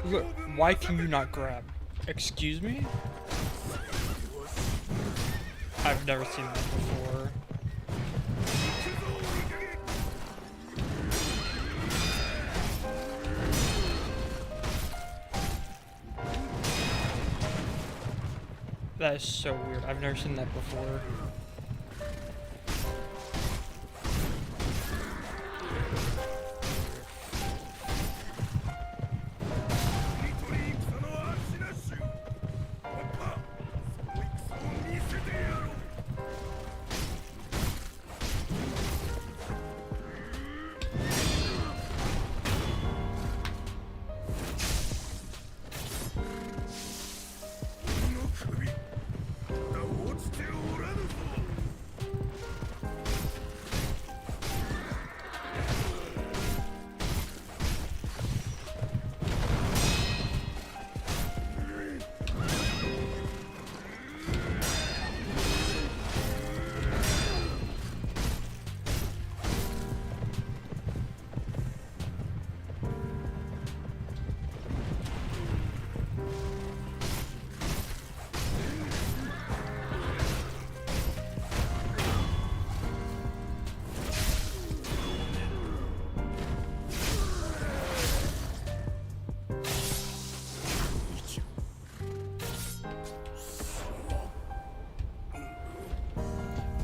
Look, why can you not grab? Excuse me? I've never seen that before. That is so weird. I've never seen that before.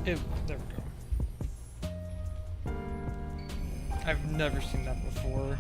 Ew, there we go. I've never seen that before.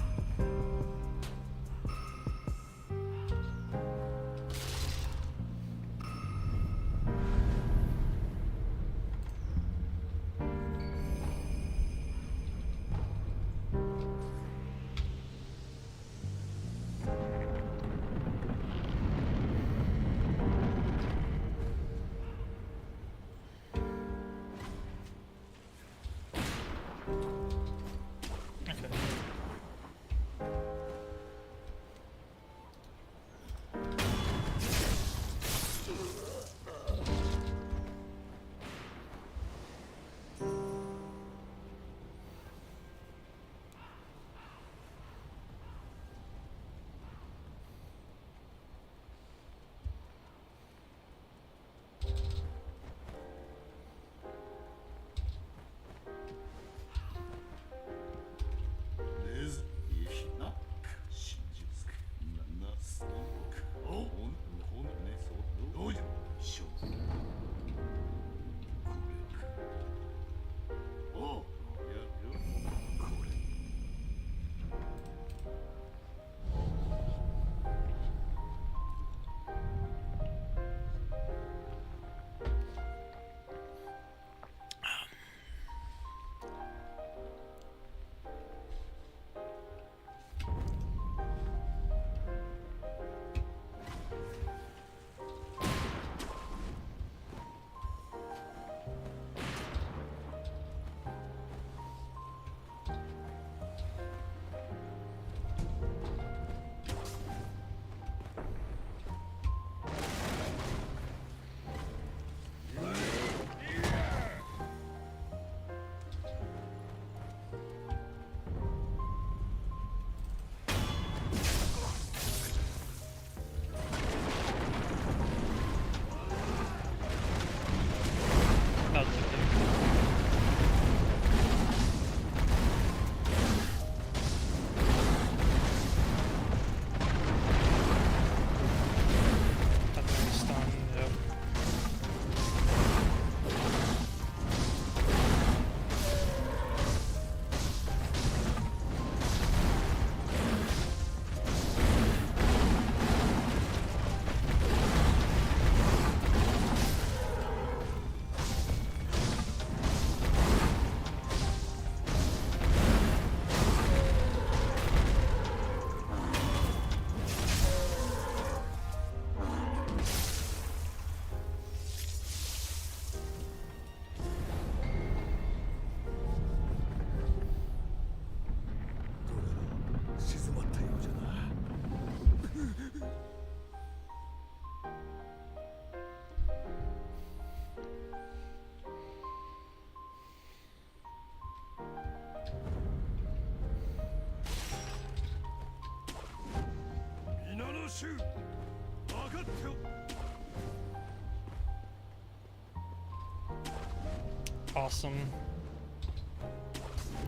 Awesome.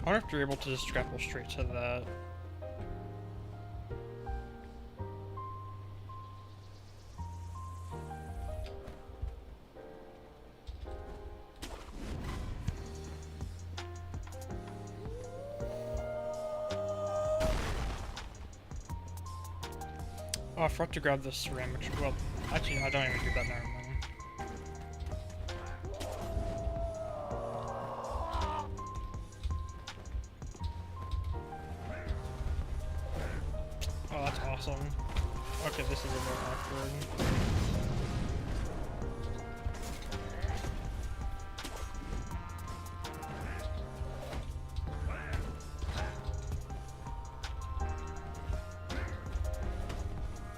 I wonder if you're able to just grapple straight to that. Oh, I forgot to grab the ceramic. Well, actually, I don't even do that now. Oh, that's awesome. Okay, this is a bit awkward.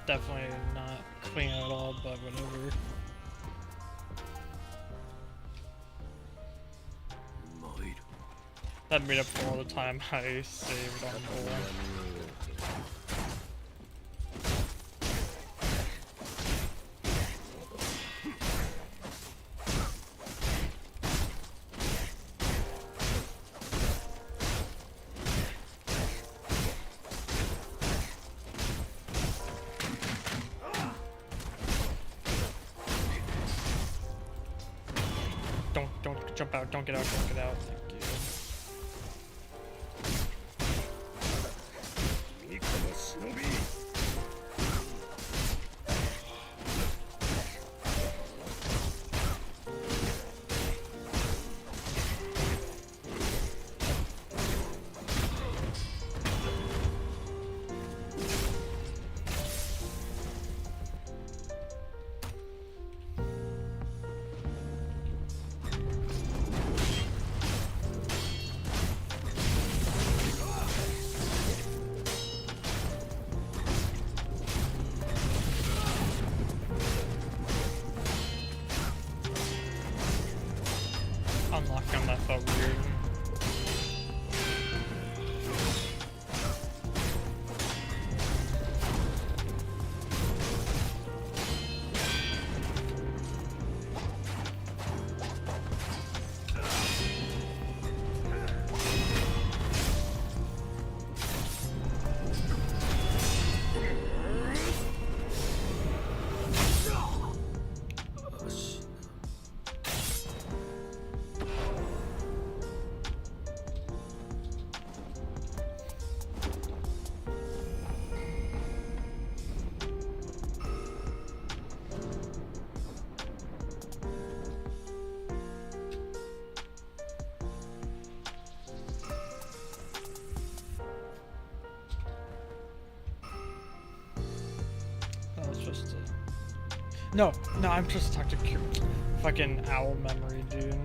Definitely not clean at all, but whatever. That made up for all the time I saved on Bull. Don't jump out, don't get out, don't get out. Thank you. Unlocking that felt weird. No, I'm just talking to fucking owl memory, dude.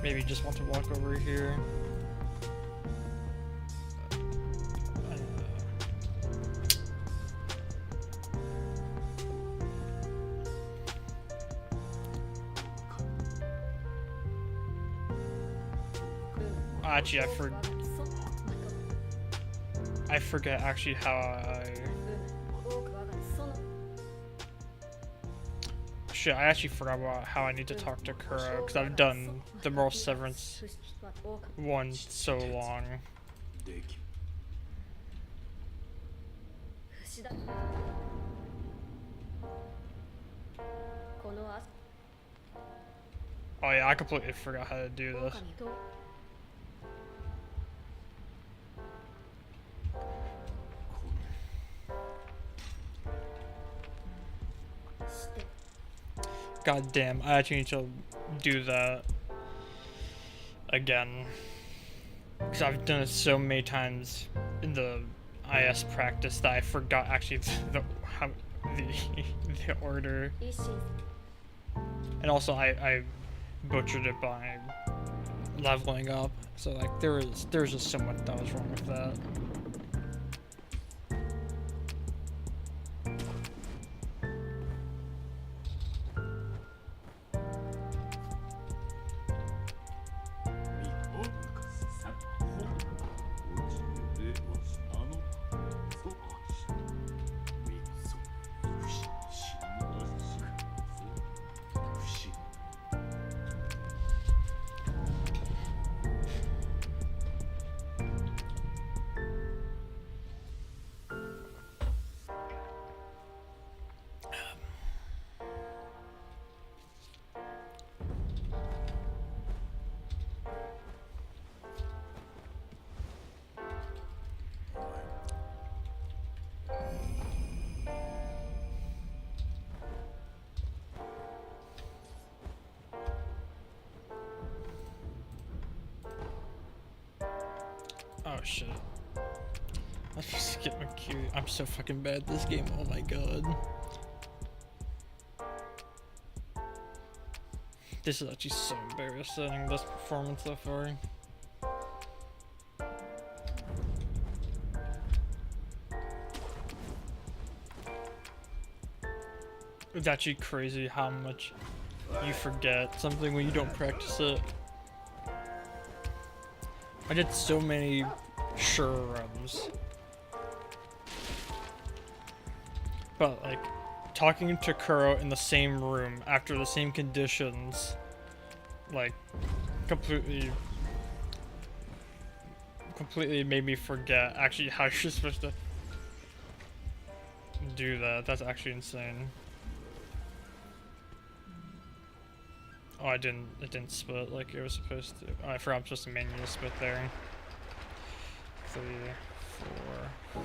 Maybe just want to walk over here. Actually, I forget actually how Shit, I actually forgot about how I need to talk to Kura, because I've done the Moral Severance one so long. Oh yeah, I completely forgot how to do this. God damn, I actually need to do that again. Because I've done it so many times in the IS practice that I forgot actually the order. And also I butchered it by leveling up. So like there's just so much that was wrong with that. shit. Let's just get my cue. I'm so fucking bad at this game. Oh my god. This is actually so embarrassing, this performance so far. It's actually crazy how much you forget something when you don't practice it. I did so many sure runs. But like, talking to Kuro in the same room after the same conditions, like, completely made me forget actually how you're supposed to do that. That's actually insane. Oh, it didn't split like it was supposed to. Oh, I forgot I'm supposed to manually split there. 3, 4, 5.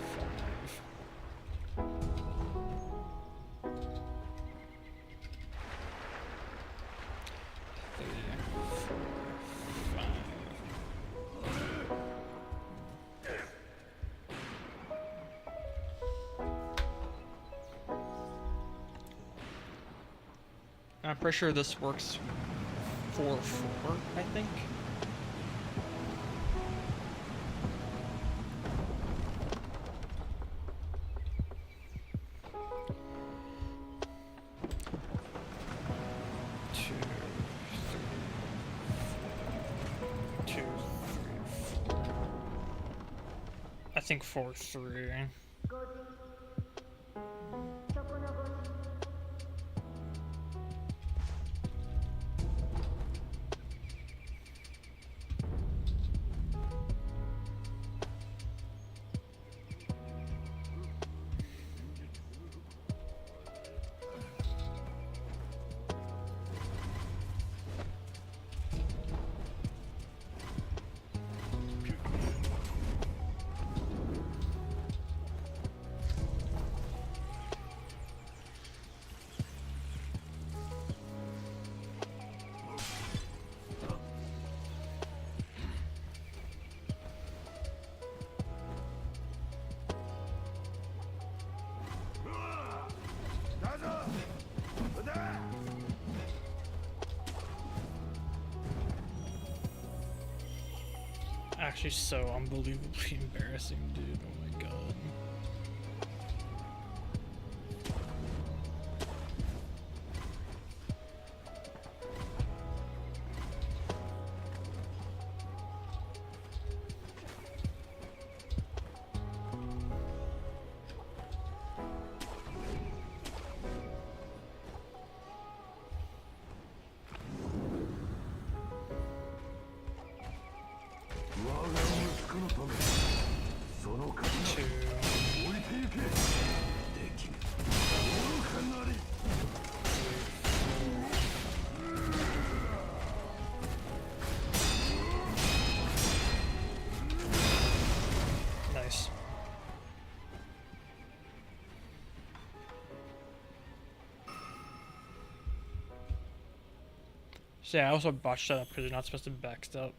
I'm pretty sure this works 4-4, I think. I think 4-3. Actually so unbelievably embarrassing, dude. Oh my god. Nice. So yeah, I also botched that up because you're not supposed to backstep.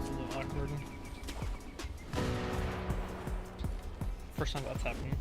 That's a little awkward. First time that's happened.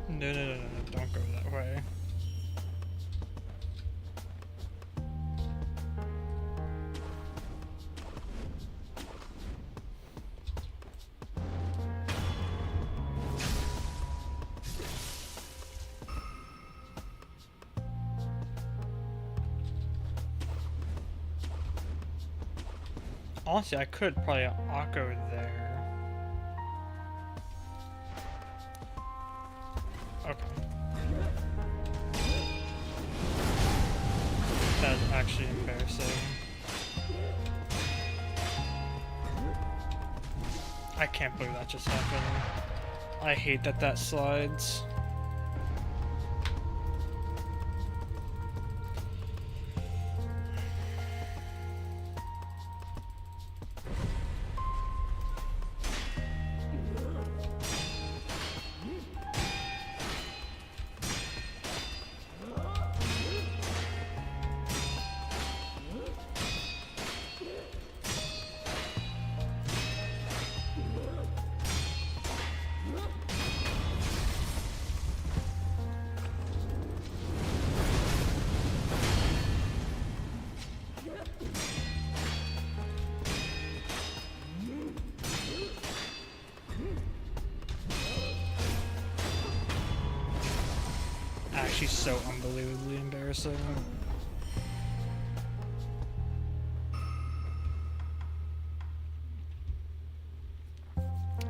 No, no, no, no, no, don't go that way. Honestly, I could probably Akko there. Okay. That's actually embarrassing. I can't believe that just happened. I hate that that slides. actually so unbelievably embarrassing.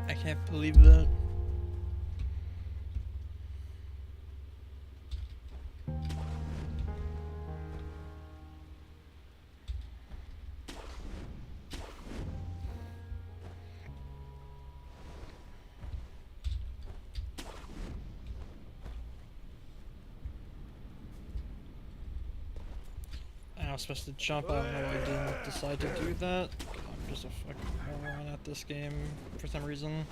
I can't believe that. I was supposed to jump, I don't know why I didn't decide to do that. I'm just a fucking moron at this game for some reason.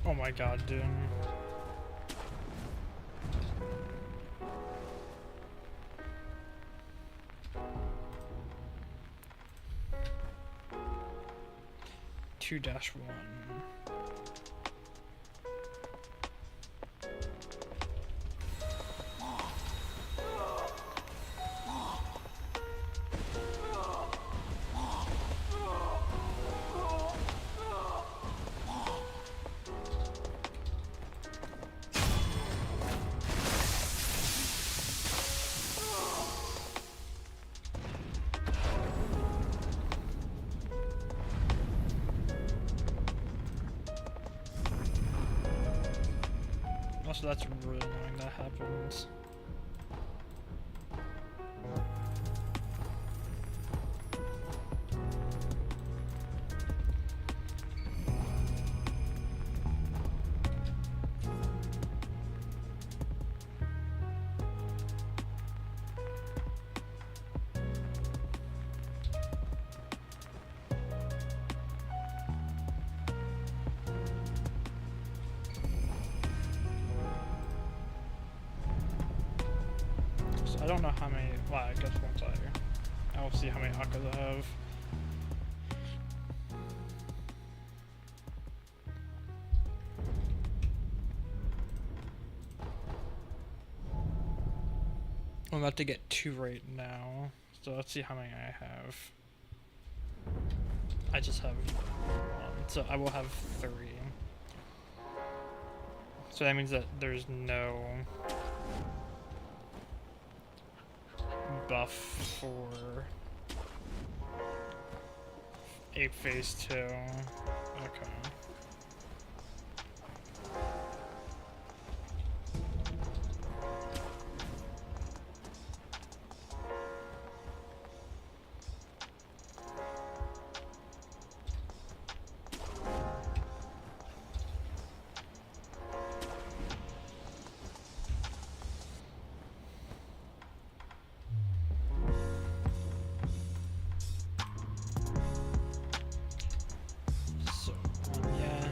Oh my god, dude. Two dash one. Also, that's really annoying that happens. I don't know how many. Well, I guess once I will see how many Akkas I have. I'm about to get 2 right now, so let's see how many I have. I just have 1, so I will have 3. So that means that there's no buff for Ape Phase 2. Okay. So, yeah.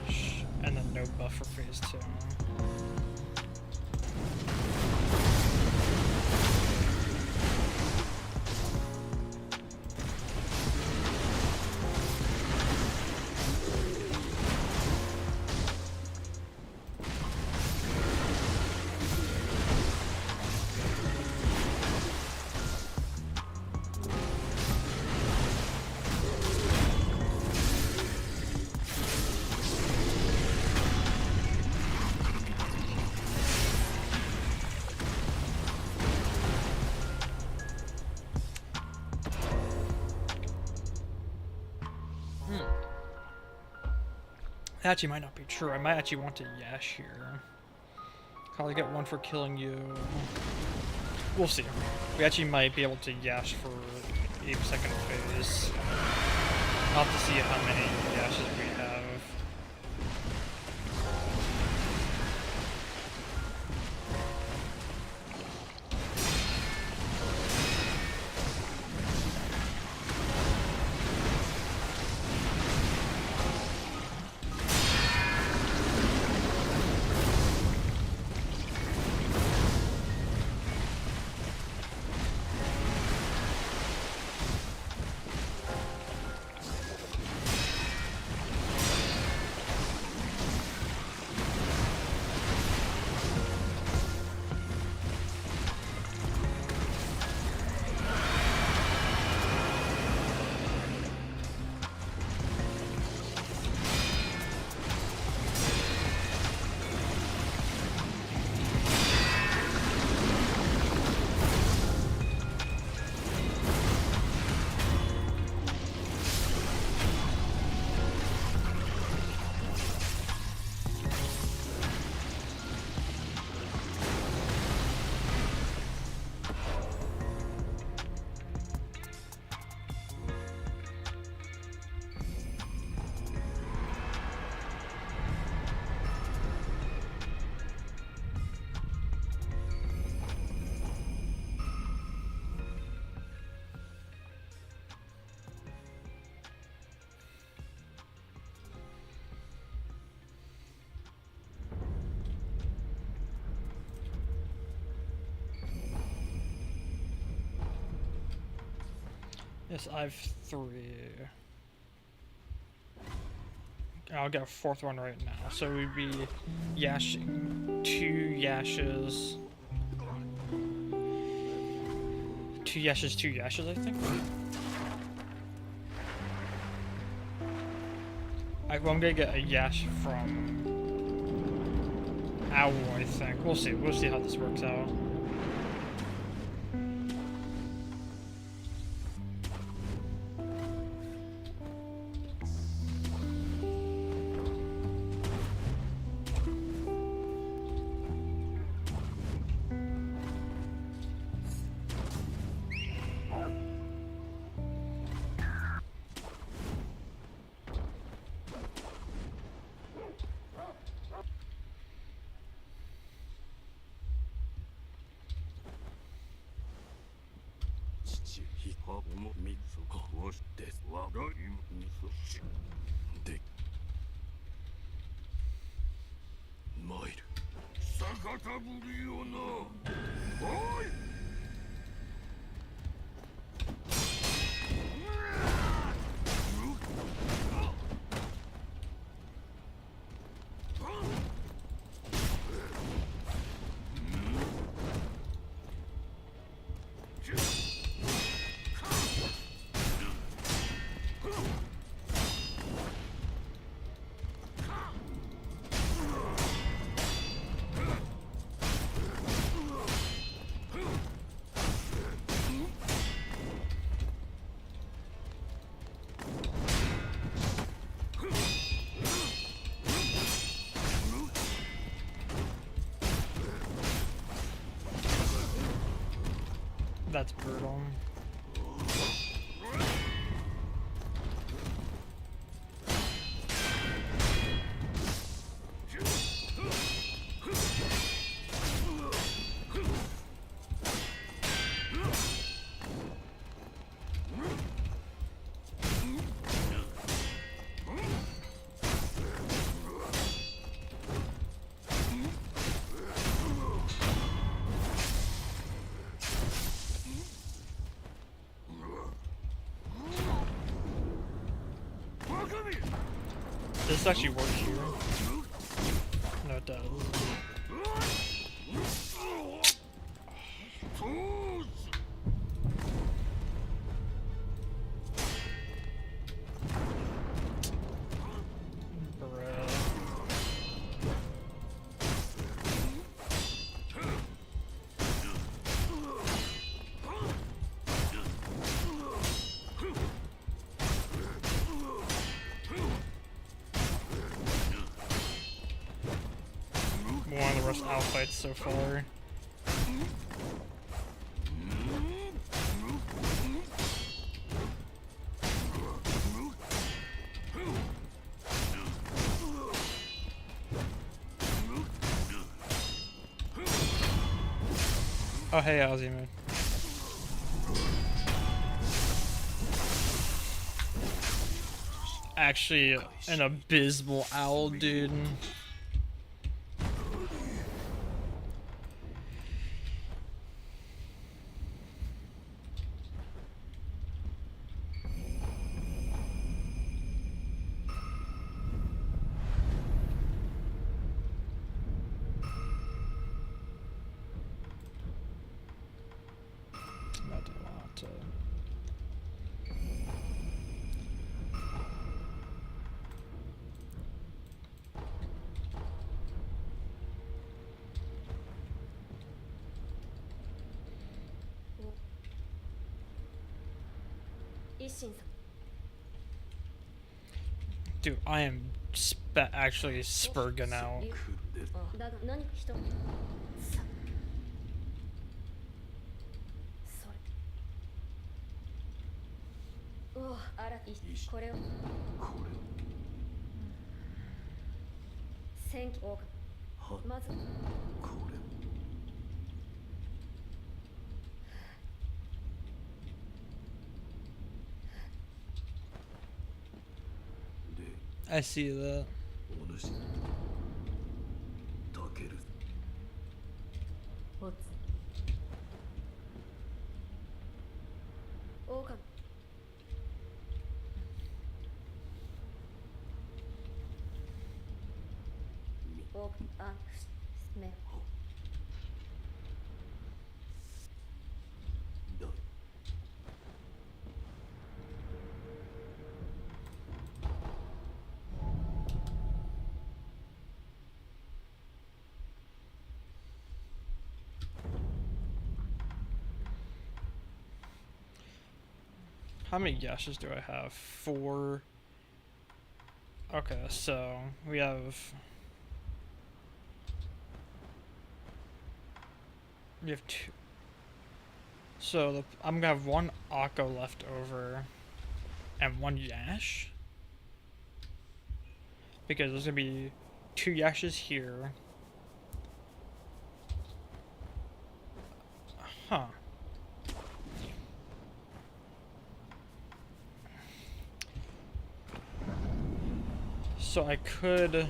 That actually might not be true. I might actually want to Yash here. Probably get one for killing you. We'll see. We actually might be able to Yash for a second phase. I'll have to see how many Yashes we have. Yes, I have 3. I'll get a 4th one right now. So we'd be Yashing 2 Yashes. 2 Yashes, 2 Yashes, I think. I'm gonna get a Yash from Owl, I think. We'll see. We'll see how this works out. That's brutal. Does this actually work here? No, it does. worst owl fights so far. Oh hey, Azimuth. Actually, an abysmal owl, dude. Not a lot. 一心さん Dude, I am actually spurging out. だが何か人さそれおおあらいこれを戦記王まずI see that. おつ王冠王冠あめ How many gashes do I have? 4. Okay, so we have 2. So I'm gonna have 1 Akko left over and 1 Yash, because there's gonna be 2 Yashes here. Huh. So I could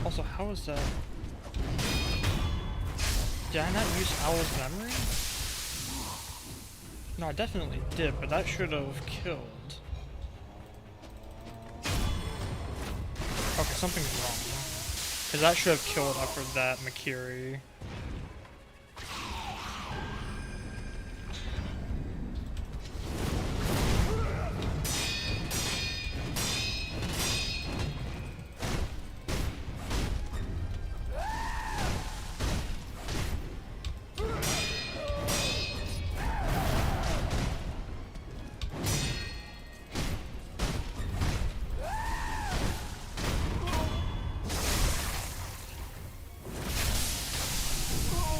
also, how is that? Did I not use Owl's memory? No, I definitely did, but that should have killed. Okay, something's wrong. Because that should have killed after that Makiri.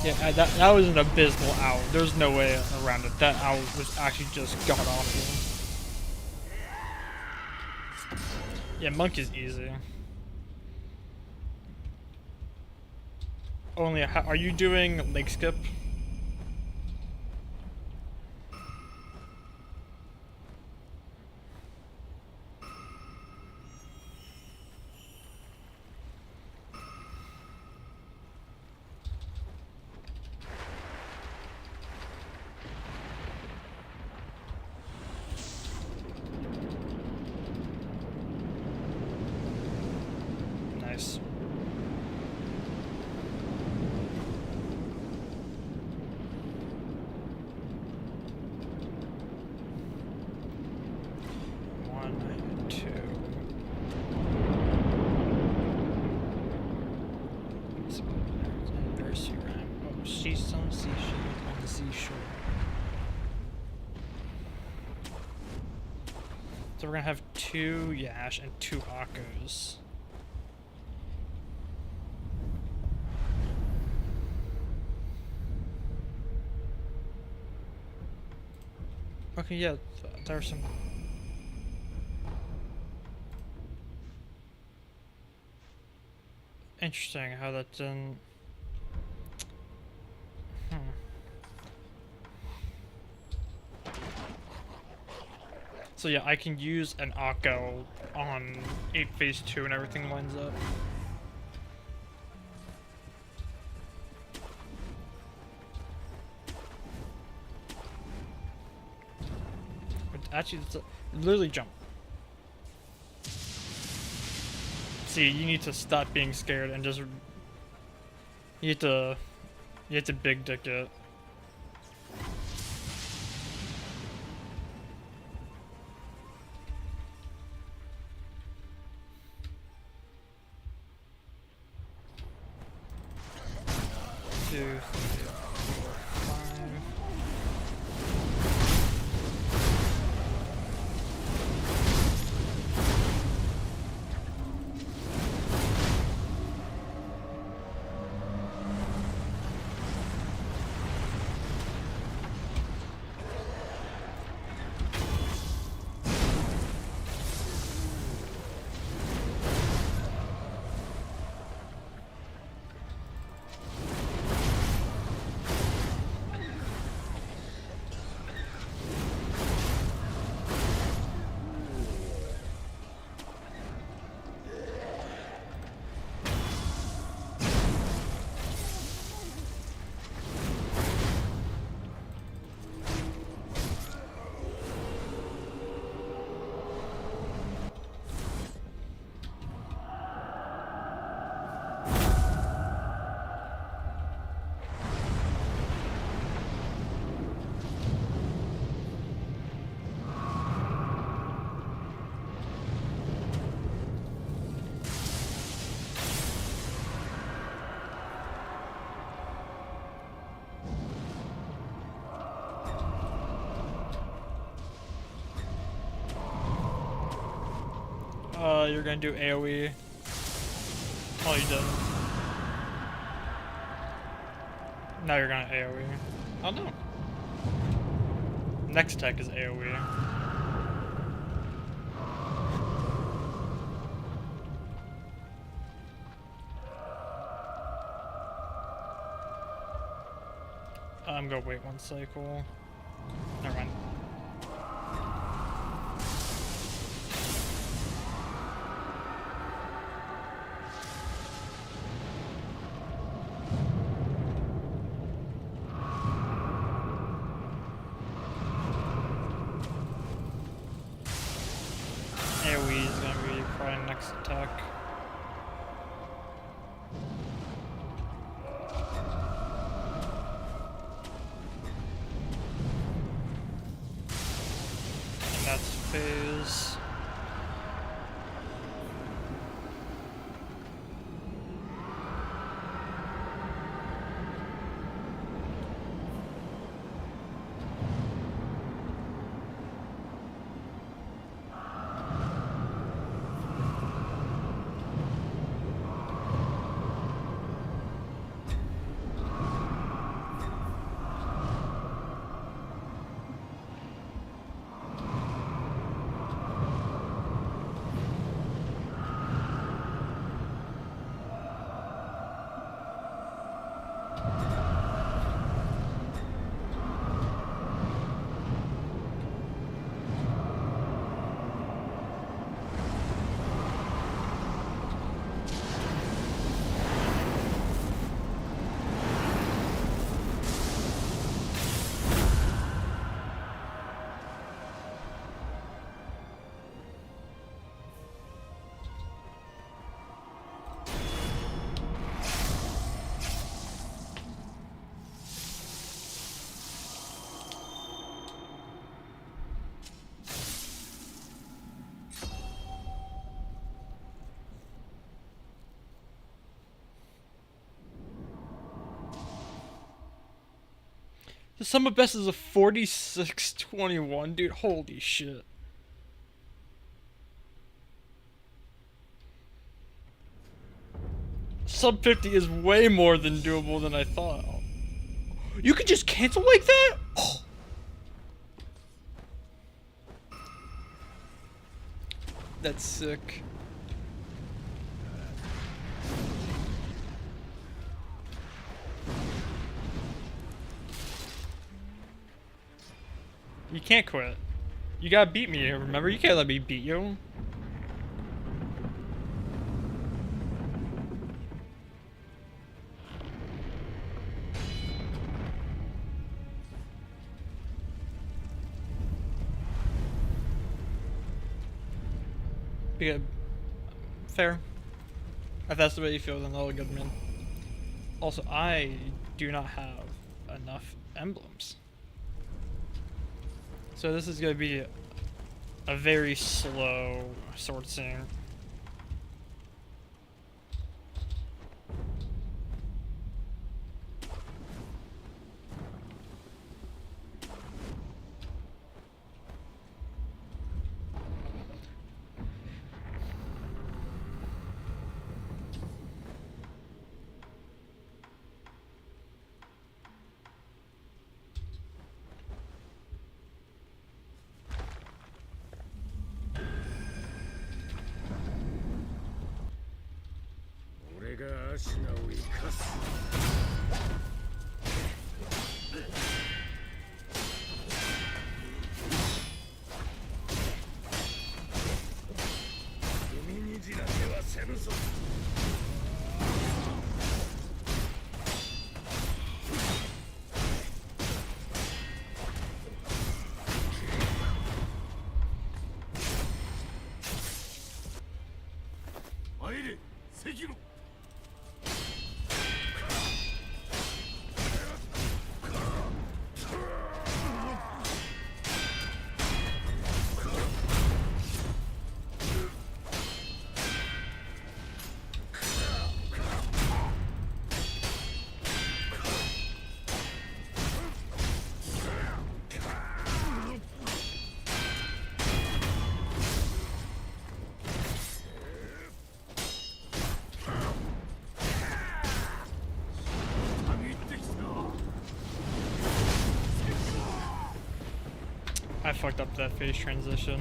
Yeah, that was an abysmal owl. There's no way around it. That owl was actually just god awful. Yeah, monk is easy. Only, are you doing lake skip? Nice. So we're gonna have 2 Yash and 2 Akos. Okay, yeah, there's some. Interesting how that didn't. So yeah, I can use an Akko on 8 phase 2 and everything lines up. But actually, it's literally jump. See, you need to stop being scared and just. You have to big dick it. Two, three, four, five. You're gonna do AoE. Oh, you did. Now you're gonna AoE. Oh no. Next attack is AoE. I'm gonna wait 1 cycle. Never mind. AoE is gonna be probably next attack. And that's phase. The sum of best is a 46-21, dude. Holy shit. Sub 50 is way more than doable than I thought. You could just cancel like that? Oh. That's sick. You can't quit. You gotta beat me, remember? You can't let me beat you. Yeah, fair. If that's the way you feel, then all good, man. Also, I do not have enough emblems. So this is going to be a very slow sword scene. I fucked up that phase transition.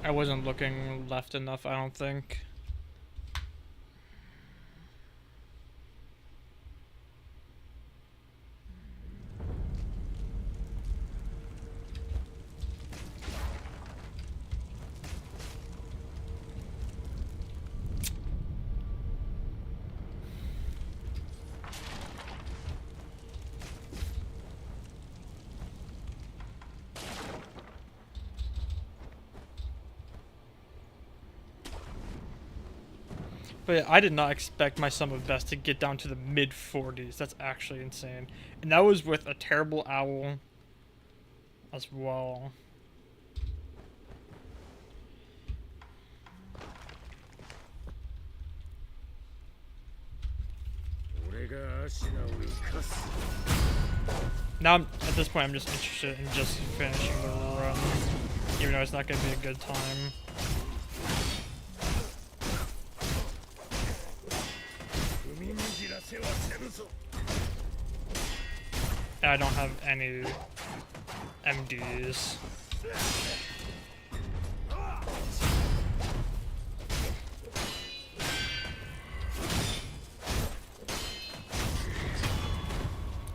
I wasn't looking left enough, I don't think. But yeah, I did not expect my sum of best to get down to the mid 40s. That's actually insane. And that was with a terrible owl as well. Now, at this point, I'm just interested in just finishing the run. Even though it's not going to be a good time. I don't have any MDs.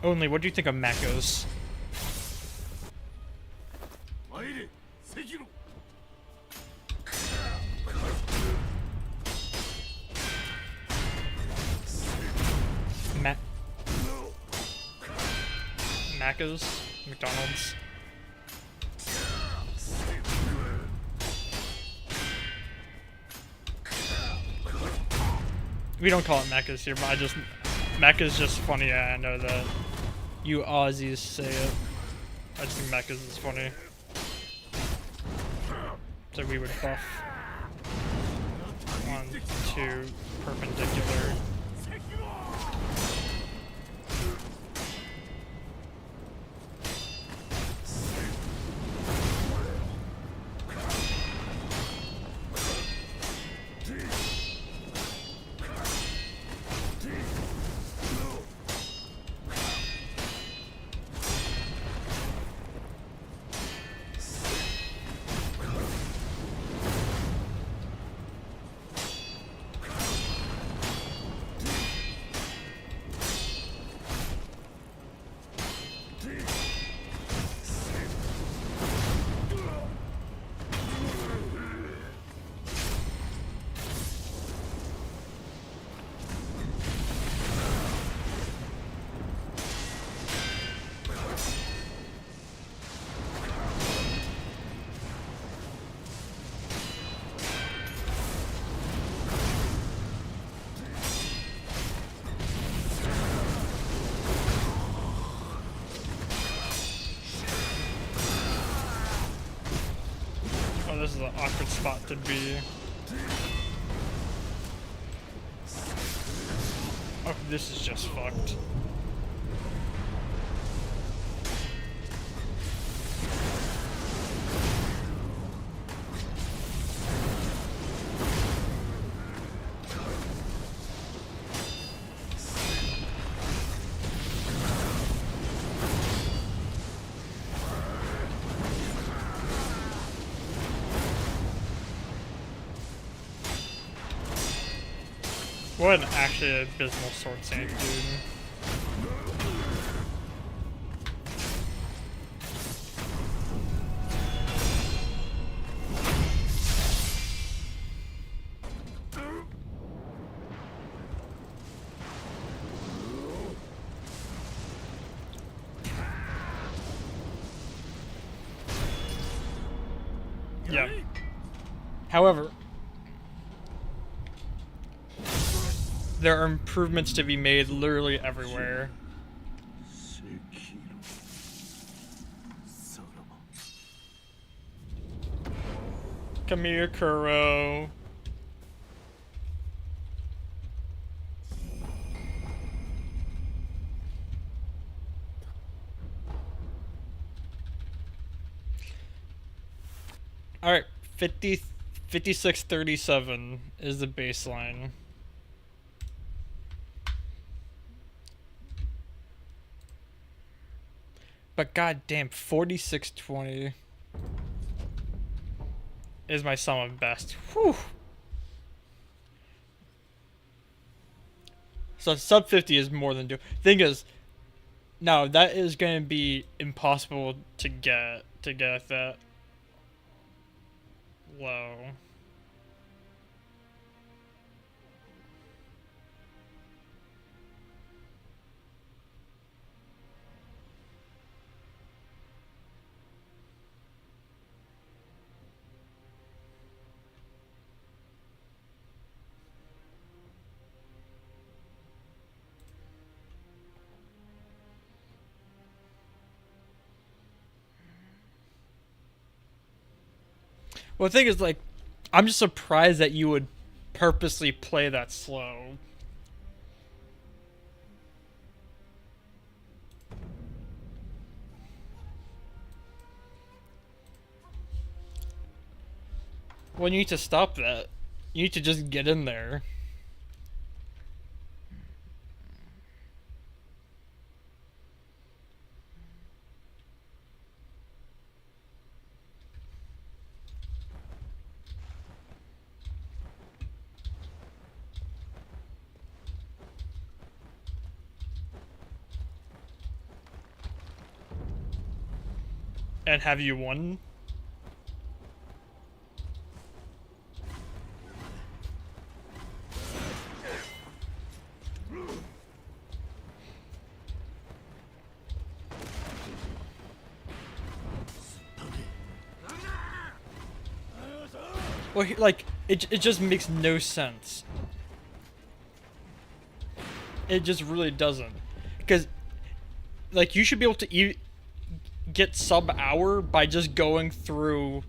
Only, what do you think of Makos? Macca's? McDonald's? We don't call it mechas here, but mecha's just funny. I know that you Aussies say it. I just think mechas is funny. So we would buff 1, 2, perpendicular. This is an awkward spot to be. Oh, this is just fucked. What an actually abysmal sword save, dude. Yeah. However, there are improvements to be made literally everywhere. Come here, Kuro. Alright, 5637 is the baseline. But goddamn, 4620 is my sum of best. Whew. So sub 50 is more than due. Thing is, no, that is going to be impossible to get that low. Well, the thing is, like, I'm just surprised that you would purposely play that slow. Well, you need to stop that. You need to just get in there. And have you won? Well, like, it just makes no sense. It just really doesn't. Because, like, you should be able to get sub-hour by just going through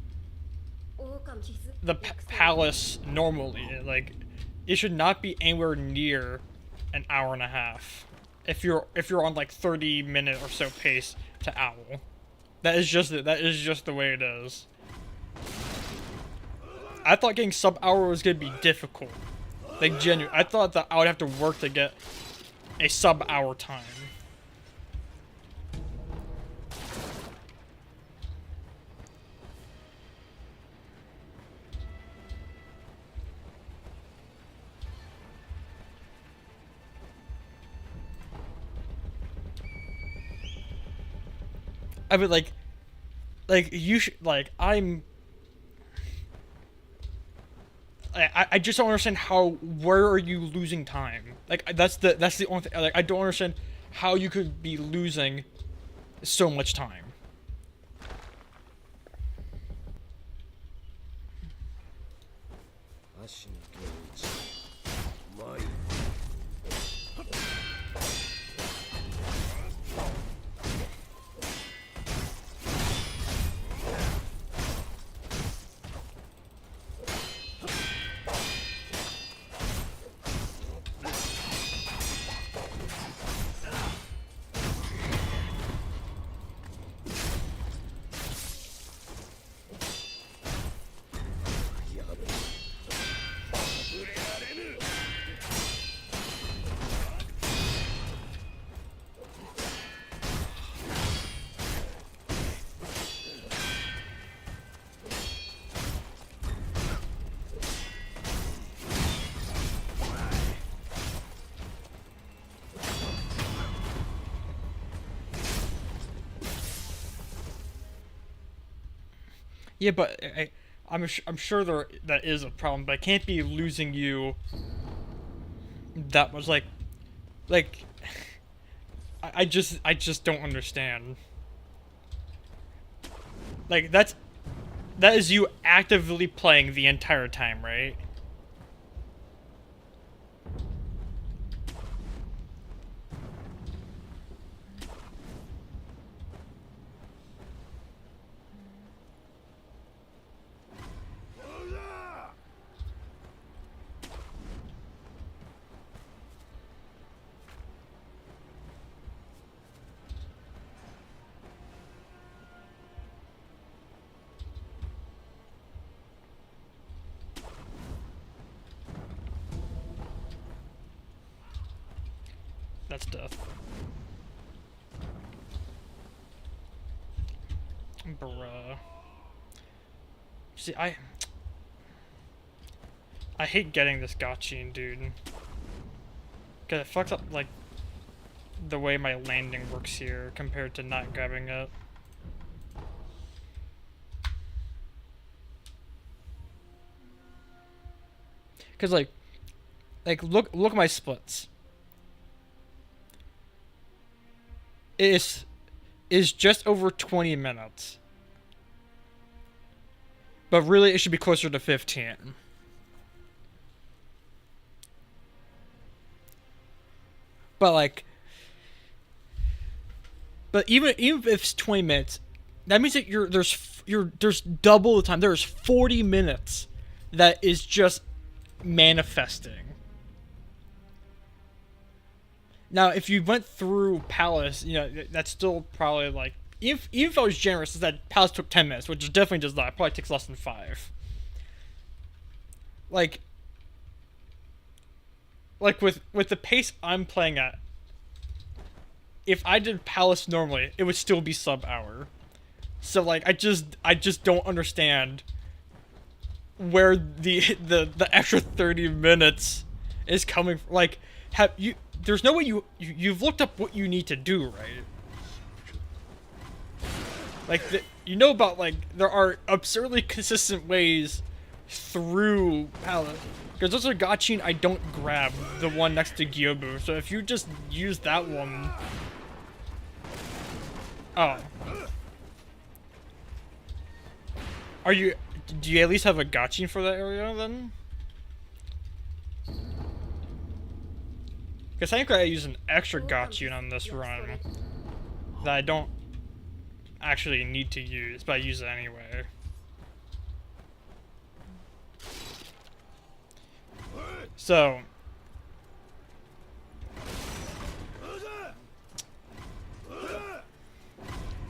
the palace normally. Like, it should not be anywhere near an hour and a half. If you're on like 30-minute or so pace to owl. That is just the way it is. I thought getting sub-hour was gonna be difficult. Like, genuine. I thought that I would have to work to get a sub-hour time. I would like you should like I just don't understand where are you losing time? Like that's the only thing. Like I don't understand how you could be losing so much time. Yeah, but I'm sure that is a problem, but I can't be losing you that much. Like I just don't understand. Like that is you actively playing the entire time, right? That's death. Bruh. See, I hate getting this Gachin, dude. Cause it fucks up, like, the way my landing works here compared to not grabbing it. Cause, like look at my splits. It is just over 20 minutes. But really, it should be closer to 15. But like, even if it's 20 minutes, that means that there's double the time. There's 40 minutes that is just manifesting. Now, if you went through Palace, you know, that's still probably like, even if I was generous, is that Palace took 10 minutes, which definitely does not. It probably takes less than 5. Like with the pace I'm playing at, if I did Palace normally, it would still be sub-hour. So like, I just don't understand where the extra 30 minutes is coming from. Like, there's no way you've looked up what you need to do, right? Like, you know about, like, there are absurdly consistent ways through Palace. Because those are Gachin I don't grab, the one next to Gyobu. So if you just use that one... Oh. Do you at least have a Gachin for that area, then? Because I think I use an extra Gachun on this run that I don't actually need to use, but I use it anyway. So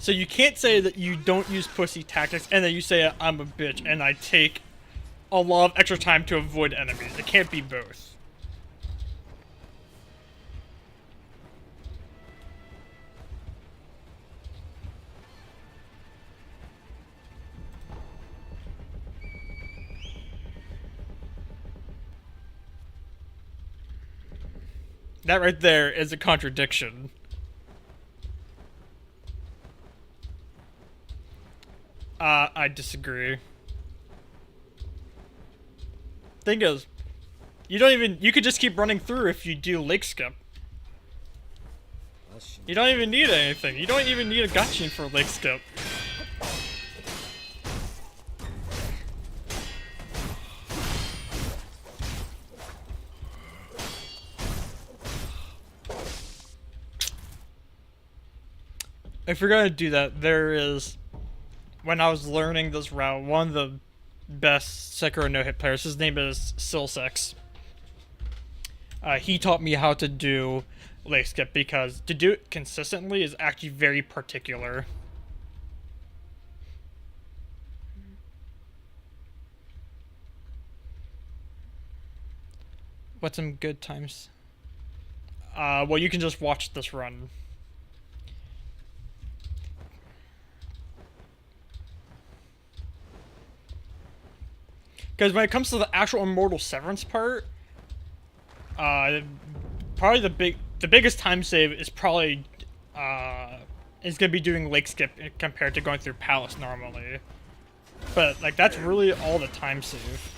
you can't say that you don't use pussy tactics and then you say I'm a bitch and I take a lot of extra time to avoid enemies. It can't be both. That right there is a contradiction. I disagree. Thing is, you could just keep running through if you do lake skip. You don't even need anything. You don't even need a Gachun for lake skip. If you're gonna do that, there is, when I was learning this route, one of the best Sekiro no-hit players, his name is Silsex. He taught me how to do lake skip because to do it consistently is actually very particular. What's some good times? Well, you can just watch this run. Because when it comes to the actual Immortal Severance part, probably the biggest time save is probably is gonna be doing lake skip compared to going through Palace normally. But like that's really all the time save.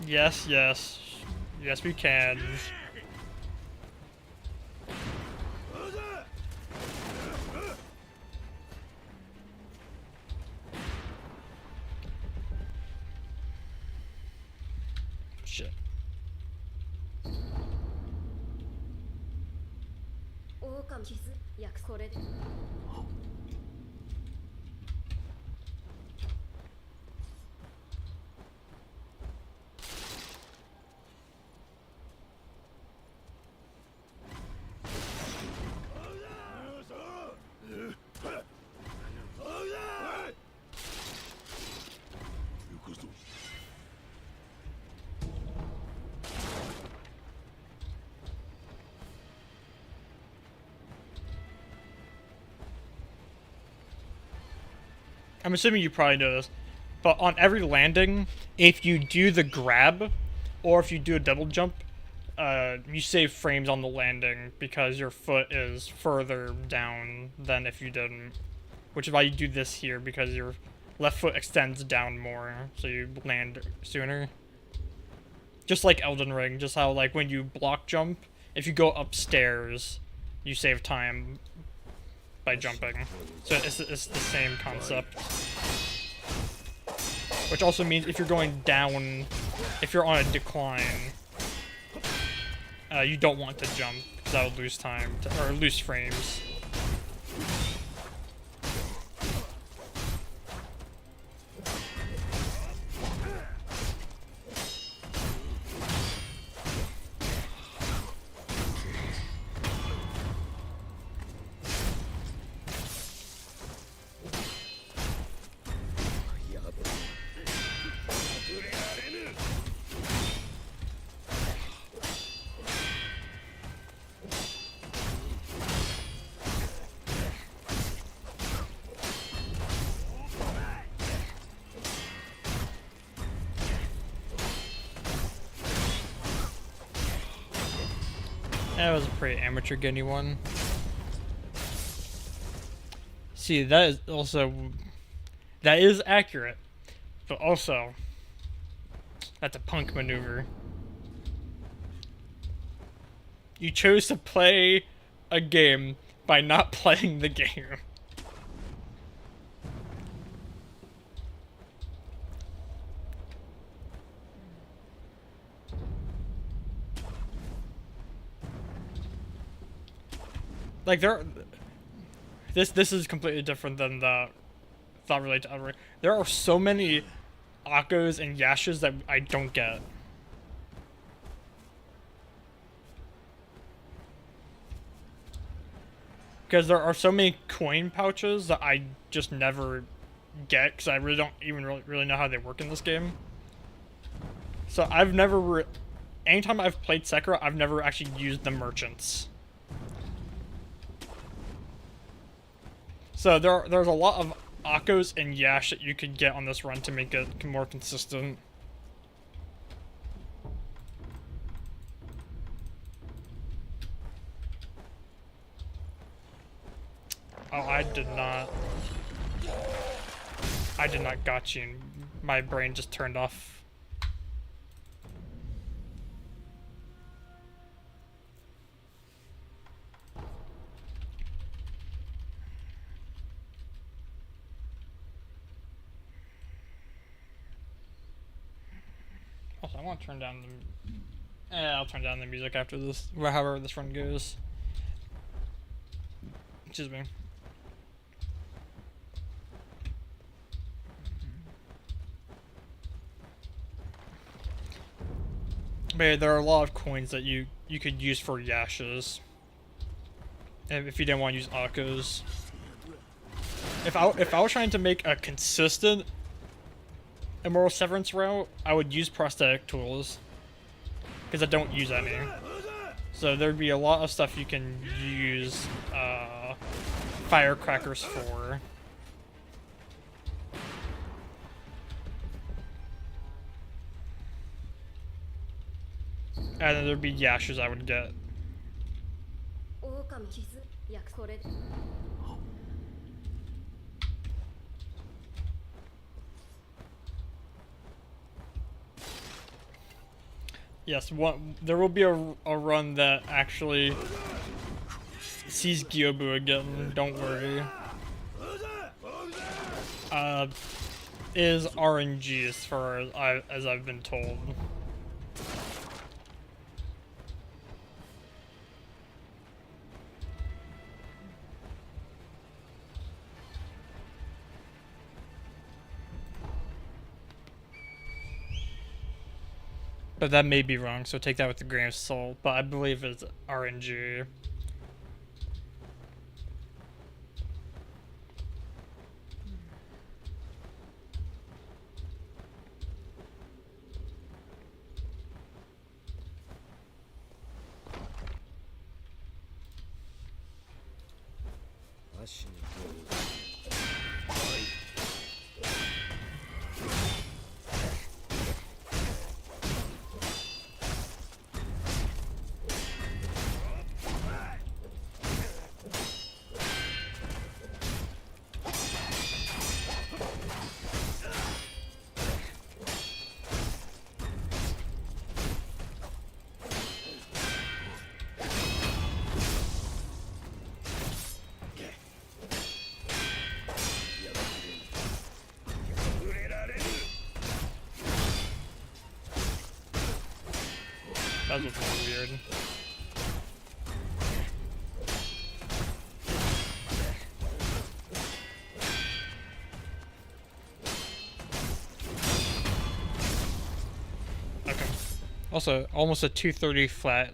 Yes, we can. Shit. 狼傷約これで I'm assuming you probably know this, but on every landing, if you do the grab, or if you do a double jump, you save frames on the landing because your foot is further down than if you didn't. Which is why you do this here, because your left foot extends down more, so you land sooner. Just like Elden Ring, just how like when you block jump, if you go upstairs, you save time by jumping. So it's the same concept. Which also means if you're going down, if you're on a decline, you don't want to jump, because that would lose time, or lose frames. That was a pretty amateur Guinea one. See, that is also... That is accurate. But also... That's a punk maneuver. You chose to play a game by not playing the game. like this is completely different than the not related to Outer. There are so many Akos and Yashas that I don't get. Because there are so many coin pouches that I just never get because I really don't even really know how they work in this game. So I've never, anytime I've played Sekiro, I've never actually used the merchants. So there's a lot of Akos and Yash that you could get on this run to make it more consistent. Oh, I did not got you. My brain just turned off. Also, I want to turn down the... I'll turn down the music after this, however this run goes. Excuse me. But yeah, there are a lot of coins that you could use for Yashas. If you didn't want to use Akos. If I was trying to make a consistent Immortal Severance route, I would use prosthetic tools. Because I don't use any. So there'd be a lot of stuff you can use firecrackers for. And then there'd be Yashas I would get. Yes, there will be a run that actually sees Gyobu again, don't worry. Is RNG as far as I've been told. But that may be wrong, so take that with a grain of salt. But I believe it's RNG. That was really weird. Okay. Also, almost a 230 flat.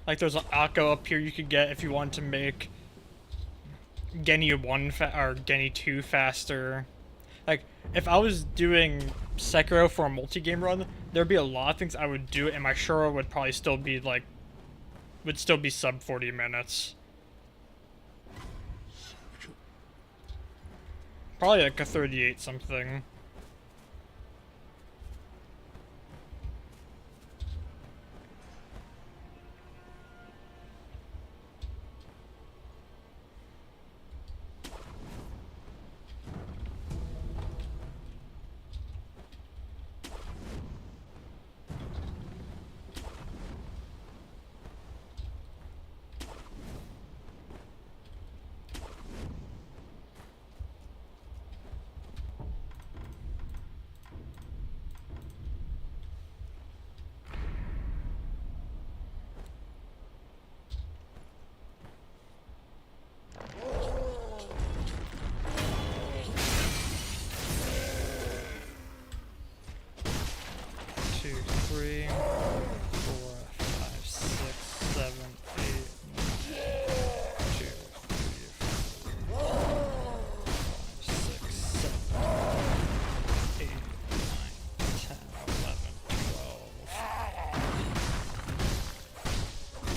Like there's an Akko up here you could get if you want to make Genny 1 or Genny 2 faster. Like, if I was doing Sekiro for a multi-game run, there'd be a lot of things I would do, and my Shura would probably still be like, would still be sub 40 minutes. Probably like a 38 something. 3, 4, 5, 6, 7, 8, 2, 3, 4, 5, 6, 7, 8, 9, 10, 11,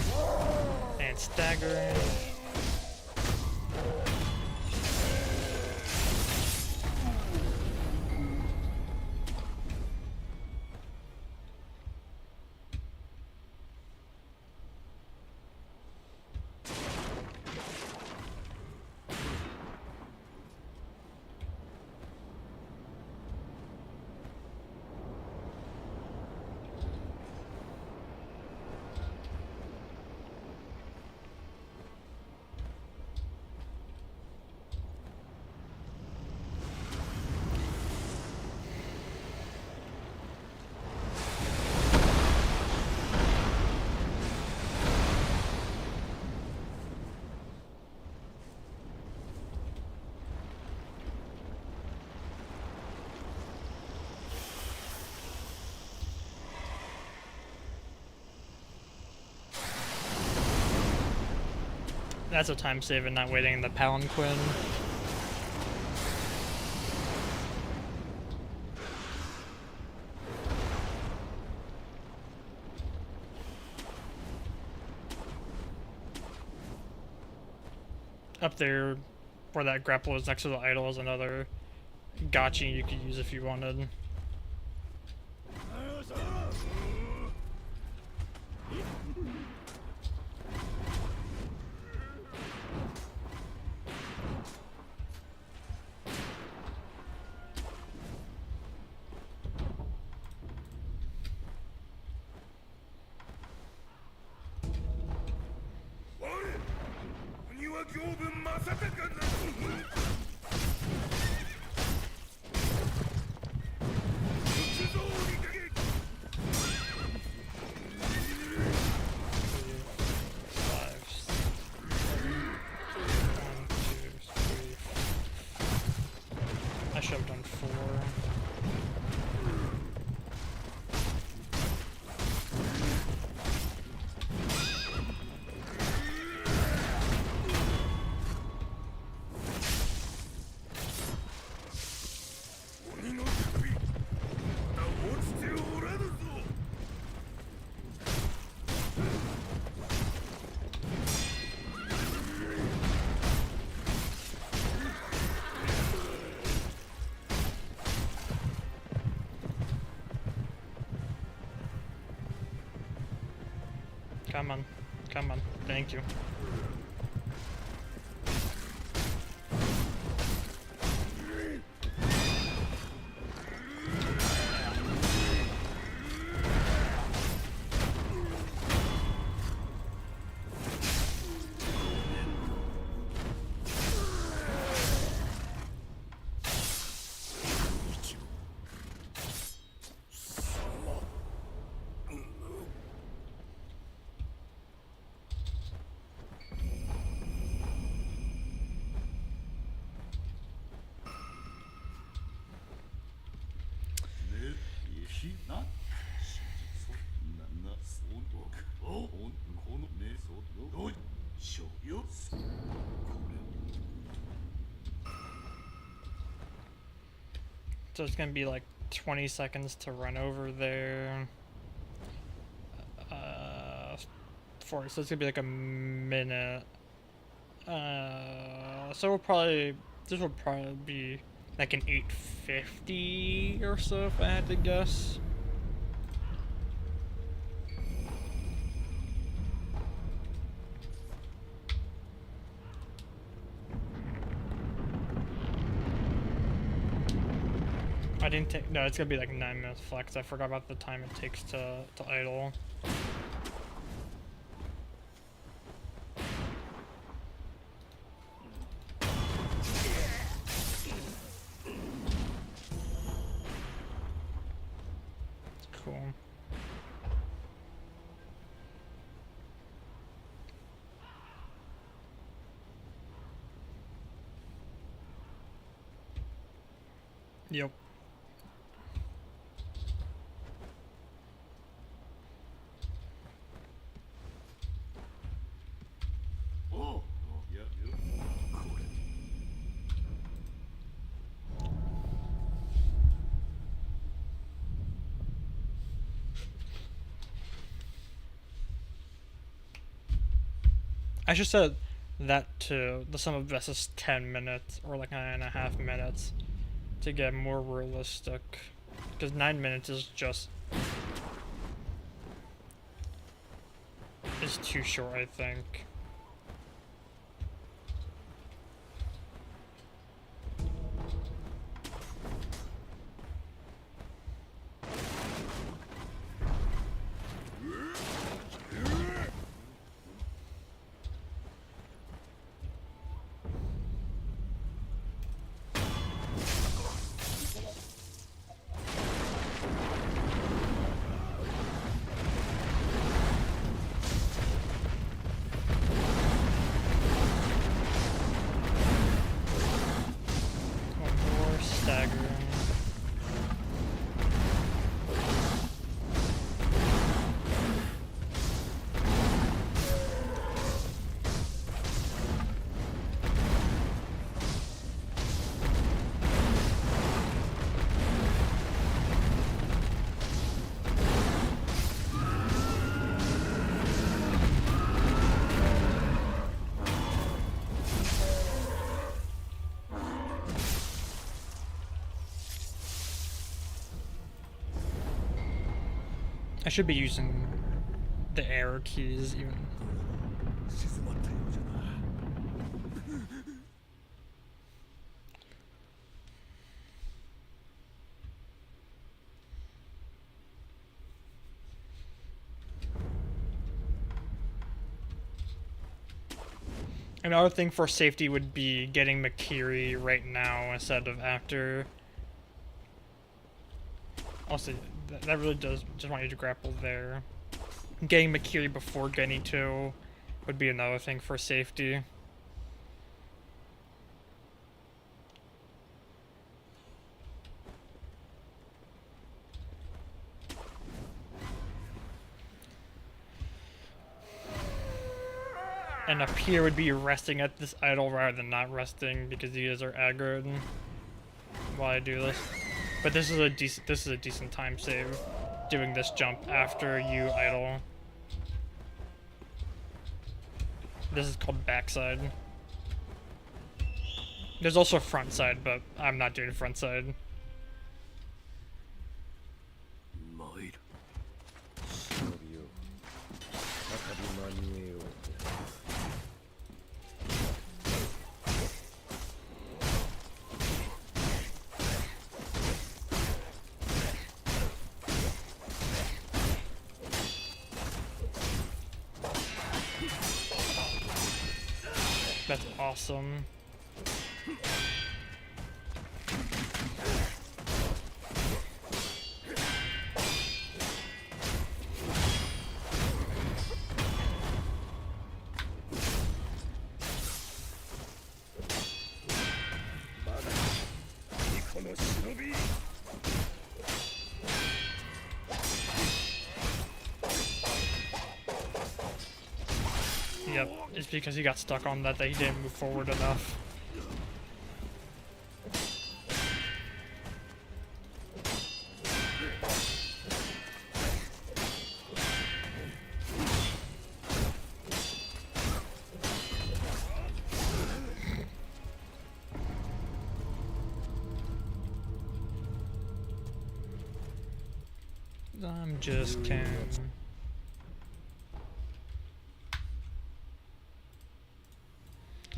12. And staggering. That's a time save and not waiting in the palanquin. Up there, where that grapple is next to the idol, is another gotchi you could use if you wanted. I should have done 4. Come on. Come on. Thank you. So it's gonna be like 20 seconds to run over there. So it's gonna be like a minute. So this will probably be like an 8:50 or so if I had to guess. I didn't take, no, it's gonna be like 9 minutes flex. I forgot about the time it takes to idle. Cool. Yep. I should set that to the sum of this is 10 minutes or like 9.5 minutes to get more realistic. Because 9 minutes is just is too short, I think. One more staggering. I should be using the arrow keys even. 静まったようじゃな。 Another thing for safety would be getting Makiri right now instead of after. Also, that really does just want you to grapple there. Getting Makiri before Genito would be another thing for safety. And up here would be resting at this idol rather than not resting because you guys are aggroed while I do this. But this is a decent time save doing this jump after you idle. This is called backside. There's also front side, but I'm not doing front side. 参る。忍びよ再び間に合えようと。 That's awesome. Yep, it's because he got stuck on that he didn't move forward enough. I'm just kidding.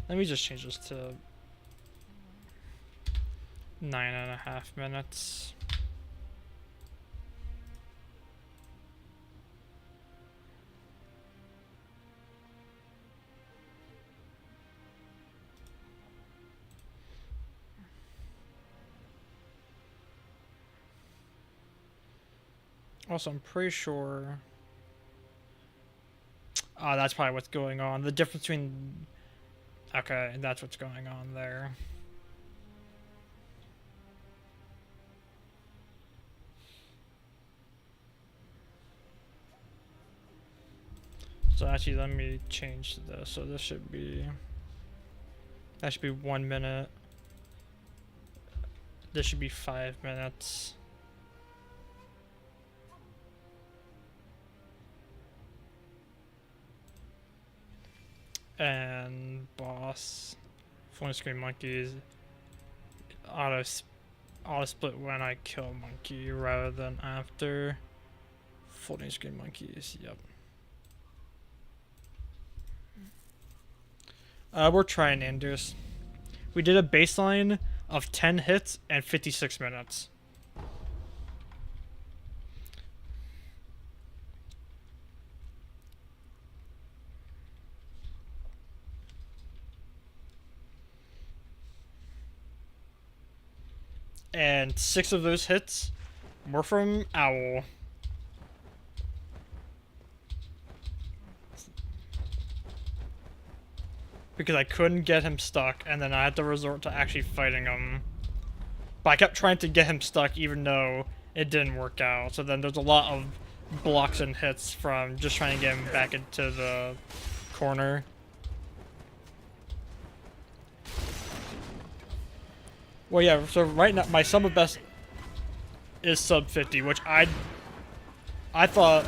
Let me just change this to 9.5 minutes. Also, I'm pretty sure. That's probably what's going on. The difference between. Okay, that's what's going on there. So actually, let me change this. So this should be. That should be 1 minute. This should be 5 minutes. and boss. Floating screen monkeys. Auto split when I kill monkey rather than after. Floating screen monkeys. Yep. We're trying, Anders. We did a baseline of 10 hits and 56 minutes. And 6 of those hits were from Owl. Because I couldn't get him stuck, and then I had to resort to actually fighting him. But I kept trying to get him stuck even though it didn't work out. So then there's a lot of blocks and hits from just trying to get him back into the corner. Well, yeah, so right now my sub of best is sub 50, which I thought,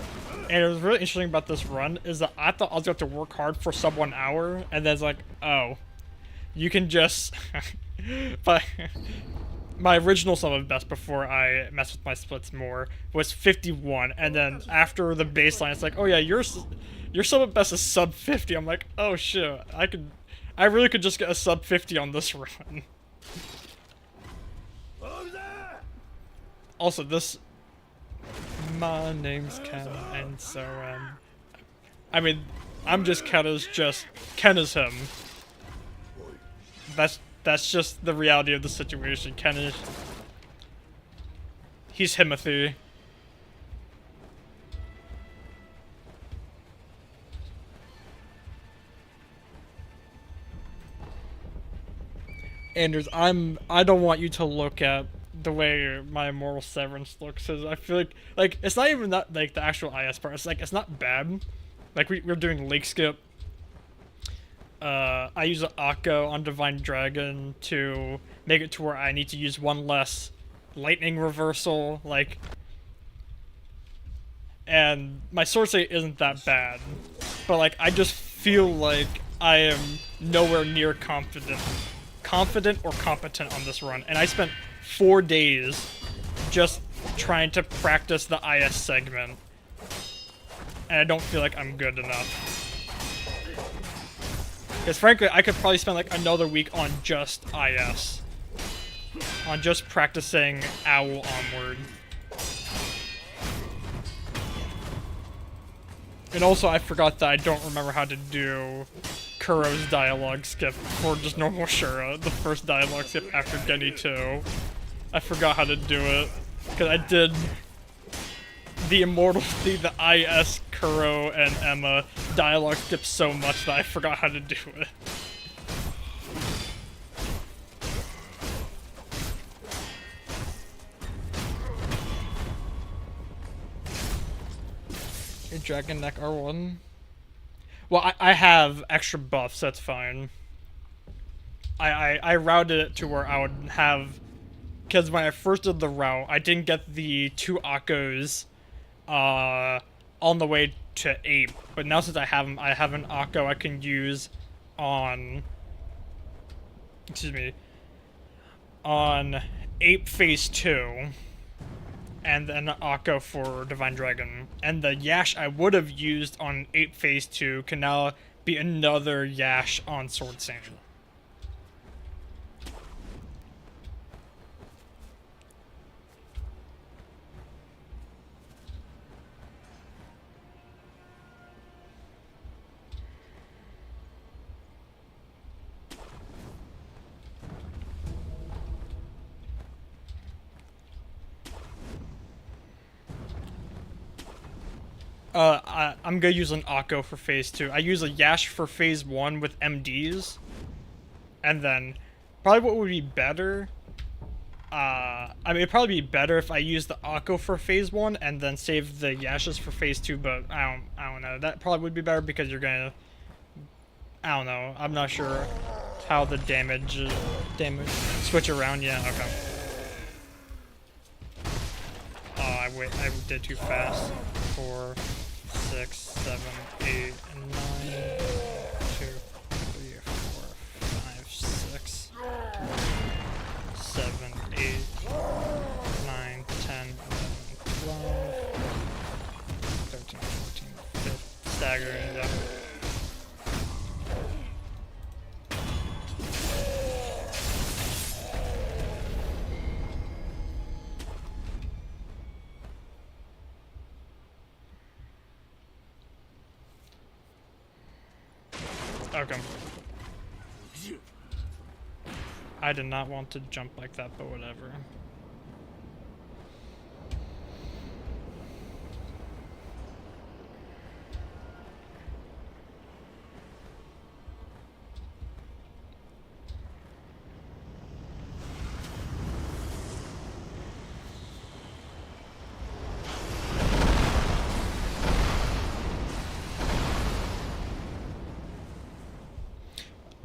and it was really interesting about this run, is that I thought I was going to have to work hard for sub 1 hour, and then it's like, oh, you can just, but my original sub of best before I messed with my splits more was 51, and then after the baseline, it's like, oh yeah, your sub of best is sub 50. I'm like, oh shit, I really could just get a sub 50 on this run. Also, my name's Ken, and so, I mean, I'm just Ken is him. That's just the reality of the situation. He's Himothy. Anders, I don't want you to look at the way my Immortal Severance looks, because I feel like it's not even that, like, the actual IS part. It's like, it's not bad. Like, we're doing Lake Skip. I use an Akko on Divine Dragon to make it to where I need to use one less lightning reversal, like, and my sword state isn't that bad, but like, I just feel like I am nowhere near confident or competent on this run, and I spent 4 days just trying to practice the IS segment, and I don't feel like I'm good enough. Because frankly, I could probably spend like another week on just IS. On just practicing Owl Onward. And also, I forgot that I don't remember how to do Kuro's dialogue skip for just normal Shura, the first dialogue skip after Geni 2. I forgot how to do it. Because I did the IS, Kuro, and Emma dialogue skip so much that I forgot how to do it. Hey, Dragon Neck R1. Well, I have extra buffs, that's fine. I routed it to where I would have, because when I first did the route, I didn't get the 2 Akkos on the way to Ape, but now since I have them, I have an Akko I can use on, on Ape Phase 2, and then an Akko for Divine Dragon. And the Yash I would have used on Ape Phase 2 can now be another Yash on Sword Sand. I'm gonna use an Akko for Phase 2. I use a Yash for Phase 1 with MDs. And then, probably what would be better, I mean, it'd probably be better if I use the Akko for Phase 1 and then save the Yashes for Phase 2, but I don't know. That probably would be better because you're gonna, I don't know. I'm not sure how the damage switch around. Yeah, okay. Oh, I did too fast. 4, 6, 7, 8, 9, 2. dagger, yeah. Okay. I did not want to jump like that, but whatever.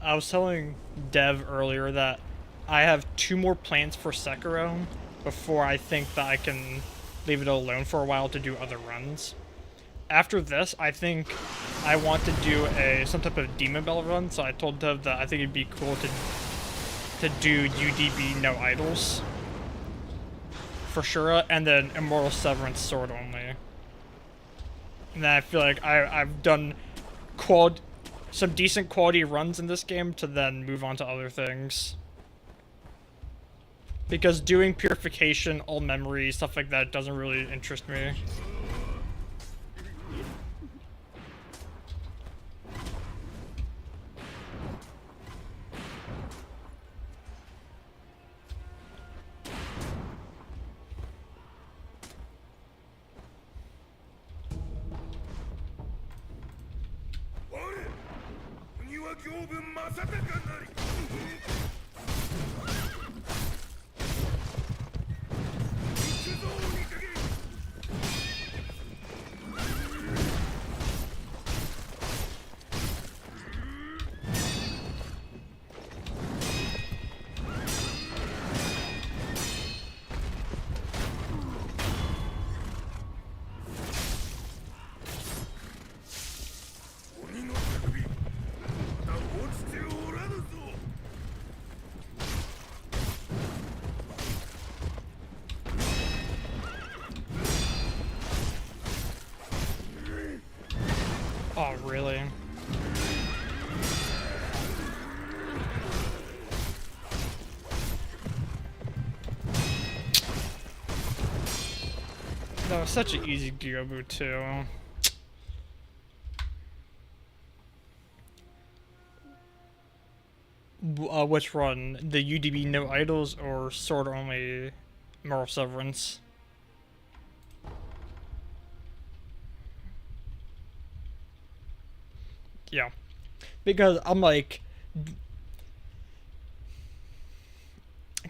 I was telling Dev earlier that I have 2 more plans for Sekiro before I think that I can leave it alone for a while to do other runs. After this, I think I want to do some type of Demon Bell run, so I told Dev that I think it'd be cool to do UDB no idols for Shura, and then Immortal Severance sword only. And then I feel like I've done some decent quality runs in this game to then move on to other things. Because doing Purification, All Memory, stuff like that doesn't really interest me. Oh, really? That was such an easy Gyrobu too. Which run? The UDB no idols or sword only Moral Severance? Yeah, because I'm like,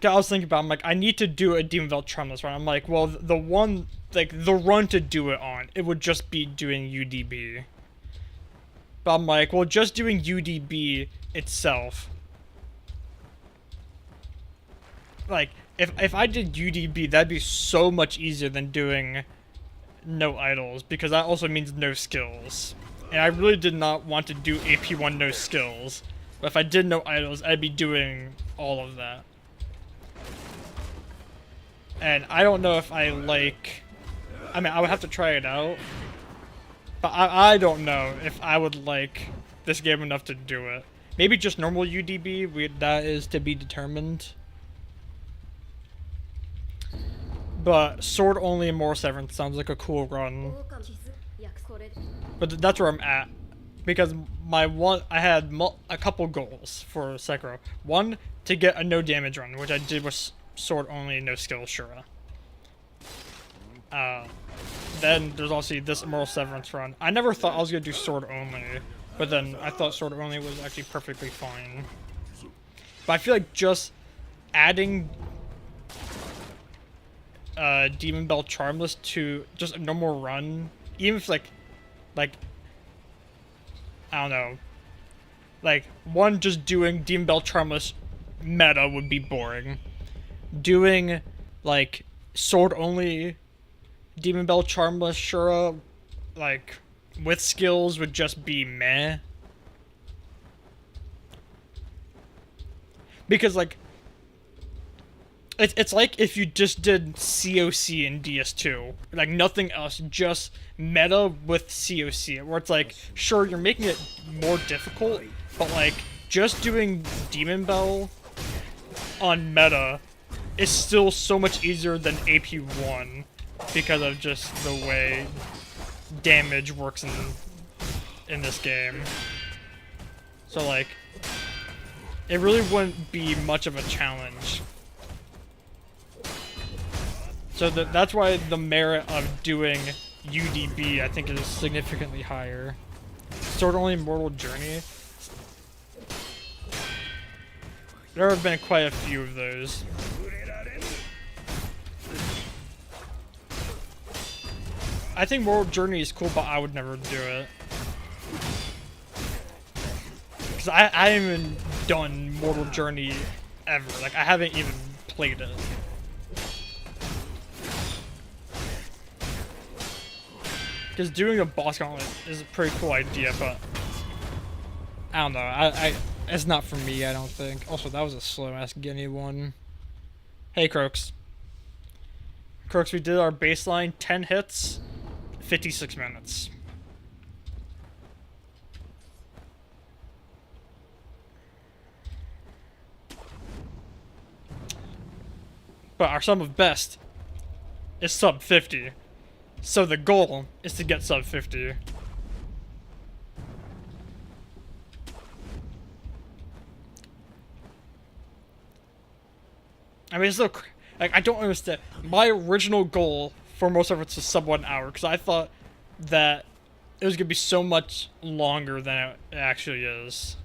I was thinking about, I'm like, I need to do a Demon Belt Charmless run. I'm like, well, the run to do it on, it would just be doing UDB. But I'm like, well, just doing UDB itself, like, if I did UDB, that'd be so much easier than doing no idols, because that also means no skills. And I really did not want to do AP1 no skills. But if I did no idols, I'd be doing all of that. And I don't know if I like... I mean, I would have to try it out. But I don't know if I would like this game enough to do it. Maybe just normal UDB, that is to be determined. But sword only and Moral Severance sounds like a cool run. But that's where I'm at, because I had a couple goals for Sekiro. One, to get a no damage run, which I did with sword only, no skill Shura. Then there's also this Immortal Severance run. I never thought I was gonna do sword only, but then I thought sword only was actually perfectly fine. But I feel like just adding Demon Bell Charmless to just a normal run, even if like I don't know, like one, just doing Demon Bell Charmless meta would be boring. Doing like sword only Demon Bell Charmless Shura, like with skills, would just be meh. Because like It's like if you just did COC in DS2, like nothing else, just meta with COC, where it's like, sure, you're making it more difficult, but like just doing Demon Bell on meta is still so much easier than AP1 because of just the way damage works in this game. So like, it really wouldn't be much of a challenge. So that's why the merit of doing UDB, I think, is significantly higher. Sword Only Mortal Journey. There have been quite a few of those. I think Mortal Journey is cool, but I would never do it. Because I haven't even done Mortal Journey ever. Like, I haven't even played it. Because doing a boss gauntlet is a pretty cool idea, but I don't know. It's not for me, I don't think. Also, that was a slow-ass guinea one. Hey, Croaks. Croaks, we did our baseline 10 hits, 56 minutes. But our sum of best is sub 50. So the goal is to get sub 50. I mean, it's so like, I don't understand. My original goal for most of it's to sub 1 hour, because I thought that it was gonna be so much longer than it actually is.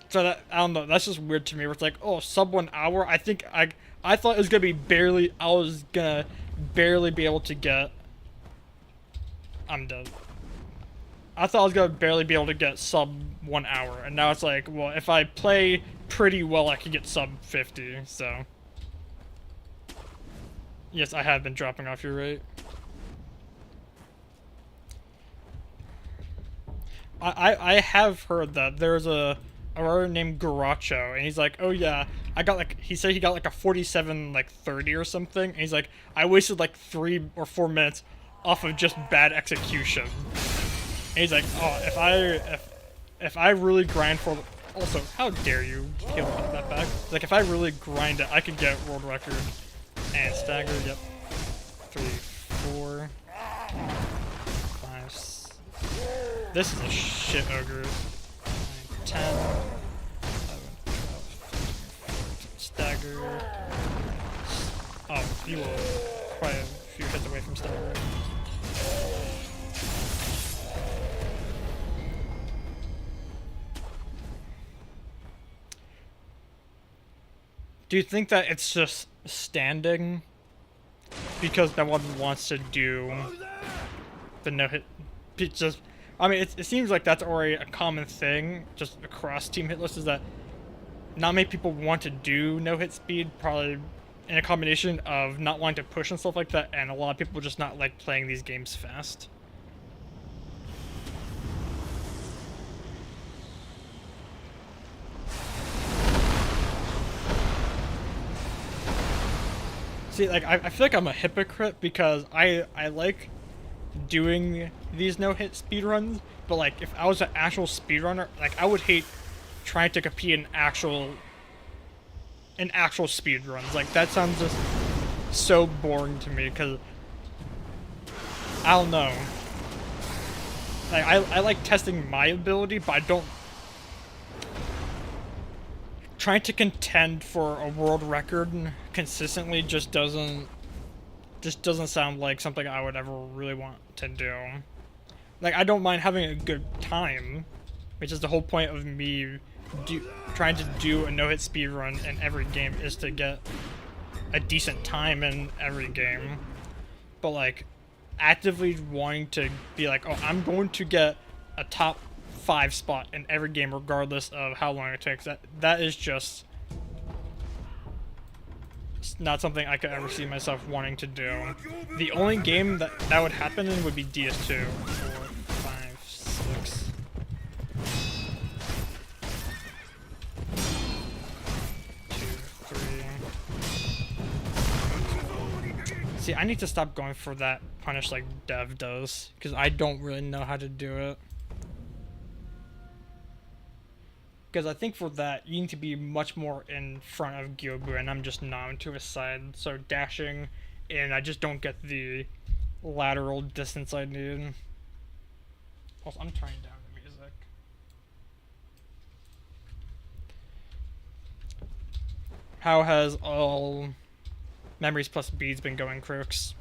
So that, I don't know, that's just weird to me, where it's like, oh, sub 1 hour? I think I thought it was gonna be I was gonna barely be able to get, I'm dead. I thought I was gonna barely be able to get sub 1 hour, and now it's like, well, if I play pretty well, I could get sub 50, so. Yes, I have been dropping off, you're right. I have heard that there's a runner named Garacho, and he's like, oh yeah, I got like, he said he got like a 47, like 30 or something, and he's like, I wasted like 3 or 4 minutes off of just bad execution. And he's like, oh, if I really grind for, also, how dare you heal that back? Like, if I really grind it, I could get world record and stagger. Yep. 3, 4, 5, 6. This is a shit ogre. 9, 10, 11, 12, stagger. Oh, you will probably a few hits away from stagger. Do you think that it's just standing because no one wants to do the no-hit? Just, I mean, it seems like that's already a common thing just across team hit lists, is that not many people want to do no-hit speed, probably in a combination of not wanting to push and stuff like that, and a lot of people just not like playing these games fast. See, like, I feel like I'm a hypocrite because I like doing these no-hit speedruns, but like, if I was an actual speedrunner, like, I would hate trying to compete in actual speedruns. Like, that sounds just so boring to me, because I don't know. Like, I like testing my ability, but I don't. Trying to contend for a world record consistently just doesn't sound like something I would ever really want to do. Like, I don't mind having a good time, which is the whole point of me trying to do a no-hit speedrun in every game, is to get a decent time in every game. But like, actively wanting to be like, oh, I'm going to get a top 5 spot in every game regardless of how long it takes, that is just not something I could ever see myself wanting to do. The only game that would happen in would be DS2. 4, 5, 6. 2, See, I need to stop going for that punish like Dev does, because I don't really know how to do it. Because I think for that, you need to be much more in front of Gyobu, and I'm just not. I'm to his side, so dashing, and I just don't get the lateral distance I need. Also, I'm turning down the music. How has all Memories plus Beads been going, Crooks?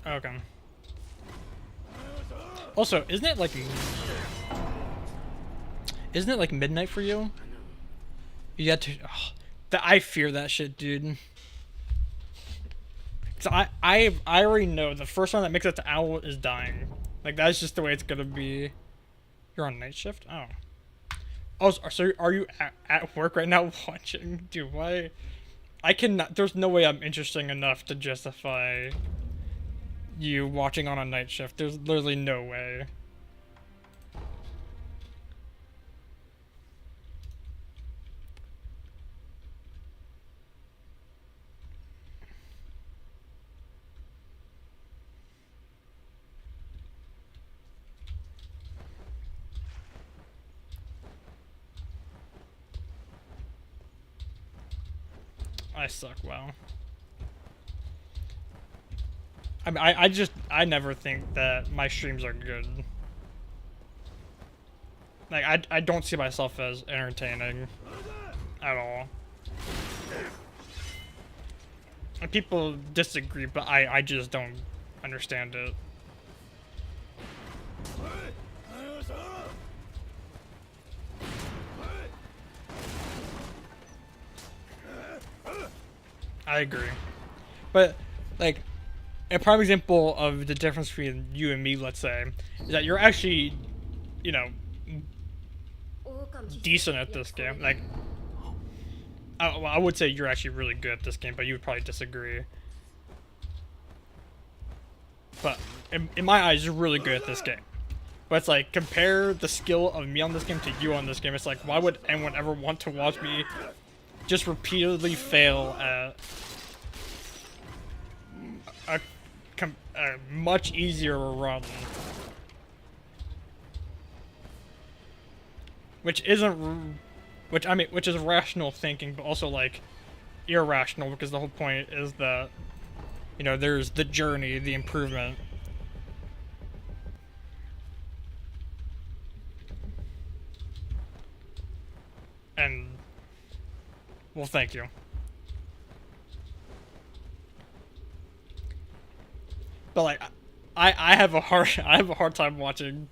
Okay. Also, isn't it like midnight for you? You got to. I fear that shit, dude. So I already know the first one that makes it to Owl is dying. Like that's just the way it's gonna be. You're on night shift? Oh. Oh, so are you at work right now watching? Dude, why? I cannot. There's no way I'm interesting enough to justify you watching on a night shift. There's literally no way. I suck, wow. I mean, I never think that my streams are good. Like, I don't see myself as entertaining at all. And people disagree, but I just don't understand it. I agree. But, like, a prime example of the difference between you and me, let's say, is that you're actually, you know, decent at this game. Like, I would say you're actually really good at this game, but you would probably disagree. But, in my eyes, you're really good at this game. But it's like, compare the skill of me on this game to you on this game. It's like, why would anyone ever want to watch me just repeatedly fail at a much easier run, which is rational thinking, but also like irrational, because the whole point is that, you know, there's the journey, the improvement. And well, thank you. But like, I have a hard time watching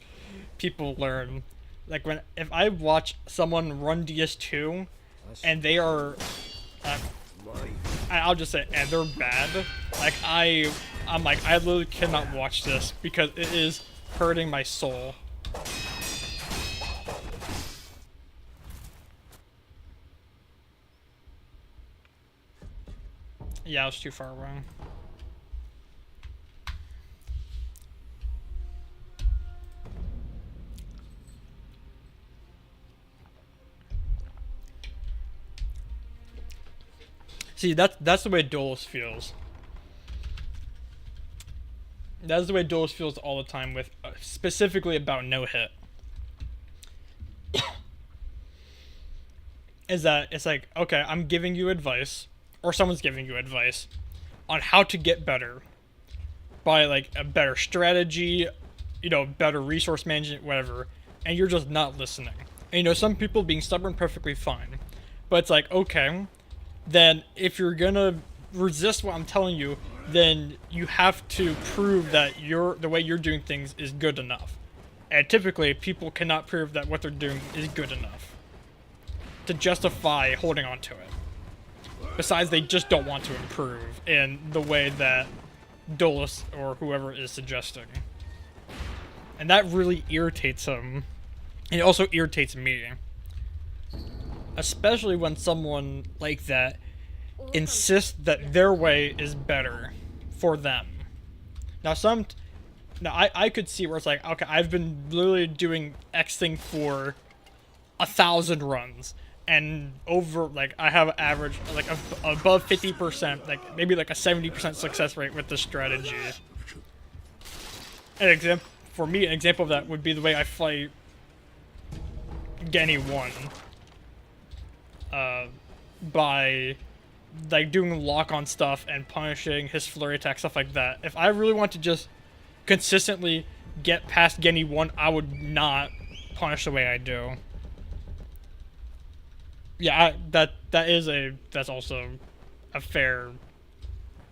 people learn. Like if I watch someone run DS2, and they are, I'll just say, and they're bad. Like I'm like, I literally cannot watch this because it is hurting my soul. Yeah, I was too far away. See, that's the way Dolus feels. That's the way Dolus feels all the time with, specifically about no hit. Is that it's like, okay, I'm giving you advice, or someone's giving you advice on how to get better by like a better strategy, you know, better resource management, whatever, and you're just not listening. And you know, some people being stubborn, perfectly fine, but it's like, okay, then if you're gonna resist what I'm telling you, then you have to prove that the way you're doing things is good enough. And typically, people cannot prove that what they're doing is good enough to justify holding on to it. Besides, they just don't want to improve in the way that Dolus or whoever is suggesting. And that really irritates them. And it also irritates me. Especially when someone like that insists that their way is better for them. Now, No, I could see where it's like, okay, I've been literally doing X thing for 1,000 runs, and over, like, I have average, like, above 50%, like, maybe like a 70% success rate with this strategy. An example, for me, an example of that would be the way I fight Genny 1. By, like, doing lock-on stuff and punishing his flurry attack, stuff like that. If I really want to just consistently get past Genny 1, I would not punish the way I do. Yeah, that's also a fair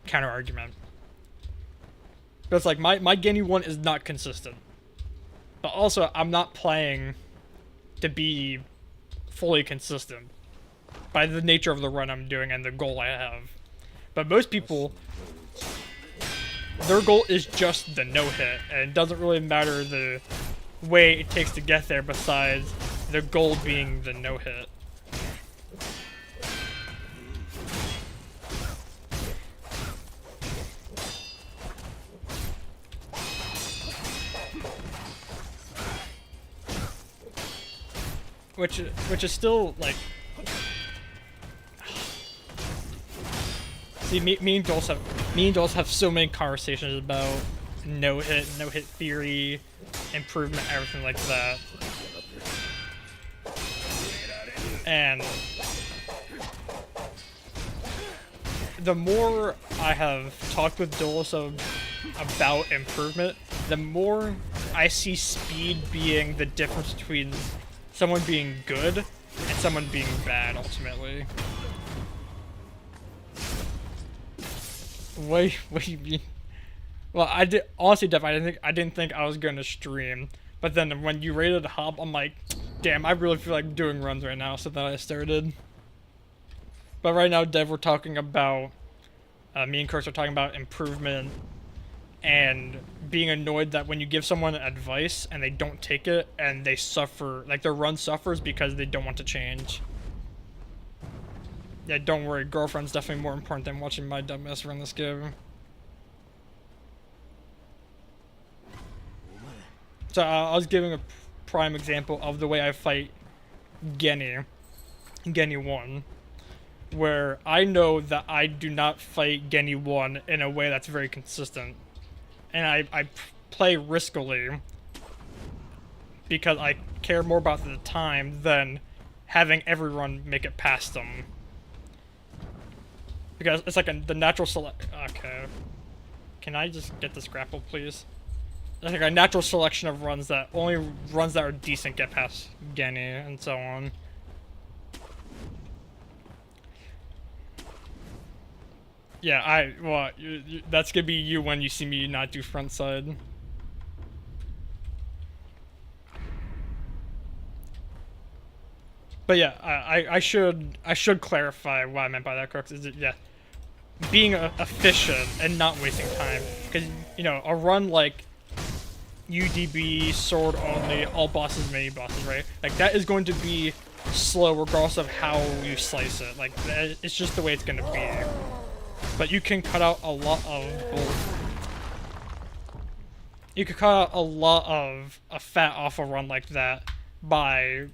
counter argument. But it's like my Genny 1 is not consistent. But also I'm not playing to be fully consistent by the nature of the run I'm doing and the goal I have. But most people, their goal is just the no-hit, and it doesn't really matter the way it takes to get there besides the goal being the no-hit. Which is still, like... See, me and Dulce have so many conversations about no-hit theory, improvement, everything like that. And the more I have talked with Dulce about improvement, the more I see speed being the difference between someone being good and someone being bad, ultimately. What do you mean? Well, honestly, Dev, I didn't think I was gonna stream, but then when you rated Hop, I'm like, damn, I really feel like doing runs right now, so then I started. But right now, Dev, we're talking about, me and Kirk are talking about improvement and being annoyed that when you give someone advice and they don't take it and they suffer, like their run suffers because they don't want to change. Yeah, don't worry, girlfriend's definitely more important than watching my dumbass run this game. So I was giving a prime example of the way I fight Genny 1, where I know that I do not fight Genny 1 in a way that's very consistent. And I play riskily because I care more about the time than having everyone make it past them. Because it's like the natural select. Okay. Can I just get this grapple, please? It's like a natural selection of runs that only runs that are decent get past Genny and so on. Yeah, well, that's gonna be you when you see me not do front side. But yeah, I should clarify what I meant by that, Crux. Is it, yeah, being efficient and not wasting time, because you know a run like UDB, sword only, all bosses, mini bosses, right? Like that is going to be slow regardless of how you slice it. Like it's just the way it's gonna be. But you can cut out a lot of you could cut out a lot of fat off a run like that by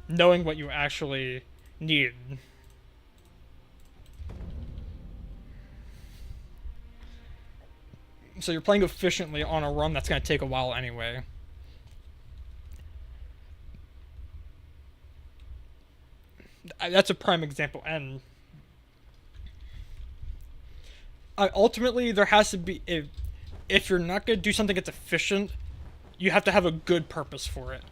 knowing what you actually need. So you're playing efficiently on a run that's going to take a while anyway. That's a prime example, and ultimately there has to be, if you're not going to do something that's efficient, you have to have a good purpose for it.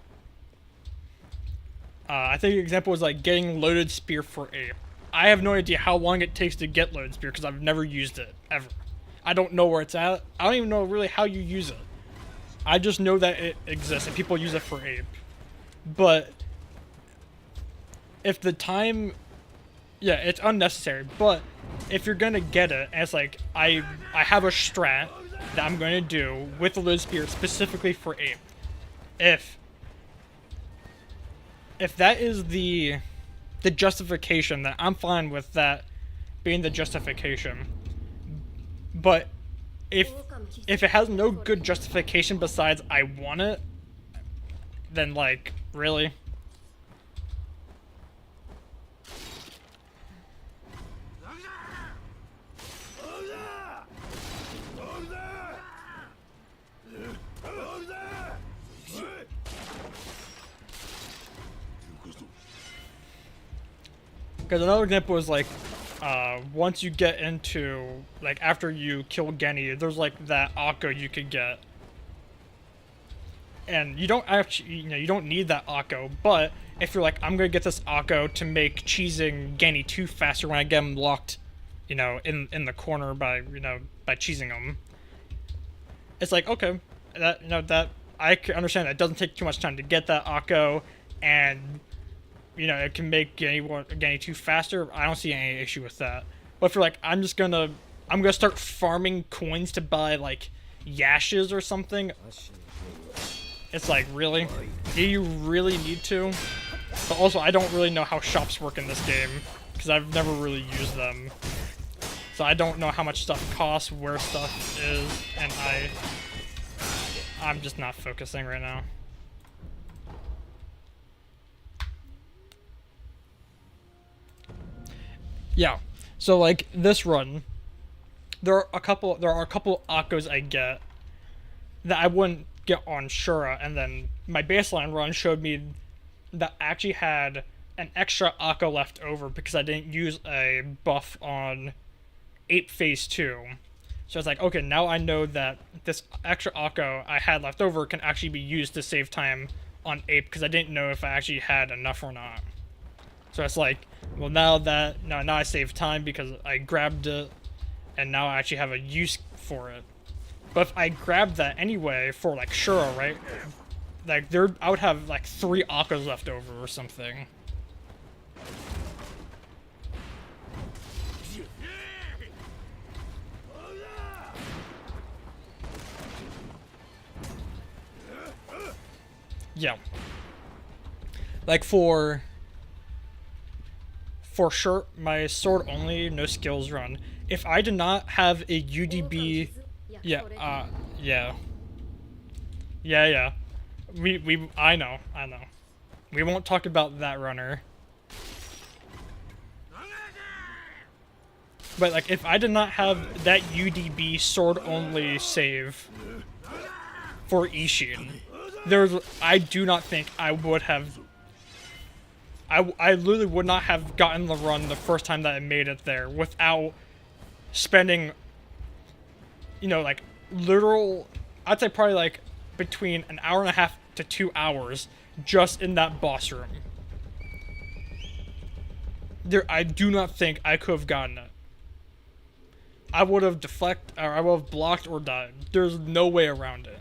I think the example was like getting loaded spear for Ape. I have no idea how long it takes to get loaded spear because I've never used it, ever. I don't know where it's at. I don't even know really how you use it. I just know that it exists and people use it for Ape. But if the time, yeah, it's unnecessary, but if you're gonna get it, and it's like, I have a strat that I'm gonna do with the loaded spear specifically for Ape. If that is the justification, then I'm fine with that being the justification. But if it has no good justification besides I want it, then like really. Because another example is like, once you get into, like, after you kill Genny, there's like that Akko you could get. And you don't actually, you don't need that Akko, but if you're like, I'm gonna get this Akko to make cheesing Genny 2 faster when I get him locked, in the corner by cheesing him. It's like, okay, that, I can understand that it doesn't take too much time to get that Akko, and it can make Genny 2 faster. I don't see any issue with that. But if you're like, I'm gonna start farming coins to buy like Yashes or something, it's like, really? Do you really need to? But also, I don't really know how shops work in this game because I've never really used them. So I don't know how much stuff costs, where stuff is, and I'm just not focusing right now. Yeah, so like this run, there are a couple Akkos I get that I wouldn't get on Shura, and then my baseline run showed me that I actually had an extra Akko left over because I didn't use a buff on Ape Phase 2. So it's like, okay, now I know that this extra Akko I had left over can actually be used to save time on Ape because I didn't know if I actually had enough or not. So it's like, well, now I save time because I grabbed it, and now I actually have a use for it. But if I grabbed that anyway for like Shura, right? Like I would have like 3 Akkos left over or something. Yeah. Like for sure, my sword only, no skills run. If I did not have a UDB, yeah. I know. We won't talk about that runner. But like, if I did not have that UDB sword only save for Ishin, I do not think I would have. I literally would not have gotten the run the first time that I made it there without spending, like literal, I'd say probably like between an hour and a half to 2 hours just in that boss room. I do not think I could have gotten it. I would have I would have blocked or died. There's no way around it.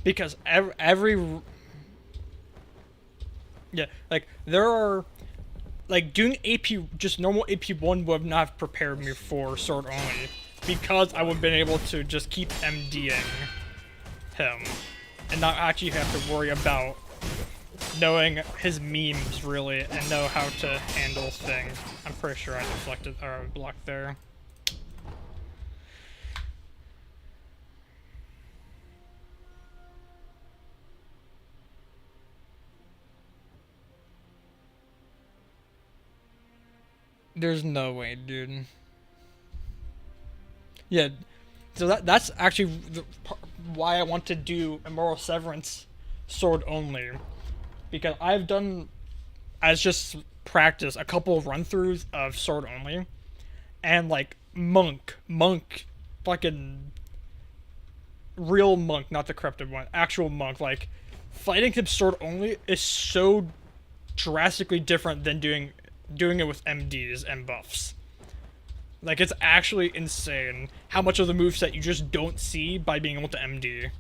Because there are, like, doing just normal AP1 would not have prepared me for sword only, because I would have been able to just keep MDing him, and not actually have to worry about knowing his memes, really, and know how to handle things. I'm pretty sure I deflected, or blocked there. There's no way, dude. Yeah, so that's actually why I want to do Immoral Severance sword only, because I've done, as just practice, a couple of run-throughs of sword only, and like monk, fucking real monk, not the corrupted one, actual monk, like fighting him sword only is so drastically different than doing it with MDs and buffs. Like, it's actually insane how much of the moveset you just don't see by being able to MD.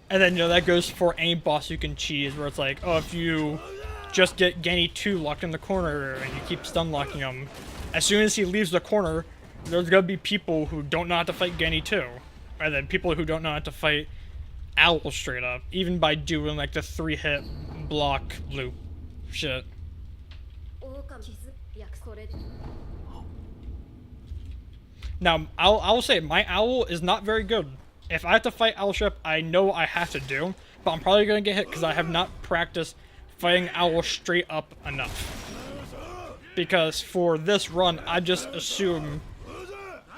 And then, that goes for any boss you can cheese, where it's like, oh, if you just get Genny 2 locked in the corner and you keep stun locking him, as soon as he leaves the corner, there's gonna be people who don't know how to fight Genny 2. and then people who don't know how to fight Owl straight up, even by doing like the 3-hit block loop shit. 狼地図約これで Now, I will say, my Owl is not very good. If I have to fight Owlship, I know I have to do, but I'm probably going to get hit because I have not practiced fighting Owl straight up enough. Because for this run, I just assume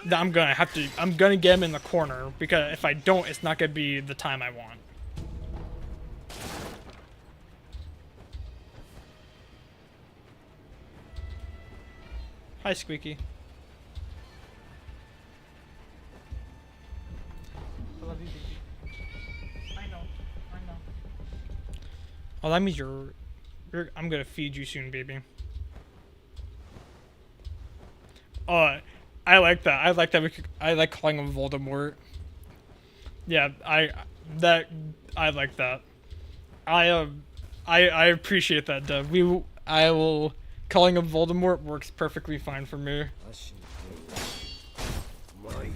that I'm gonna get him in the corner, because if I don't, it's not gonna be the time I want. Hi, Squeaky. I love you, baby. I know. Oh, that means you're I'm gonna feed you soon, baby. I like that. I like that. I like calling him Voldemort. Yeah, I like that. I appreciate that, Dev. I will calling him Voldemort works perfectly fine for me. 足の手を前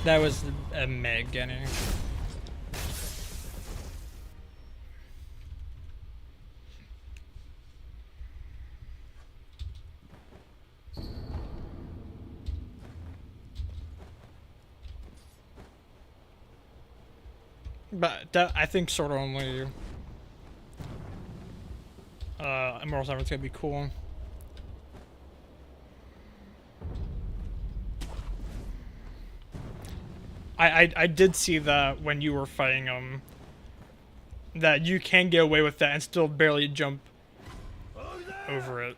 That was a Meg getting. But that, I think sort of only Immortal Seven's gonna be cool. I did see that when you were fighting him, that you can get away with that and still barely jump over it.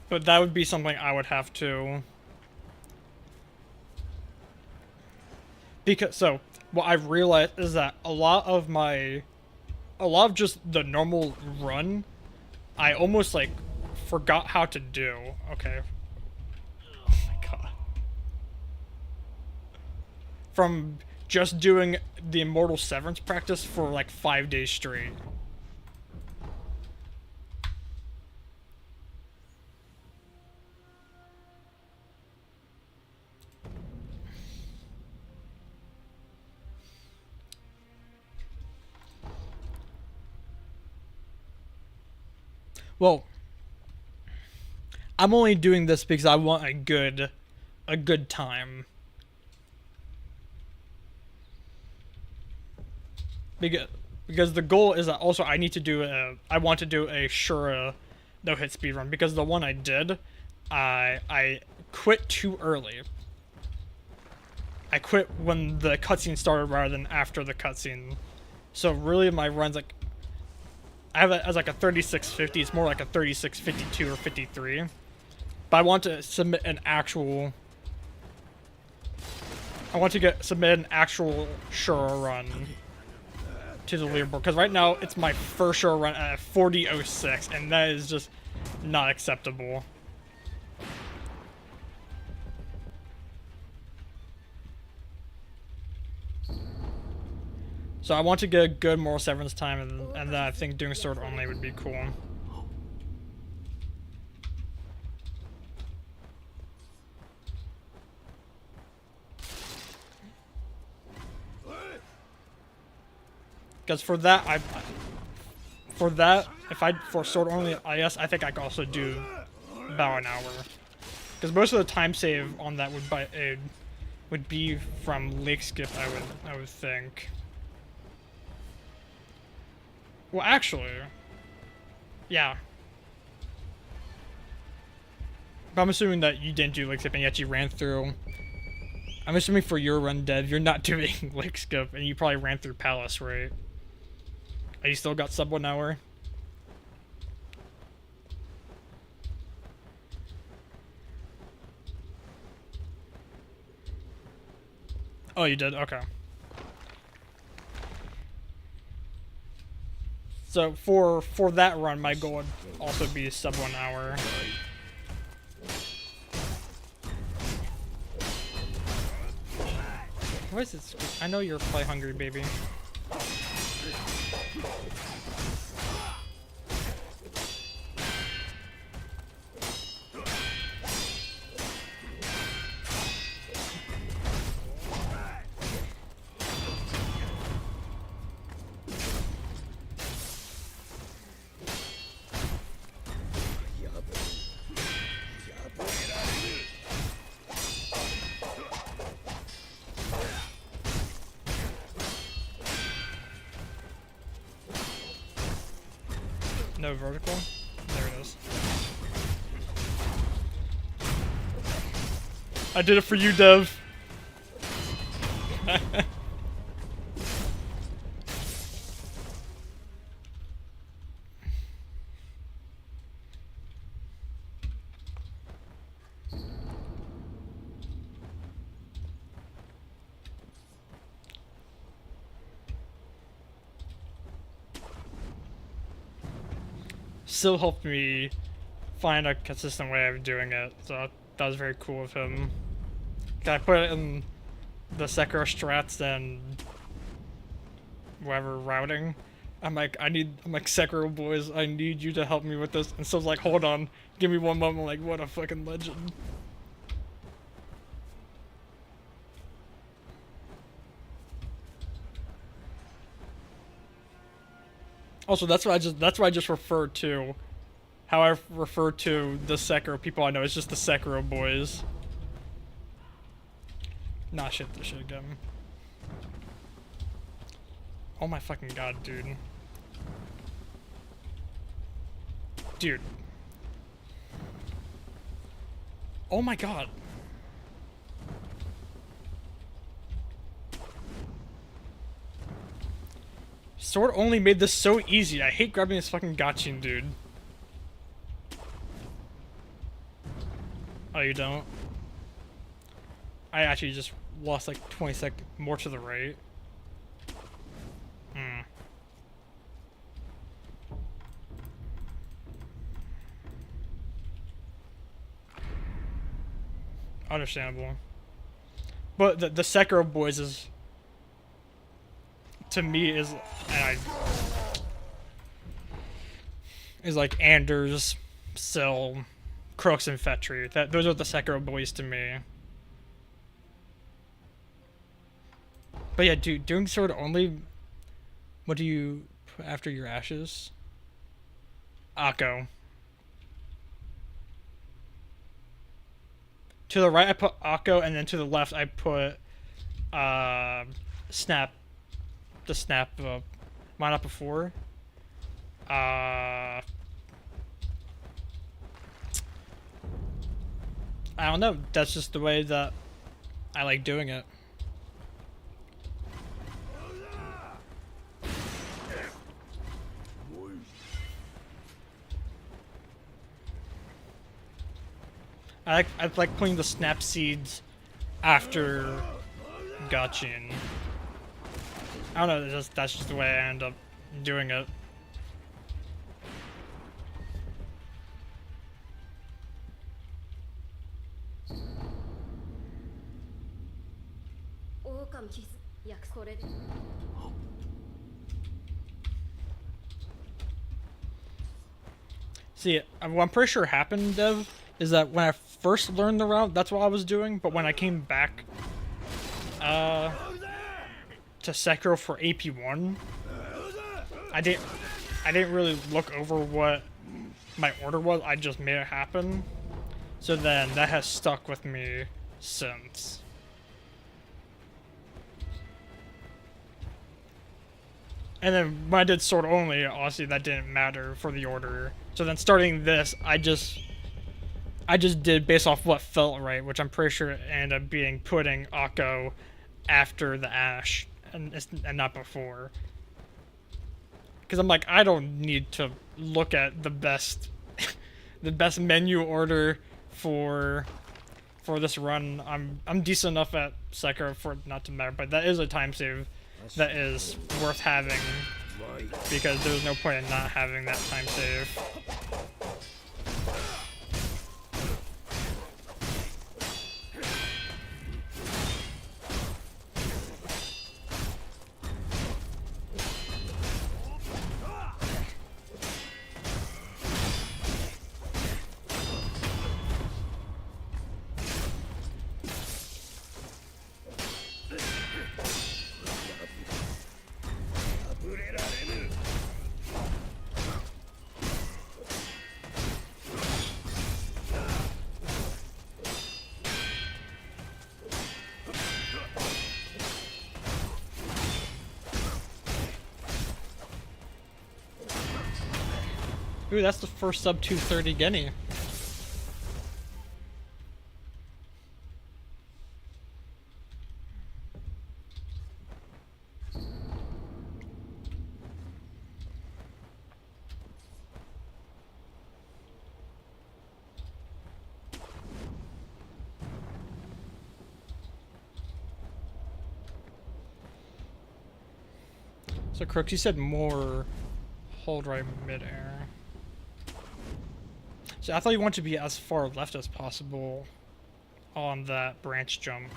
But that would be something I would have to. Because, so, what I've realized is that a lot of just the normal run, I almost, like, forgot how to do. Okay. Oh my god. From just doing the Immortal Severance practice for, like, 5 days straight. Well, I'm only doing this because I want a good time. Because the goal is that also I need to do I want to do a Shura no-hit speedrun, because the one I did, I quit too early. I quit when the cutscene started rather than after the cutscene. So really my run's like, I have it as like a 3650. It's more like a 3652 or 53. But I want to submit an actual. I want to submit an actual Shura run to the leaderboard, because right now it's my first Shura run at 40:06, and that is just not acceptable. So I want to get a good Moral Severance time, and then I think doing sword only would be cool. Because for that, for sword only IS, I think I could also do about an hour. Because most of the time save on that would be from Lake Skip, I would think. Well, actually, Yeah. But I'm assuming that you didn't do lick skip and yet you ran through. I'm assuming for your run, Dev, you're not doing lick skip and you probably ran through Palace, right? Oh, you still got sub 1 hour? Oh, you did? Okay. So for that run, my goal would also be sub 1 hour. What is this? I know you're play hungry, baby. No vertical? There it is. I did it for you, Dev. Still helped me find a consistent way of doing it, so that was very cool of him. I put it in the Sekiro strats and whatever routing. I'm like, Sekiro boys, I need you to help me with this. And so like, hold on, give me one moment. Like, what a fucking legend. Also, that's what I just referred to. How I refer to the Sekiro people I know. It's just the Sekiro boys. Nah, shit this shit again. Oh my fucking god, dude. Dude. Oh my god. Sword only made this so easy. I hate grabbing this fucking Gachin, dude. Oh, you don't? I actually just lost like 20 seconds more to the right. Hmm. Understandable. But the Sekiro boys is, to me, is like Anders, Syl, Crooks, and Fetri. Those are the Sekiro boys to me. But yeah, dude, doing sword only. What do you put after your ashes? Akko. To the right, I put Akko, and then to the left, I put Snap. The Snap mine up before. I don't know. That's just the way that I like doing it. I like putting the snap seeds after Gachin. I don't know, that's just the way I end up doing it. See, what I'm pretty sure happened, Dev, is that when I first learned the route, that's what I was doing, but when I came back to Sekiro for AP1, I didn't really look over what my order was. I just made it happen. So then that has stuck with me since. And then when I did sword only, obviously that didn't matter for the order. So then starting this, I just did based off what felt right, which I'm pretty sure ended up being putting Akko after the Ash and not before. Because I'm like, I don't need to look at the best the best menu order for this run. I'm decent enough at Sekiro for it not to matter, but that is a time save that is worth having because there's no point in not having that time save. Ooh, that's the first sub 230 Genny. So Crooks, you said more hold right midair. So I thought you wanted to be as far left as possible on that branch jump.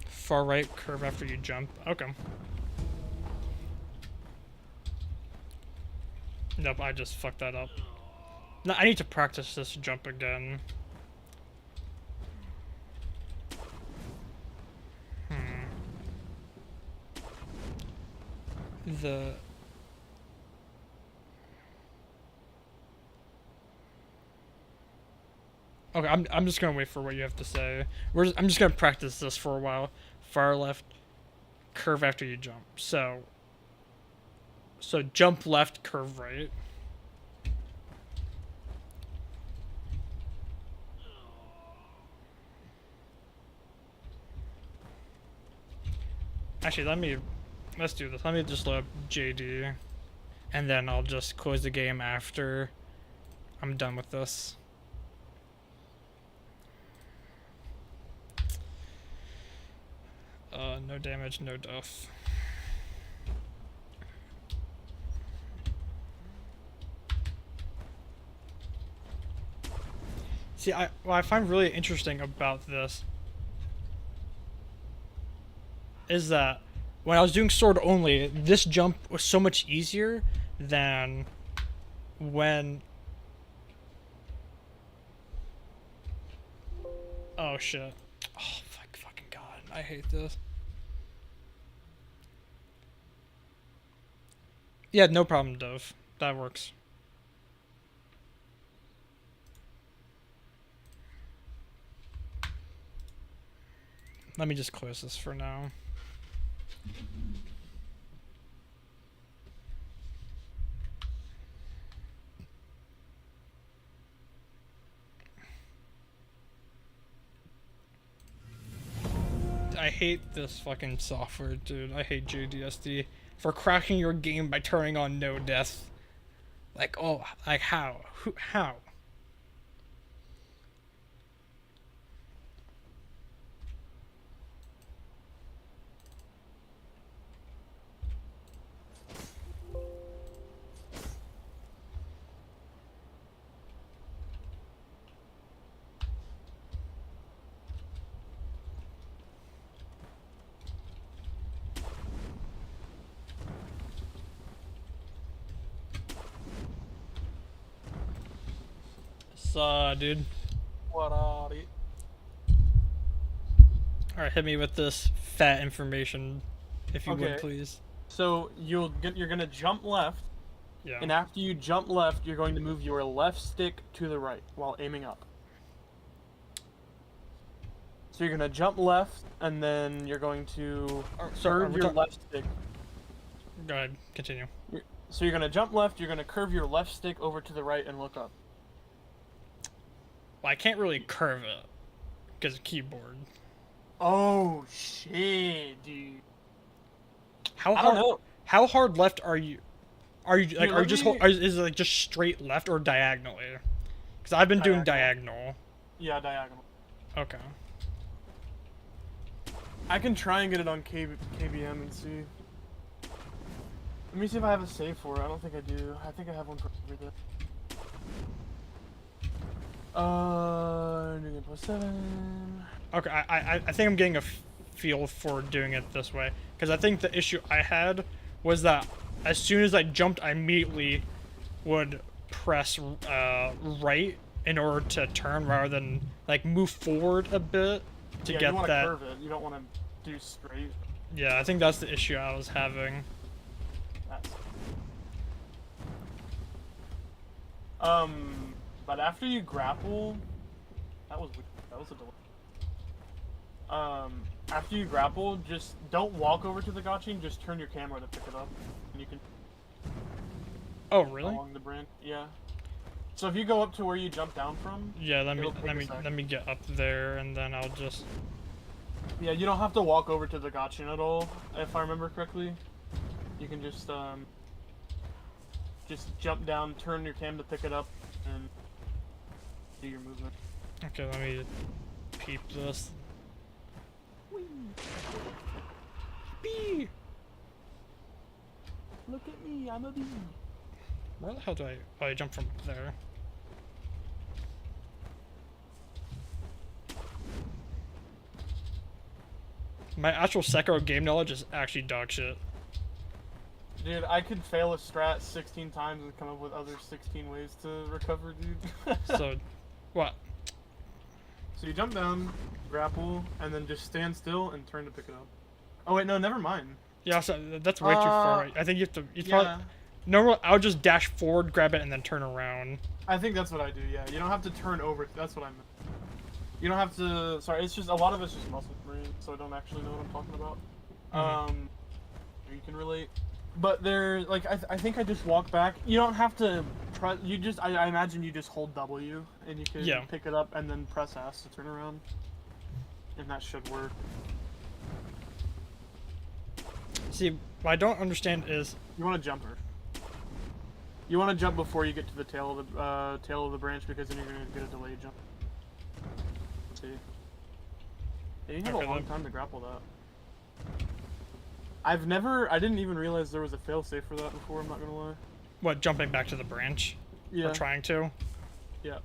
Far right curve after you jump. Okay. Nope, I just fucked that up. No, I need to practice this jump again. The... Okay, I'm just gonna wait for what you have to say. I'm just gonna practice this for a while. Far left, curve after you jump. So jump left, curve right. Actually, let's do this. Let me just load up JD, and then I'll just close the game after I'm done with this. No damage, no death. See, what I find really interesting about this is that when I was doing sword only, this jump was so much easier than when... Oh shit. Oh fucking god, I hate this. Yeah, no problem, Dove. That works. Let me just close this for now. I hate this fucking software, dude. I hate JDSD for crashing your game by turning on no death. Like, oh, like how? How? Dude. What up? Alright, hit me with this fat information, if you would, please. So you're gonna jump left, Yeah. and after you jump left, you're going to move your left stick to the right while aiming up. So you're gonna jump left, and then you're going to So are curve we your talk- left stick. Go ahead, continue. So you're gonna jump left, you're gonna curve your left stick over to the right and look up. Well, I can't really curve it because of keyboard. Oh shit, dude. How I hard? don't know. How hard left are you? Are you like? Here, Are you let just? me- Is it like just straight left or diagonally? Because I've been doing diagonal. Yeah, diagonal. Okay. I can try and get it on KBM and see. Let me see if I have a save for it. I don't think I do. I think I have one for everything. New game +7. Okay. I think I'm getting a feel for doing it this way because I think the issue I had was that as soon as I jumped, I immediately would press right in order to turn rather than like move forward a bit to Yeah, get you want that. to curve it. You don't want to do straight. Yeah, I think that's the issue I was having. That's... But after you grapple, that was a delay. After you grapple, just don't walk over to the gotching. Just turn your camera to pick it up, and you can Oh, really? along the branch. Yeah. So if you go up to where you jumped down from, Yeah, It'll take a sec. let me get up there and then I'll just yeah, you don't have to walk over to the gotching at all. If I remember correctly, you can just jump down, turn your cam to pick it up, and do your movement. okay, let me peep this. Bee! Look at me, I'm a bee. Where the hell do I jump from there? My actual Sekiro game knowledge is actually dog shit. Dude, I could fail a strat 16 times and come up with other 16 ways to recover, dude. So, what? So you jump down, grapple, and then just stand still and turn to pick it up. Oh wait, no, never mind. Yeah, so that's way too far. I think you have to. Normal, I would just dash forward, grab it, and then turn around. I think that's what I do, yeah. You don't have to turn over, that's what I meant. You don't have to, sorry, it's just, a lot of it's just muscle memory, so I don't actually know what I'm talking about. You can relate. But there, like, I think I just walk back. You don't have to press, you just, I imagine you just hold W, and you can pick it up and then press S to turn around. And that should work. See, what I don't understand is You want to jump her. You want to jump before you get to the tail of the branch, because then you're gonna get a delayed jump. Let's see. Yeah, you have Okay, a long then. time to grapple that. I didn't even realize there was a failsafe for that before. I'm not gonna lie. what jumping back to the branch Yeah. or trying to. Yeah.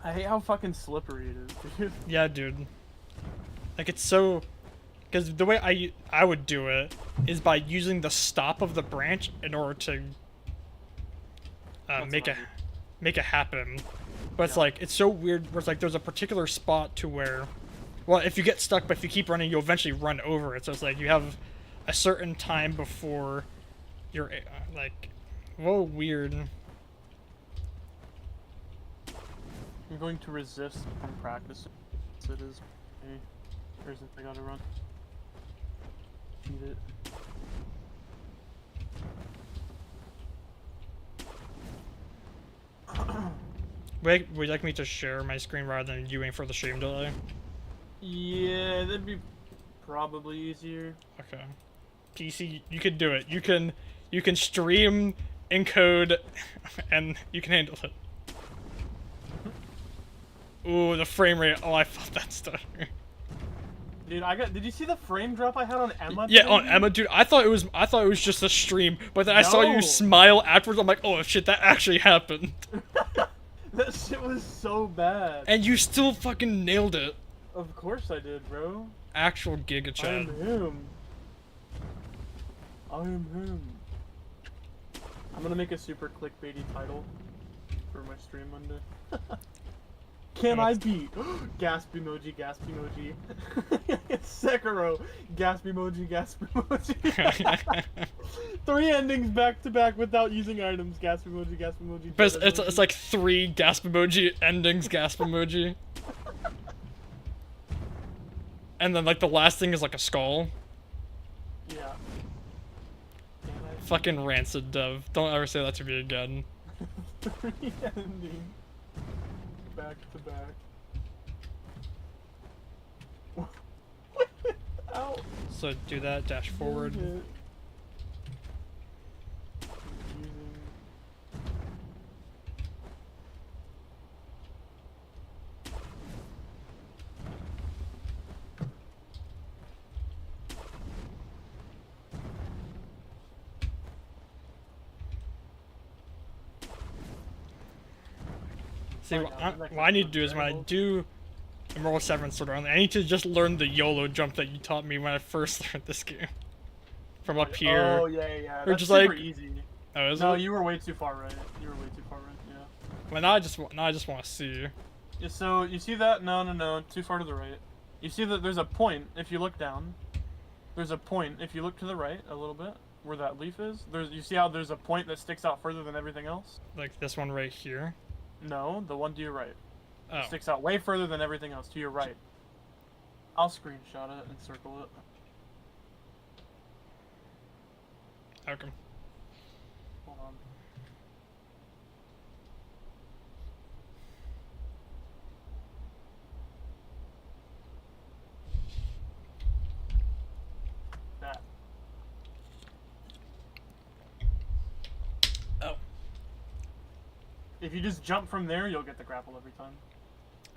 I hate how fucking slippery it is, dude. Yeah, dude. Like it's so, because the way I would do it is by using the stop of the branch in order to That's make what it I do. make it happen. But it's Yeah. like it's so weird. Where it's like there's a particular spot to where, well, if you get stuck, but if you keep running, you'll eventually run over it. So it's like you have a certain time before you're like, whoa, weird. I'm going to resist from practice. So it is. Hey, where's it? I gotta run. Cheat it. Would you like me to share my screen rather than you waiting for the stream delay? Yeah, that'd be probably easier. Okay. PC, you can do it. You can stream, encode, and you can handle it. Ooh, the frame rate. Oh, I felt that stutter. Dude, did you see the frame drop I had on Emma? Yeah, today, on dude? Emma, dude. I thought it was just a stream, but then I saw you No. smile afterwards. I'm like, oh shit, that actually happened. That shit was so bad. And you still fucking nailed it. Of course I did, bro. Actual Giga I am Chad. him. I am him. I'm gonna make a super clickbaity title for my stream Monday. Can I beat? Gasp emoji, gasp emoji. Sekiro, gasp emoji, gasp emoji. 3 endings back to back without using items. Gasp emoji, gasp emoji. But jet it's emoji. like 3 gasp emoji endings, gasp emoji. And then like the last thing is like a skull. Yeah. Can I Fucking rancid Dev. Don't ever say that to me again. 3 endings back to back. Ow. So do that, dash forward. Using- See, Right what now, I, the next what I need to episode's do is when I variable. do Emerald 7 Sword Art Online, I need to just learn the YOLO jump that you taught me when I first learned this game. From up here. Oh yeah, yeah. Or That's just super like- easy. Oh, is No, it? you were way too far right. You were way too far right. Yeah. Well, now I just want to see. Yeah, so you see that? No, too far to the right. You see that there's a point if you look down. There's a point if you look to the right a little bit where that leaf is. You see how there's a point that sticks out further than everything else? Like this one right here. No, the one to your right. Oh. Sticks out way further than everything else to your right. I'll screenshot it and circle it. Okay. Hold on. That. Oh. If you just jump from there, you'll get the grapple every time.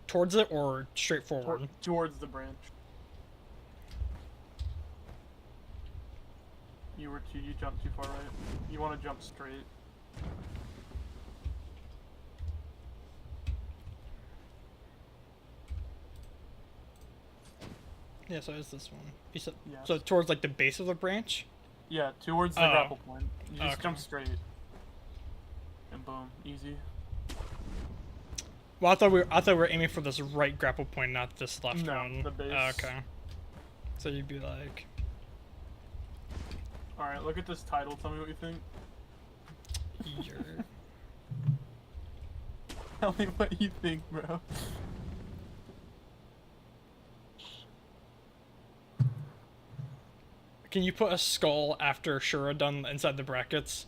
Towards it or straight forward? Towards the branch. You jumped too far right. You want to jump straight. Yeah, so it's this one. You said, Yeah. so towards like the base of the branch? Yeah, towards the Oh. grapple point. You just Okay. jump straight. And boom, easy. Well, I thought we were aiming for this right grapple point, not this left No, one. the base. Oh, okay. So you'd be like, Alright, look at this title. Tell me what you think. you're... Tell me what you think, bro. Can you put a skull after Shuridan inside the brackets?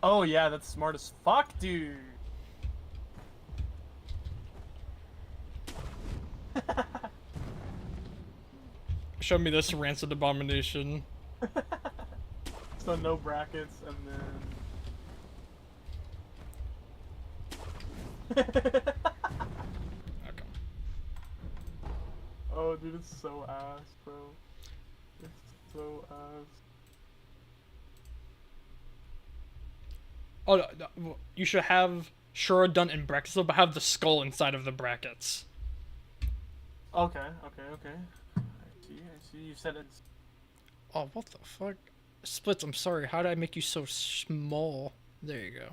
Oh yeah, that's smart as fuck, dude. Show me this rancid abomination. So no brackets, and then... Okay. Oh, dude, it's so ass, bro. It's so ass. Oh, no, you should have Shuridan in brackets, but have the skull inside of the brackets. Okay. I see. You said it's... Oh, what the fuck? Splits, I'm sorry. How did I make you so small? There you go.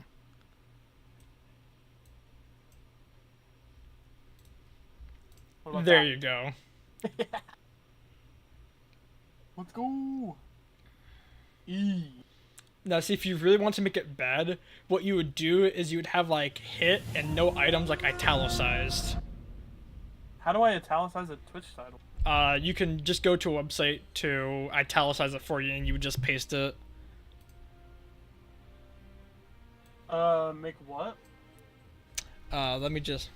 What about There that? you go. Let's go. E. Now, see, if you really want to make it bad, what you would do is you would have, like, hit and no items, like, italicized. How do I italicize a Twitch title? You can just go to a website to italicize it for you, and you would just paste it. Make what? Let me just...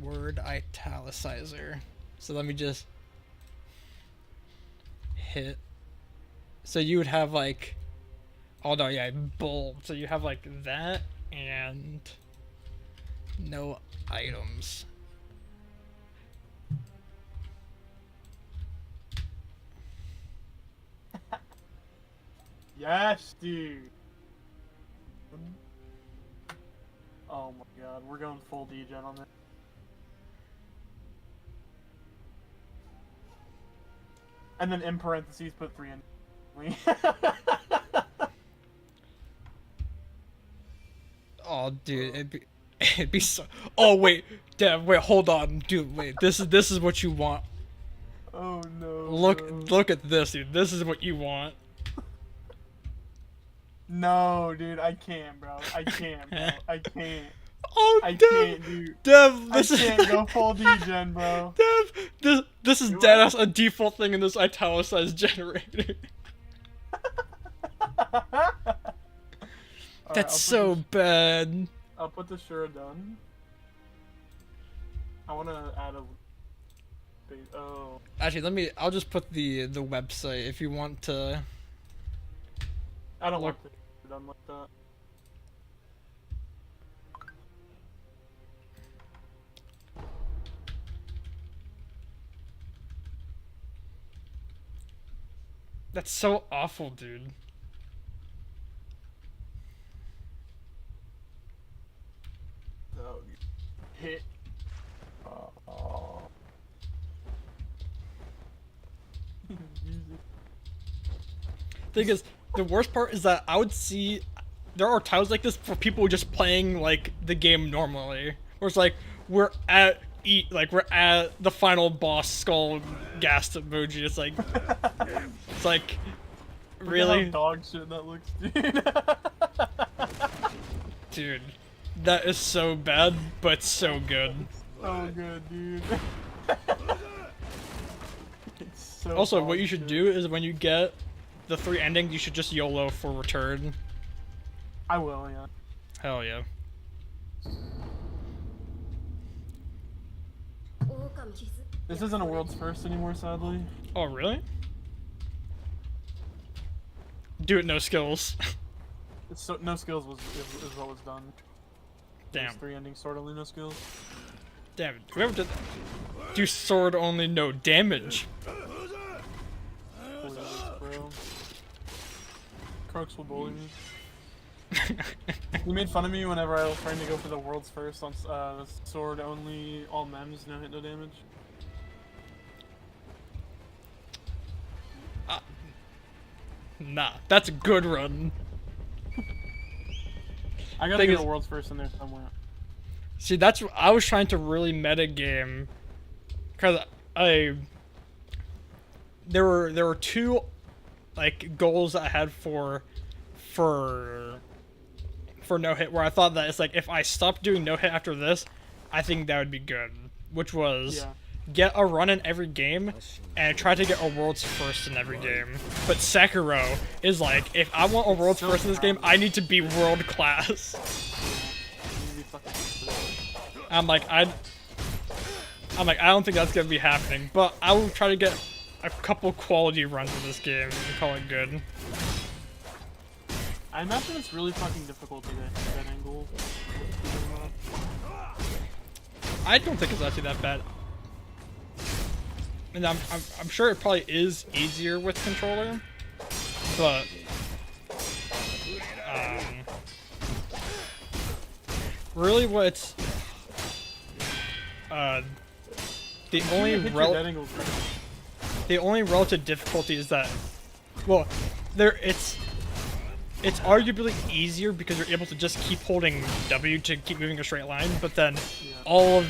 word italicizer. So let me just... hit... So you would have, like... Oh, no, yeah, bold. So you have, like, that, and... no items. Yes, dude. Oh my god, we're going full degen on this. And then in parentheses put 3 in. Oh, dude, it'd be... It'd be so. Oh wait, Dev, wait, hold on, dude. Wait, this is what you want. Oh no. Look, bro. look at this, dude. This is what you want. No, dude, I can't, bro. I can't, bro. I can't. Oh, I Dev, can't, dude. Dev, I this is. can't go full degen, bro. Dev, this is Do deadass a default thing in this italicized generator. Alright, That's so bad. I'll put the Shuridan. I want to add a. Oh. Actually, I'll just put the website if you want to. I don't Look. want to done like that. That's so awful, dude. So, hit. Oh. Thing is, the worst part is that I would see there are titles like this for people just playing like the game normally, where it's like we're at we're at the final boss skull ghast emoji. It's like Look at really, how dog shit that looks, dude. dude, that is so bad, but so good. So good, dude. It's so Also, what dog you should shit. do is when you get the 3 endings, you should just YOLO for return. I will, yeah. Hell yeah. 狼傷 This isn't a world's first anymore, sadly. Oh really? Do it no skills. It's so no skills is what was done. Damn. There's 3 endings, sword only, no skills. Damn it. Whoever did do sword only no damage. Holy shit, bro. Crooks will bully me. He made fun of me whenever I was trying to go for the world's first on sword only, all mems, no hit, no damage. Nah, that's a good run. I gotta Thing get is- a world's first in there somewhere. See, that's what I was trying to really meta game, cause there were 2 like goals I had for no hit where I thought that it's like if I stopped doing no hit after this, I think that would be good. Which was Yeah. get a run in every game and try to get a world's first in every game. But Sekiro is like if I want a world's so first in this game, I need to be world class. You need to be fucking- I'm like I don't think that's gonna be happening, but I will try to get a couple quality runs in this game and call it good. I imagine it's really fucking difficult to get that angle. I don't think it's actually that bad, and I'm sure it probably is easier with controller, but really what's the only Hit your rel- dead angles, bro. the only relative difficulty is that, well, it's arguably easier because you're able to just keep holding W to keep moving a straight line, but then Yeah. all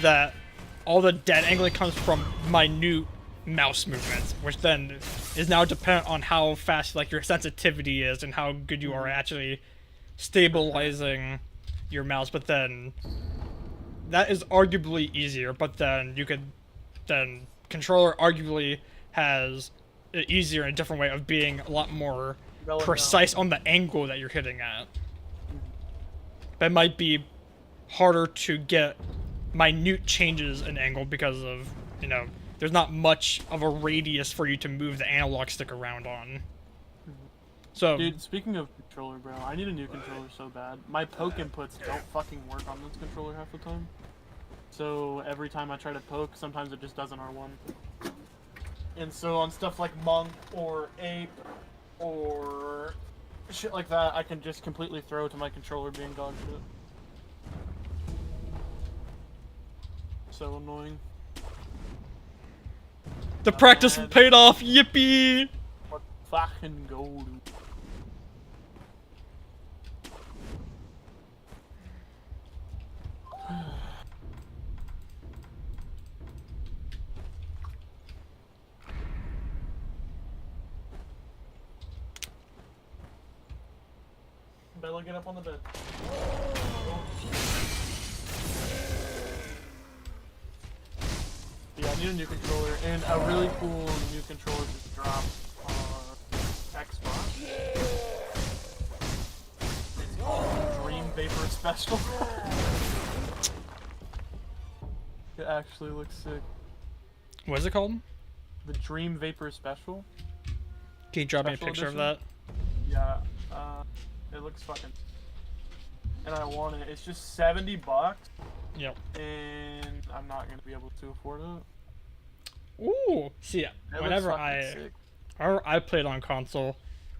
the dead angling comes from minute mouse movements, which then is now dependent on how fast like your sensitivity is and how good you are at actually stabilizing your mouse. But then that is arguably easier, but then controller arguably has it easier in a different way of being a lot more Relative. precise on the angle that you're hitting at. But it might be harder to get minute changes in angle because of, there's not much of a radius for you to move the analog stick around on. So, Dude, speaking of controller, bro, I need a new controller so bad. My poke inputs don't fucking work on this controller half the time. So every time I try to poke, sometimes it just doesn't R1. And so on stuff like Monk or Ape or shit like that, I can just completely throw to my controller being dog shit. So annoying. the practice man. paid off, yippee! What fucking gold. Bella, get up on the bed. Yeah, I need a new controller, and a really cool new controller just dropped on Xbox. It's called Dream Vapor Special. It actually looks sick. What is it called? The Dream Vapor Special. Can you drop me a Special picture of edition? that? Yeah, it looks fucking. And I want it. It's just $70, Yep. and I'm not gonna be able to afford it. Ooh. See, It looks whenever fucking sick. I played on console,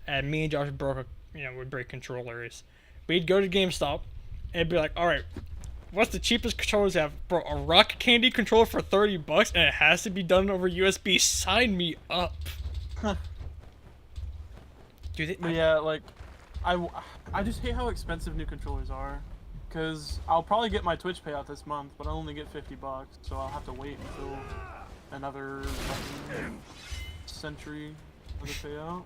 and me and Josh would break controllers. We'd go to GameStop, and be like, all right, what's the cheapest controllers you have? Bro, a Rock Candy controller for $30, and it has to be done over USB. Sign me up. Dude, But yeah, like, I just hate how expensive new controllers are. Cause I'll probably get my Twitch payout this month, but I'll only get $50, so I'll have to wait until another fucking century for the payout.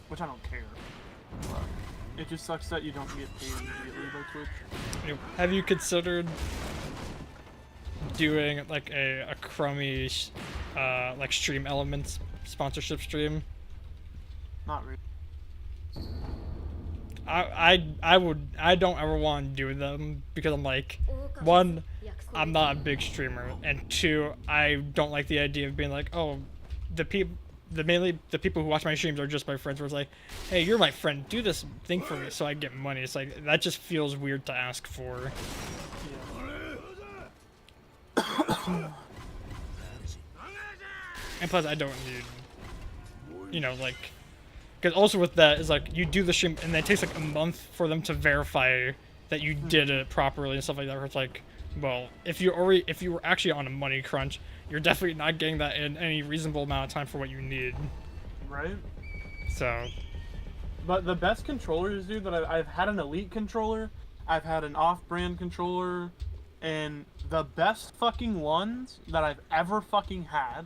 Which I don't care. But it just sucks that you don't get paid immediately by Twitch. have you considered doing like a crummy like Stream Elements sponsorship stream? Not really. I don't ever want to do them because I'm like, one, I'm not a big streamer, and two, I don't like the idea of being like, oh, mainly the people who watch my streams are just my friends. Where it's like, hey, you're my friend, do this thing for me so I get money. It's like that just feels weird to ask for. Yeah. And plus, I don't need, like, because also with that is like you do the stream and then it takes like a month for them to verify that you did it properly and stuff like that. Where it's like, well, if you were actually on a money crunch, you're definitely not getting that in any reasonable amount of time for what you need. Right? So, But the best controllers, dude, that I've had an Elite controller, I've had an off-brand controller, and the best fucking ones that I've ever fucking had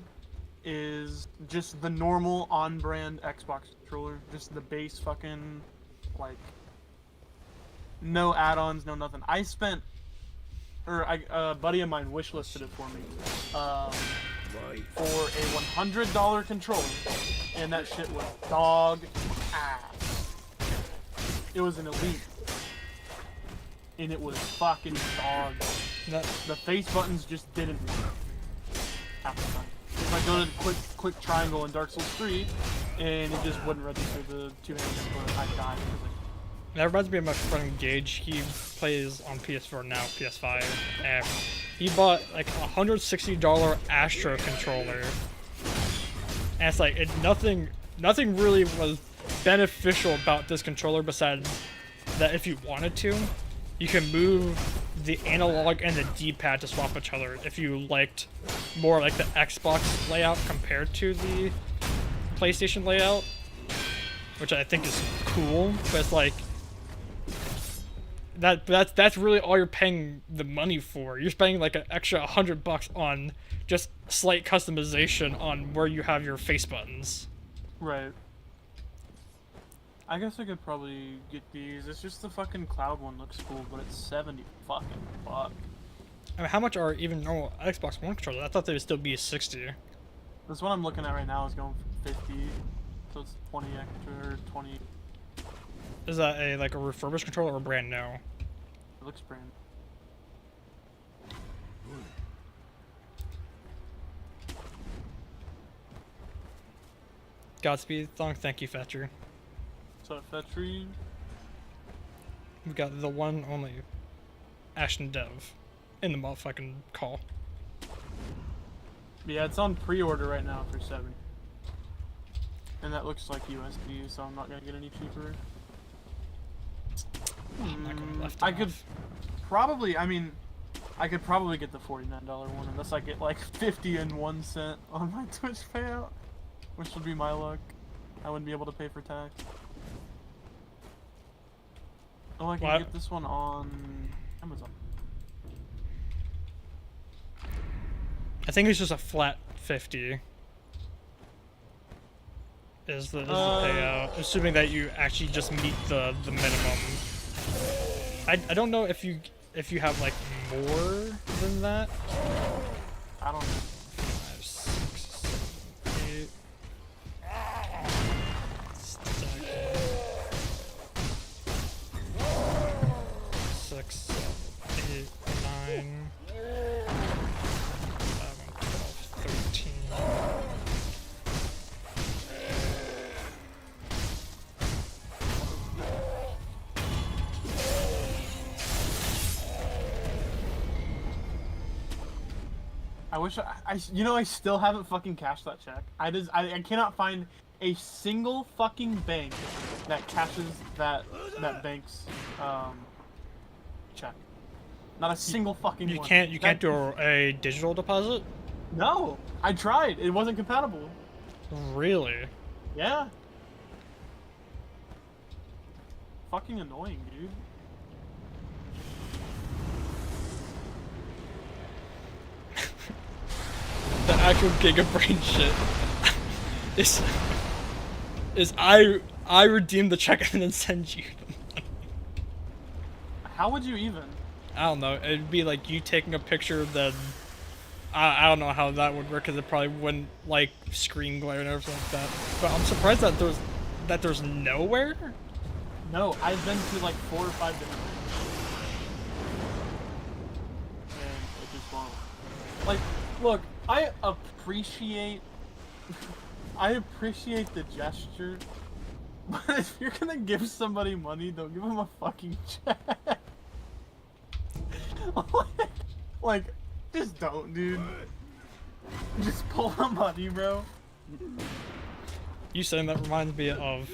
is just the normal on-brand Xbox controller. Just the base fucking, like, no add-ons, no nothing. A buddy of mine wishlisted it for me for a $100 controller, and that shit was dog ass. It was an Elite, and it was fucking dog. that, The face buttons just didn't work half the time. If I go to click triangle in Dark Souls 3, and it just wouldn't register the two-hand input, I'd die because that reminds me of my friend Gage. He plays on PS4 now, PS5, and he bought like a $160 Astro controller. And it's like nothing really was beneficial about this controller besides that if you wanted to, you can move the analog and the D-pad to swap each other if you liked more like the Xbox layout compared to the PlayStation layout, which I think is cool. But it's like that's really all you're paying the money for. You're spending like an extra $100 on just slight customization on where you have your face buttons. Right. I guess I could probably get these. It's just the fucking cloud one looks cool, but it's 70 fucking bucks. I mean, how much are even normal Xbox One controllers? I thought they would still be 60. This one I'm looking at right now is going for 50, so it's 20 extra, or 20. Is that a like a refurbished controller or brand new? It looks brand. Godspeed, Thong. Thank you, Fetcher. So Fetchery, We got the one only Ashton Dev in the motherfucking call. yeah, it's on pre-order right now for 70. And that looks like USD, so I'm not gonna get any cheaper. I'm not gonna left I him could off. probably, I could probably get the $49 one unless I get like 50 cents on my Twitch payout, which would be my luck. I wouldn't be able to pay for tax. Oh, I can What? get this one on Amazon. I think it's just a flat 50. is the payout, assuming that you actually just meet the minimum. I don't know if you have like more than that. I don't know. 5, 6, 7, 8. Stack it. 6, 7, 8, 9, 11, 12, 13. I wish I still haven't fucking cashed that check. I cannot find a single fucking bank that cashes that bank's check. Not a single fucking You one. can't do a digital deposit? No, I tried. It wasn't compatible. Really? Yeah. Fucking annoying, dude. The actual Gigabrain shit is I redeem the check and then send you the money. How would you even? I don't know. It'd be like you taking a picture, then I don't know how that would work because it probably wouldn't like screen glare and everything like that. But I'm surprised that there's nowhere. No, I've been to like 4 or 5 different things. And it just won't. Like, look, I appreciate the gesture, but if you're gonna give somebody money, don't give them a fucking check. like, just don't, dude. Just pull the money, bro. You saying that reminds me of,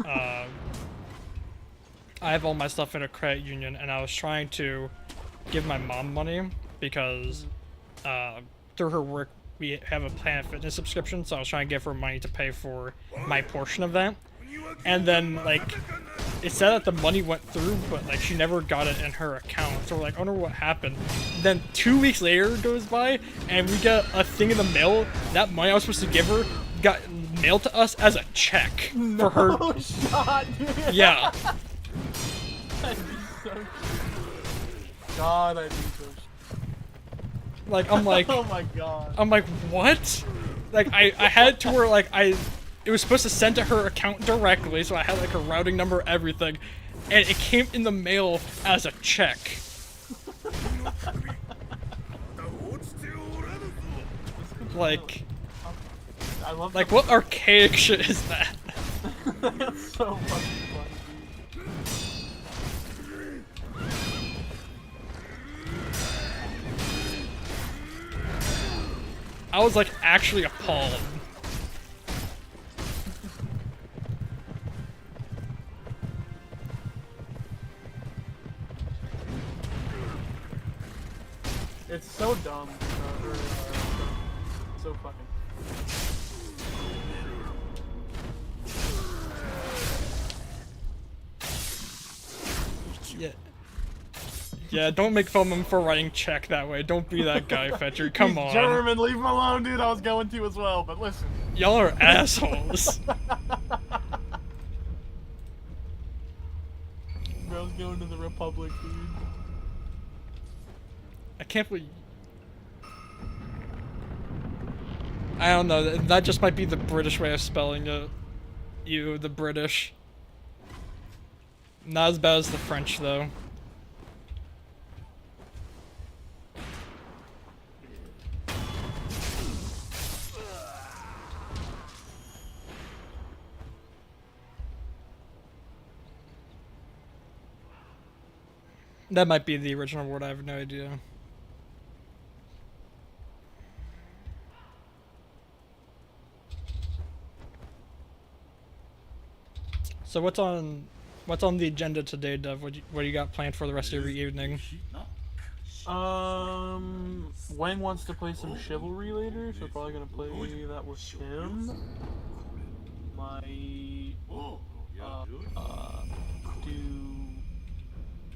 I have all my stuff in a credit union, and I was trying to give my mom money because, through her work, we have a Planet Fitness subscription, so I was trying to give her money to pay for my portion of that. And then, like, it said that the money went through, but, like, she never got it in her account. So we're like, I wonder what happened. Then 2 weeks later goes by, and we get a thing in the mail. That money I was supposed to give her got mailed to us as a check for her. No shot, dude. Yeah. That'd be so cute. God, I'd be so shit. Like, I'm like, Oh my god. I'm like, what? Like, I had it to where, like, it was supposed to send to her account directly, so I had, like, her routing number, everything, and it came in the mail as a check. Like, I love like, the- what archaic shit is that? That's so fucking funny, dude. I was, like, actually appalled. It's so dumb. So fucking. Yeah. Yeah, don't make fun of him for writing check that way. Don't be that guy, Fetcher. Come He's on. German, leave him alone, dude. I was going to as well, but listen. Y'all are assholes. Bro's going to the Republic, dude. I can't believe... I don't know, that just might be the British way of spelling it. You, the British. Not as bad as the French, though. That might be the original word, I have no idea. So what's on the agenda today, Dev? What do you got planned for the rest of your evening? Wang wants to play some Chivalry later, so probably gonna play that with him. Might do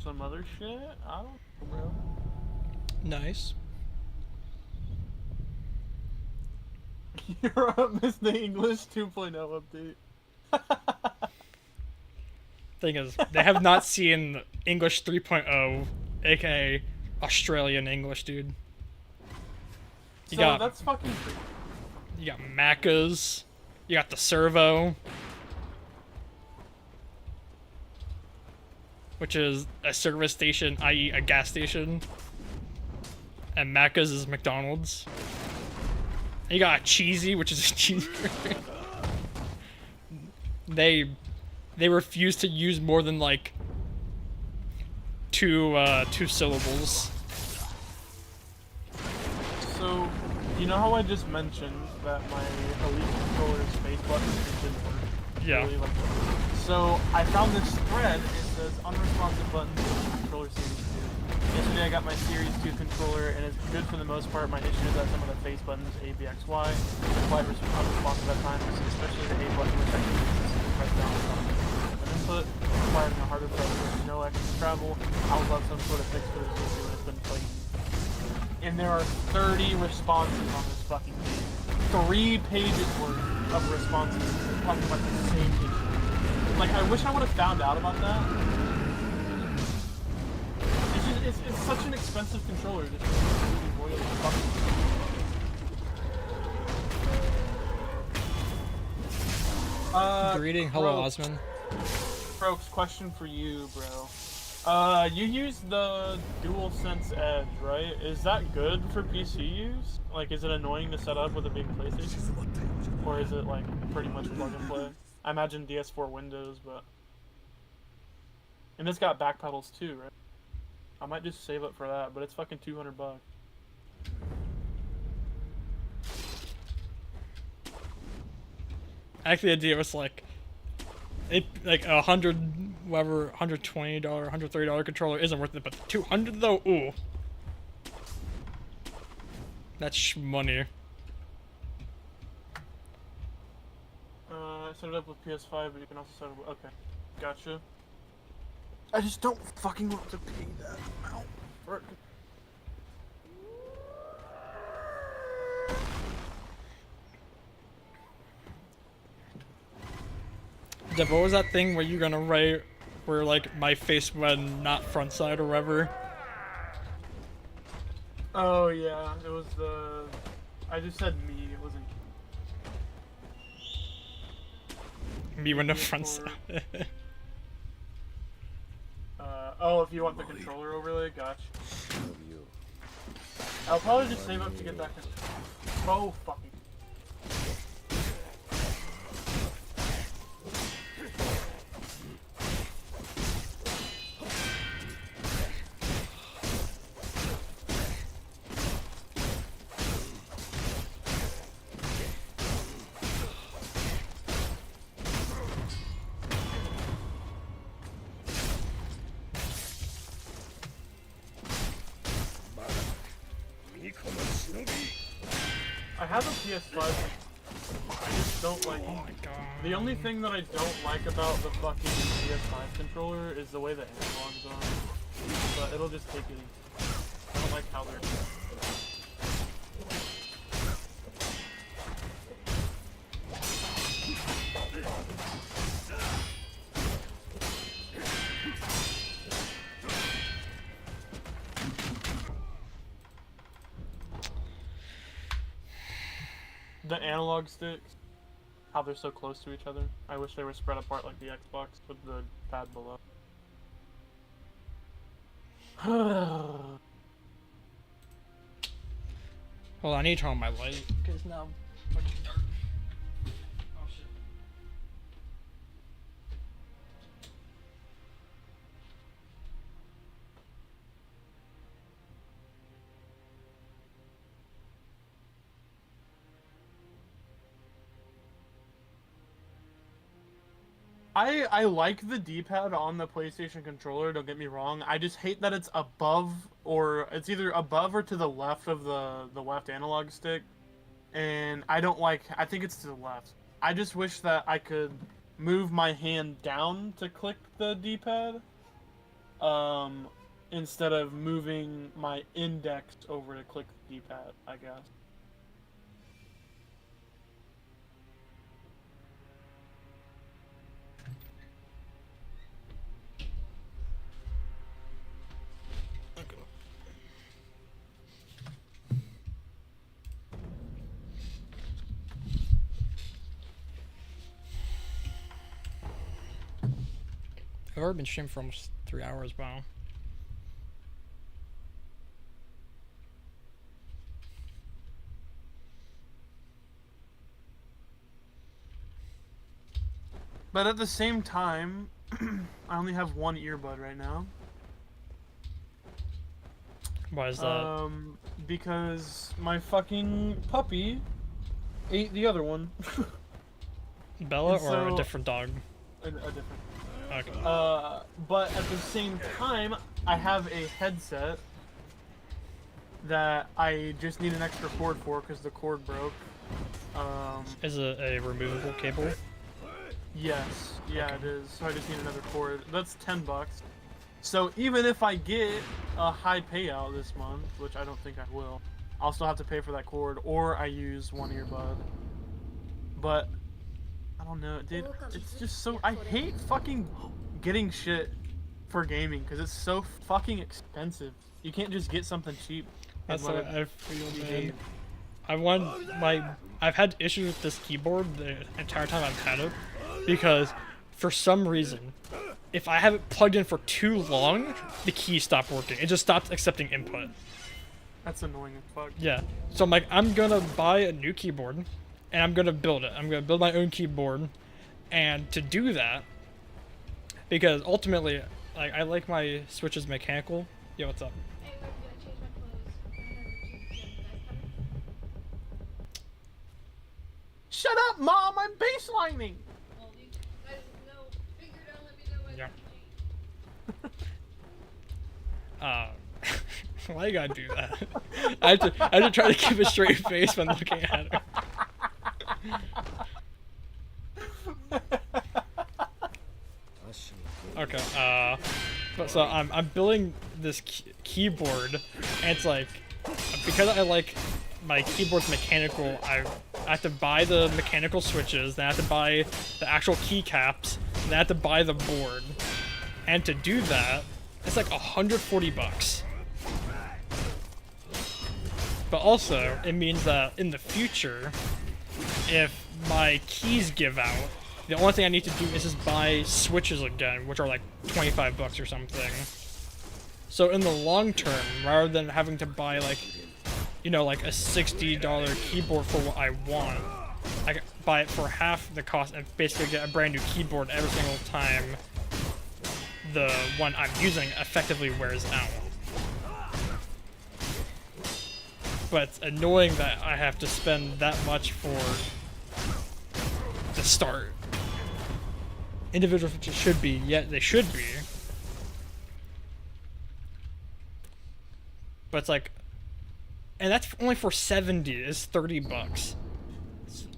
some other shit. I don't know, bro. Nice. Europe is the English 2.0 update. Thing is, they have not seen English 3.0, aka Australian English, dude. You So got that's fucking crazy. you got Macca's, you got the Servo, which is a service station, i.e., a gas station, and Macca's is McDonald's. And you got Cheesy, which is a cheeseburger. They refuse to use more than like two syllables. So, you know how I just mentioned that my Elite controller's face button didn't work? Yeah. Really, like, so, I found this thread. It says unresponsive buttons in the controller Series 2. Yesterday I got my Series 2 controller, and it's good for the most part. My issue is that some of the face buttons, A, B, X, Y, are quite unresponsive at times, especially the A button, which I can consistently press down on an input, requiring a harder press with no extra travel. I would love some sort of fix for this issue, and it's been quite easy. And there are 30 responses on this fucking page. 3 pages worth of responses talking about the same issue. Like, I wish I would have found out about that. It's such an expensive controller. Just really royally fucking. Greeting, hello, Bro. Osman. Probes, question for you, bro. You use the DualSense Edge, right? Is that good for PC use? Like, is it annoying to set up with a big PlayStation? Or is it, like, pretty much plug and play? I imagine DS4 Windows, but... And it's got back pedals too, right? I might just save up for that, but it's fucking $200. Actually, the idea was like, like $100, $120, $130 controller isn't worth it, but $200 though, ooh, that's money. I set it up with PS5, but you can also set it with... Okay, gotcha. I just don't fucking want to pay that amount for it. Dev, what was that thing where you're gonna write where like my face when not front side or whatever? Oh yeah, it was the... I just said me, it wasn't... Me when the front side. Oh, if you want the controller overlay, gotcha. 忍びよ I'll probably just save up to get that controller. Oh, fucking... I have a PS5. I just don't like... Oh my god. The only thing that I don't like about the fucking PS5 controller is the way the analogs are. But it'll just take it easy. I don't like how they're... The analog sticks, how they're so close to each other. I wish they were spread apart like the Xbox with the pad below. Hold on, I need to turn on my light because now I'm fucking dark. Oh shit. I like the D-pad on the PlayStation controller, don't get me wrong. I just hate that it's above, or it's either above or to the left of the left analog stick. And I don't like, I think it's to the left. I just wish that I could move my hand down to click the D-pad. Instead of moving my index over to click the D-pad, I guess. I've already been streaming for almost 3 hours. Wow. But at the same time, I only have one earbud right now. Why is that? Because my fucking puppy ate the other one. Bella and or a so- different dog? A different. Okay. But at the same time, I have a headset that I just need an extra cord for because the cord broke. Is it a removable cable? Yes, yeah, Okay. it is. So I just need another cord. That's $10. So even if I get a high payout this month, which I don't think I will, I'll still have to pay for that cord, or I use one earbud. But I don't know, dude. It's just so I hate fucking getting shit for gaming because it's so fucking expensive. You can't just get something cheap. and That's let what it I feel, be man. game. I've had issues with this keyboard the entire time I've had it because for some reason, if I have it plugged in for too long, the keys stop working. It just stops accepting input. That's annoying as fuck. Yeah. So I'm like, I'm gonna buy a new keyboard and I'm gonna build it. I'm gonna build my own keyboard. And to do that, because ultimately, like, I like my switches mechanical. Yo, what's up? Hey, look, did I change my clothes? I never changed them. Guys, Shut up, mom! I'm baselining. well, you guys know, figure it out, let me know when Yeah. to change. Why you gotta do that? I have to try to keep a straight face when looking at her. Okay, but so I'm building this keyboard, and it's like, because I like my keyboard's mechanical, I have to buy the mechanical switches, then I have to buy the actual keycaps, then I have to buy the board. And to do that, it's like $140. But also, it means that in the future, if my keys give out, the only thing I need to do is just buy switches again, which are like $25 or something. So in the long term, rather than having to buy like, you know, like a $60 keyboard for what I want, I can buy it for half the cost and basically get a brand new keyboard every single time the one I'm using effectively wears out. But it's annoying that I have to spend that much for the start. Individual switches should be, yet they should be. But it's like, and that's only for 70, it's $30.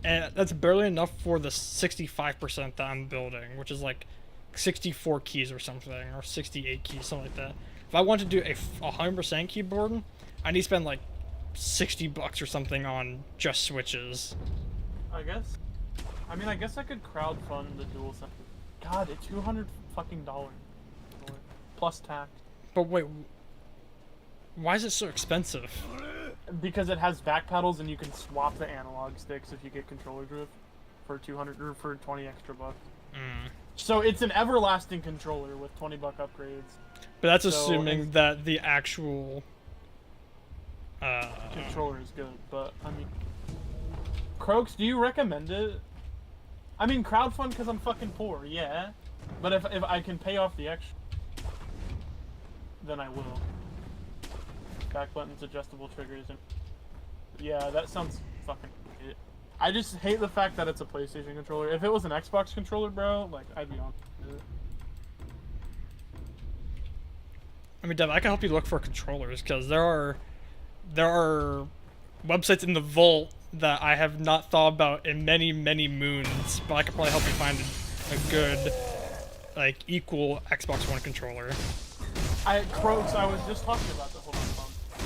And that's barely enough for the 65% that I'm building, which is like 64 keys or something, or 68 keys, something like that. If I want to do a 100% keyboard, I need to spend like $60 or something on just switches. I guess. I mean, I guess I could crowdfund the dual set. God, it's $200 fucking dollars plus tax. But wait, why is it so expensive? Because it has back pedals and you can swap the analog sticks if you get controller drift for 200 or for 20 extra bucks. So it's an everlasting controller with 20 buck upgrades. But that's So assuming it's- that the actual Controller is good, but I mean, Croaks, do you recommend it? I mean, crowdfund because I'm fucking poor, yeah. But if I can pay off the extra, then I will. Back buttons, adjustable triggers, and yeah, that sounds fucking shit. I just hate the fact that it's a PlayStation controller. If it was an Xbox controller, bro, like, I'd be on it. I mean, Dev, I can help you look for controllers because there are websites in the vault that I have not thought about in many moons, but I can probably help you find a good, like, equal Xbox One controller. Croaks, I was just talking about the whole phone.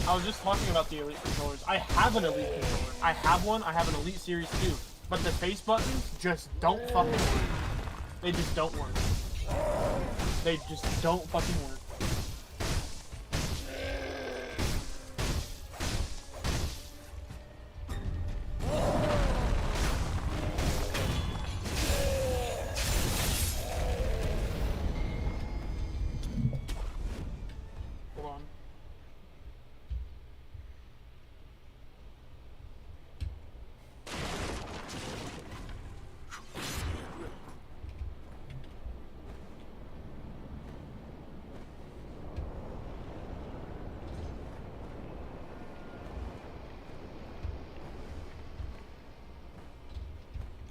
I was just talking about the Elite controllers. I have an Elite controller. I have one. I have an Elite Series 2. But the face buttons just don't fucking work. They just don't work. They just don't fucking work.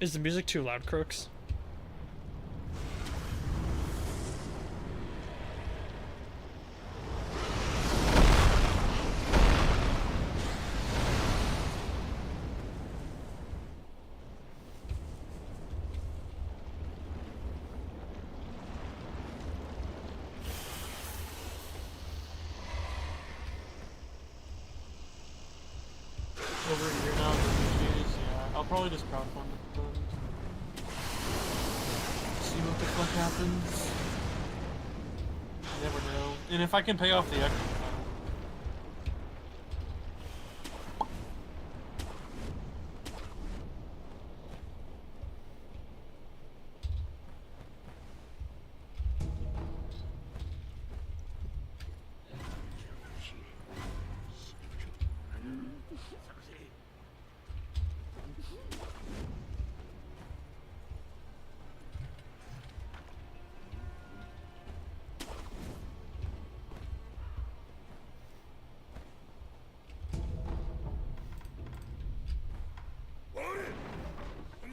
Is the music too loud, Crooks? Over a year now, yeah. I'll probably just crowdfund it then. See what the fuck happens. You never know. And if I can pay off the extra,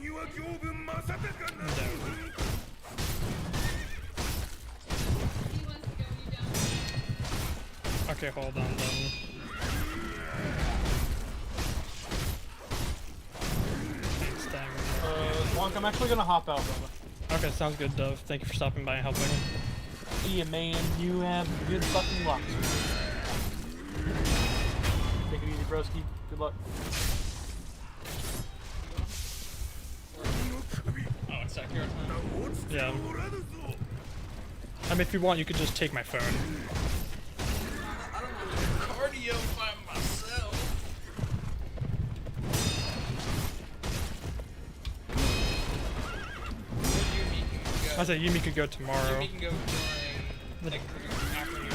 He wants to go you down. Okay, hold on then. Wonk, I'm actually gonna hop out, brother. Okay, sounds good, Dove. Thank you for stopping by and helping. See ya, man. You have good fucking luck. Take it easy, broski. Good luck. Oh, it's accurate. Yeah. I mean, if you want, you could just take my phone. I don't want to do cardio by myself. Yumi can go. I said Yumi could go tomorrow. Yumi can go during like afternoon.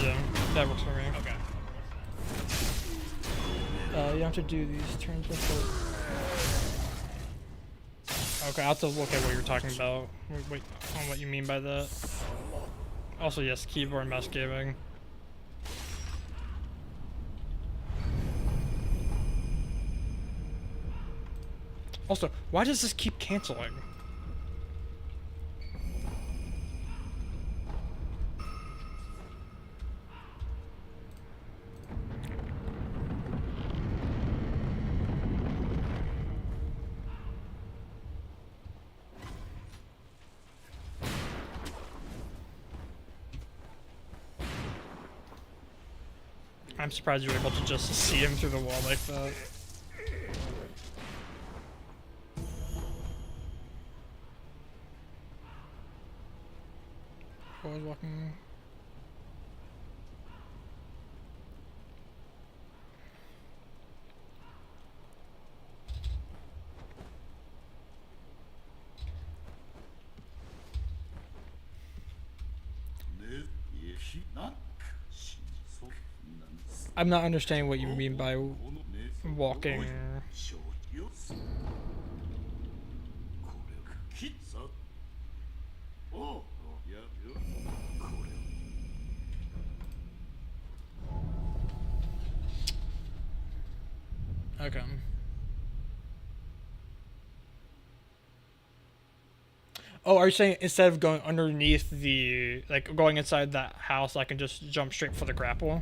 Yeah, that works for me. Okay. You have to do these turns before. Okay, I'll have to look at what you're talking about. Wait, on what you mean by that. Also, yes, keyboard mouse gaming. Also, why does this keep canceling? I'm surprised you were able to just see him through the wall like that. I was walking. I'm not understanding what you mean by walking. Okay. Oh, are you saying instead of going underneath the, like going inside that house, I can just jump straight for the grapple?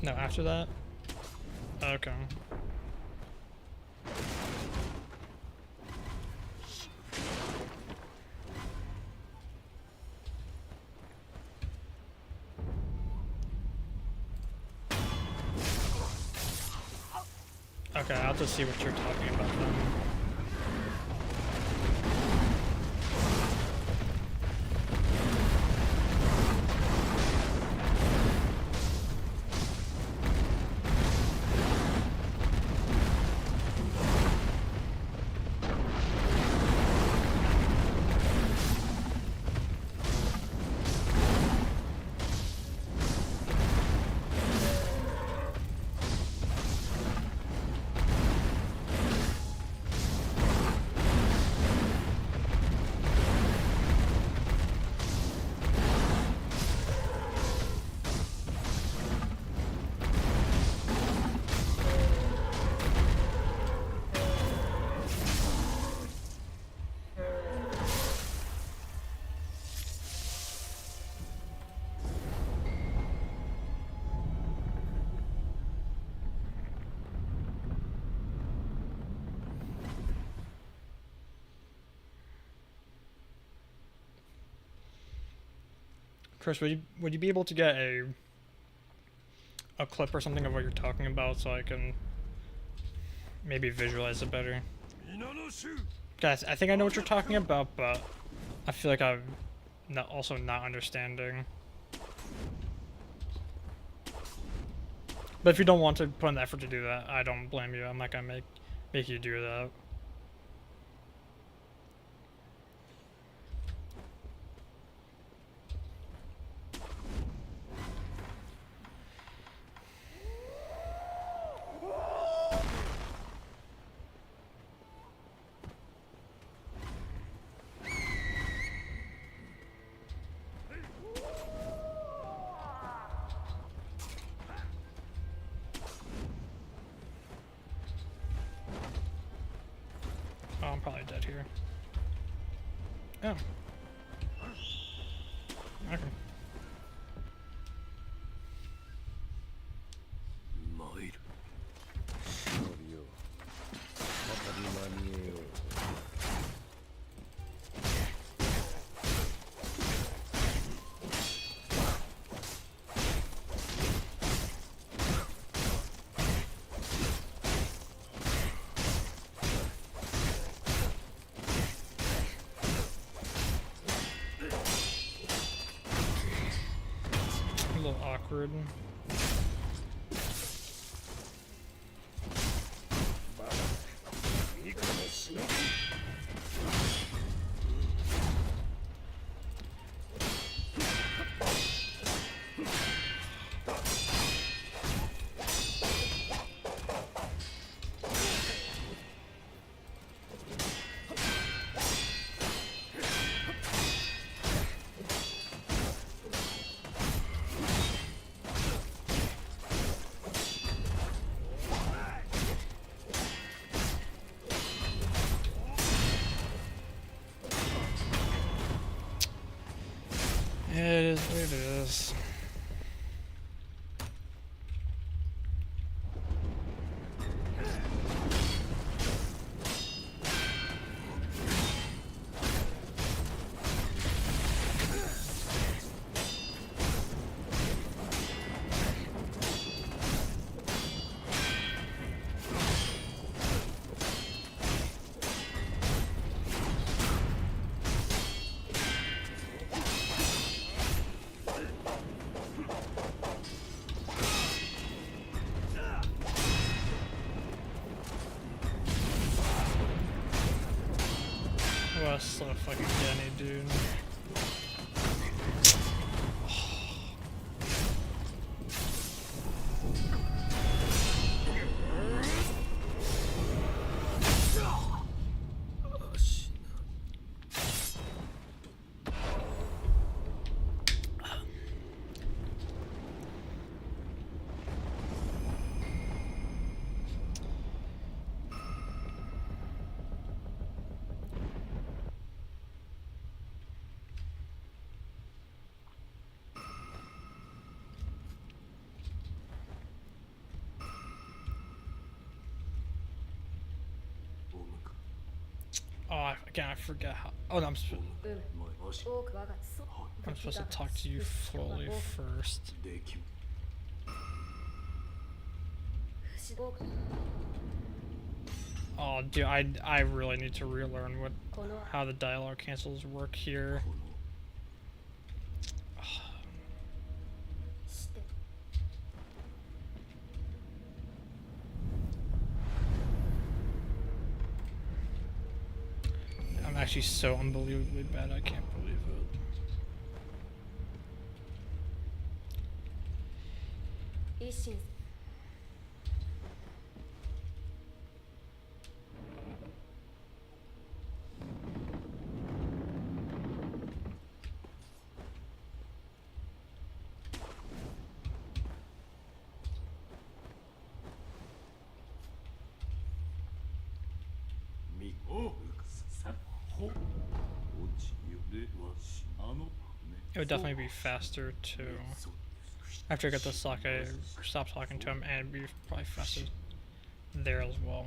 No, after that? Okay. Okay, I'll have to see what you're talking about then. Chris, would you be able to get a clip or something of what you're talking about so I can maybe visualize it better? Guys, I think I know what you're talking about, but I feel like I'm also not understanding. But if you don't want to put in the effort to do that, I don't blame you. I'm not gonna make you do that. Oh, I'm probably dead here. Oh. Okay. 参る忍びよ再び間に合えよう。A little awkward. It is what it is. Oh, so fucking Denny, dude. Oh, again, I forget how. Oh, no, I'm supposed to talk to you fully first. でき Oh, dude, I really need to relearn how the dialogue cancels work here. I'm actually so unbelievably bad, I can't believe it. 一心 みおさほ落ちよではしあの It would definitely be faster too. After I get the Sake, stop talking to him, and it'd be probably faster there as well.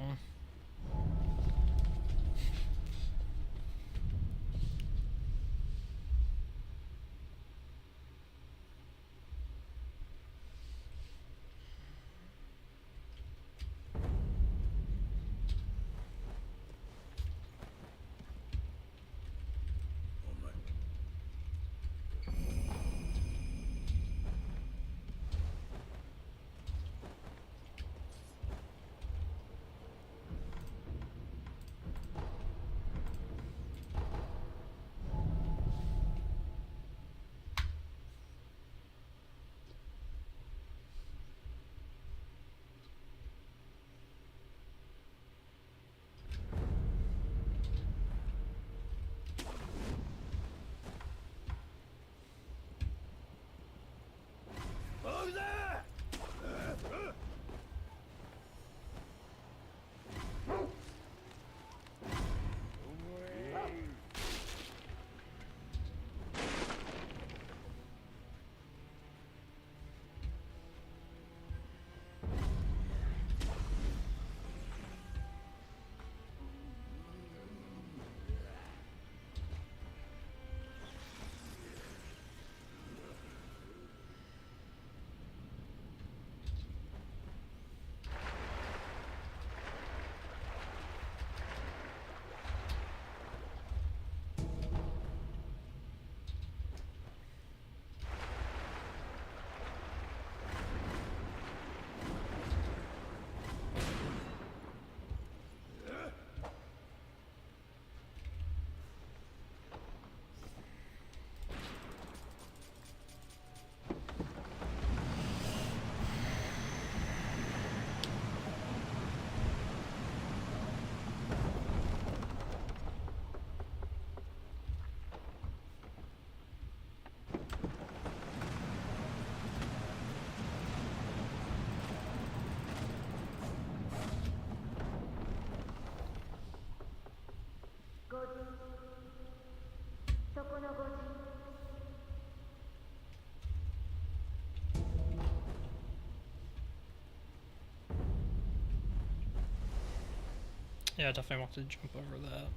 Yeah, I definitely want to jump over that.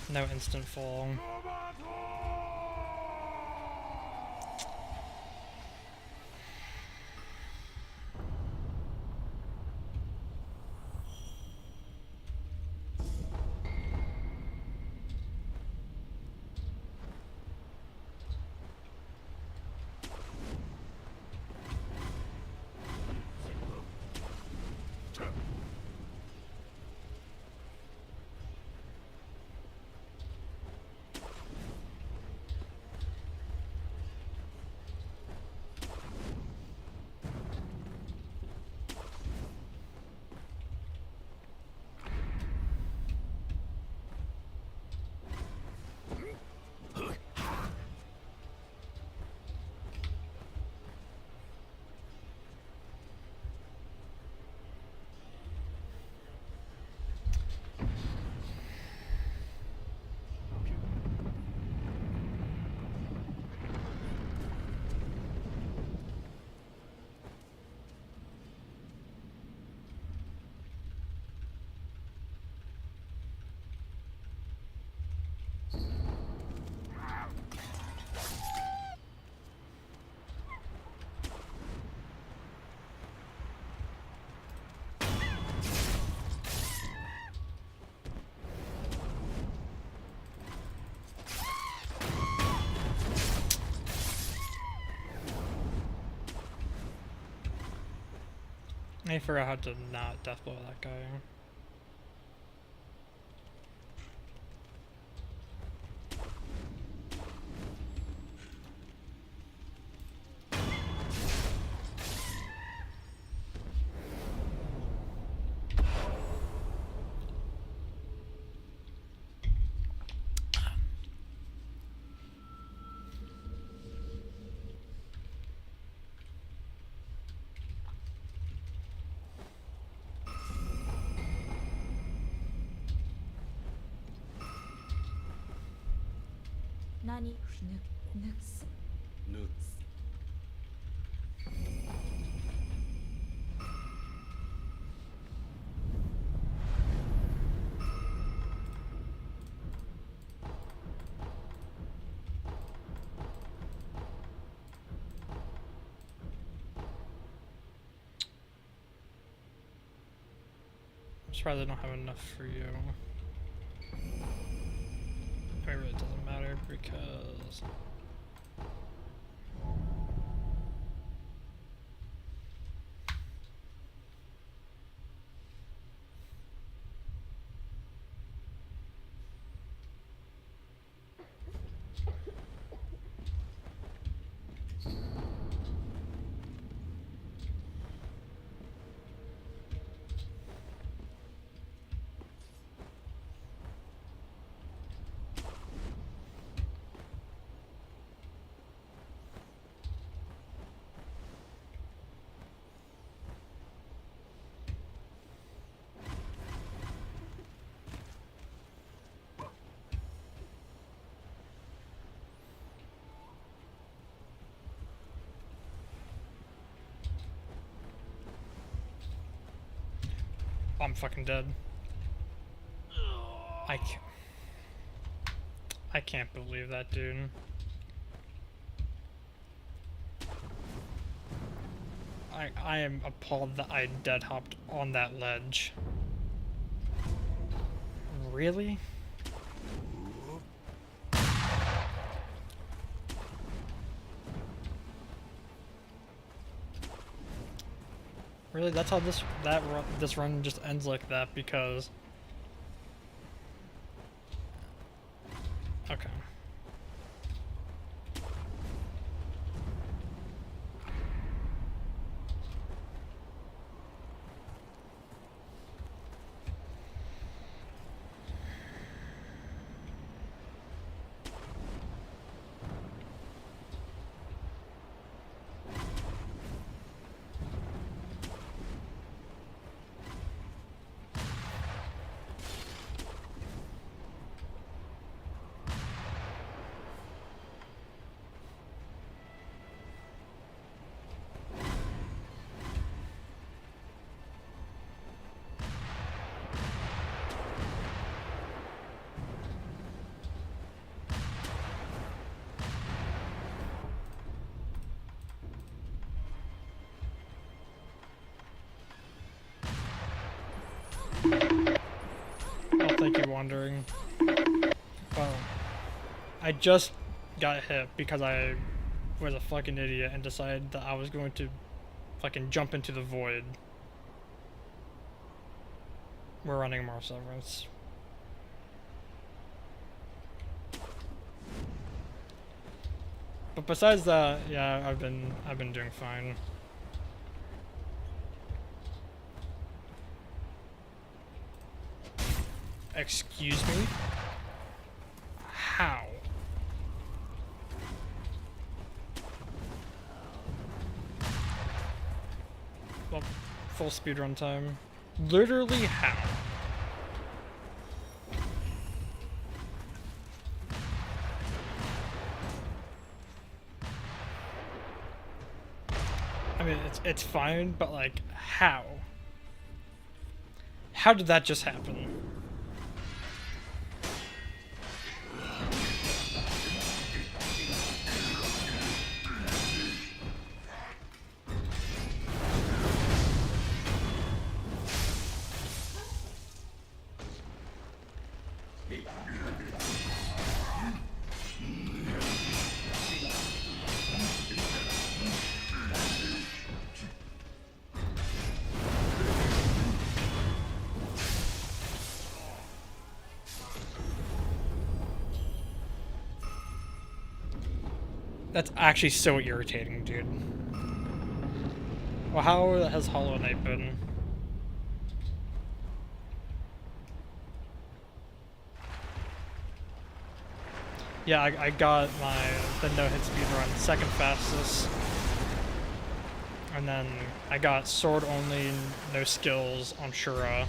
No instant fall. I forgot how to not death blow that guy. Nani? Nuts. I'm surprised I don't have enough for you. I mean, it really doesn't matter because I'm fucking dead. I can't believe that, dude. I am appalled that I dead hopped on that ledge. Really? Really? That's how this run just ends like that because. Okay. Oh, thank you, Wandering. Well, I just got hit because I was a fucking idiot and decided that I was going to fucking jump into the void. We're running more Severance. But besides that, yeah, I've been doing fine. Excuse me? How? Well, full speedrun time. Literally how? I mean, it's fine, but like, how? How did that just happen? That's actually so irritating, dude. Well, how has Hollow Knight been? Yeah, I got the no-hit speedrun, second fastest. And then I got sword only, no skills on Shura.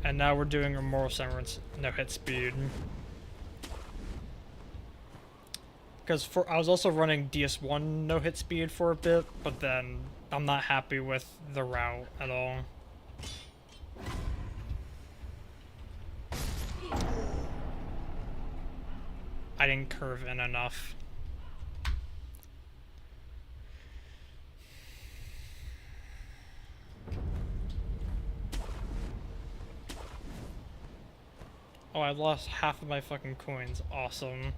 And now we're doing Immortal Severance no-hit speed. Because I was also running DS1 no-hit speed for a bit, but then I'm not happy with the route at all. I didn't curve in enough. Oh, I lost half of my fucking coins. Awesome.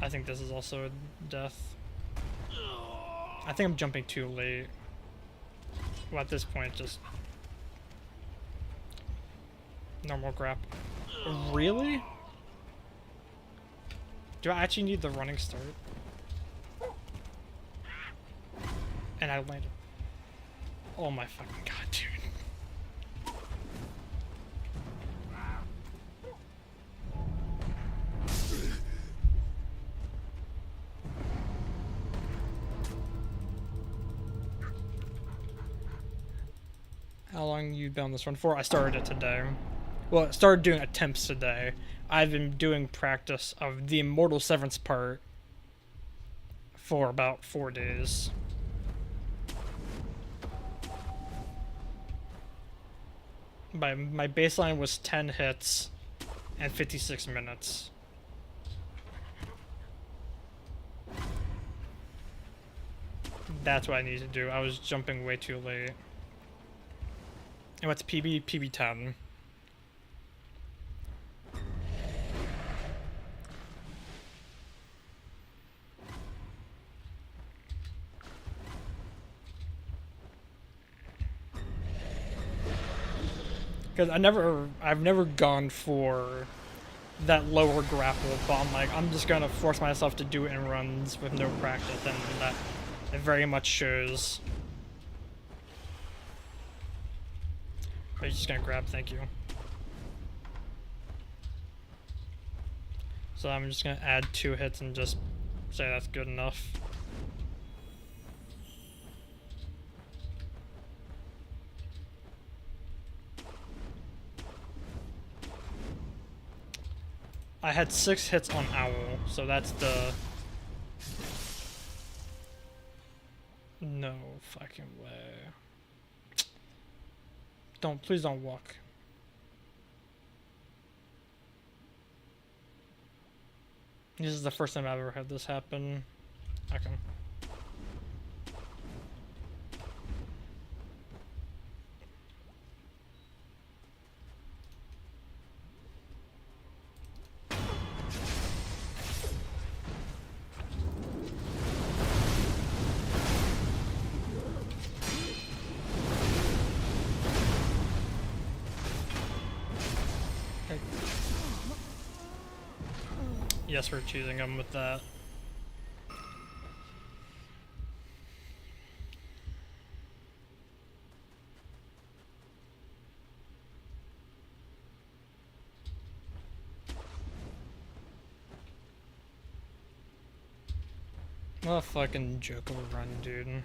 I think this is also a death. I think I'm jumping too late. Well, at this point, just normal grab. Really? Do I actually need the running start? And I landed. Oh my fucking god, dude. How long you been on this run for? I started it today. Well, I started doing attempts today. I've been doing practice of the Immortal Severance part for about 4 days. My baseline was 10 hits and 56 minutes. That's what I need to do. I was jumping way too late. And what's PB? PB 10. Because I've never gone for that lower grapple, but I'm like, I'm just gonna force myself to do it in runs with no practice, and that it very much shows. Are you just gonna grab? Thank you. So I'm just gonna add 2 hits and just say that's good enough. I had 6 hits on Owl, so that's the... No fucking way. Please don't walk. This is the first time I've ever had this happen. Okay. Yes, we're choosing him with that. What a fucking joke of a run, dude.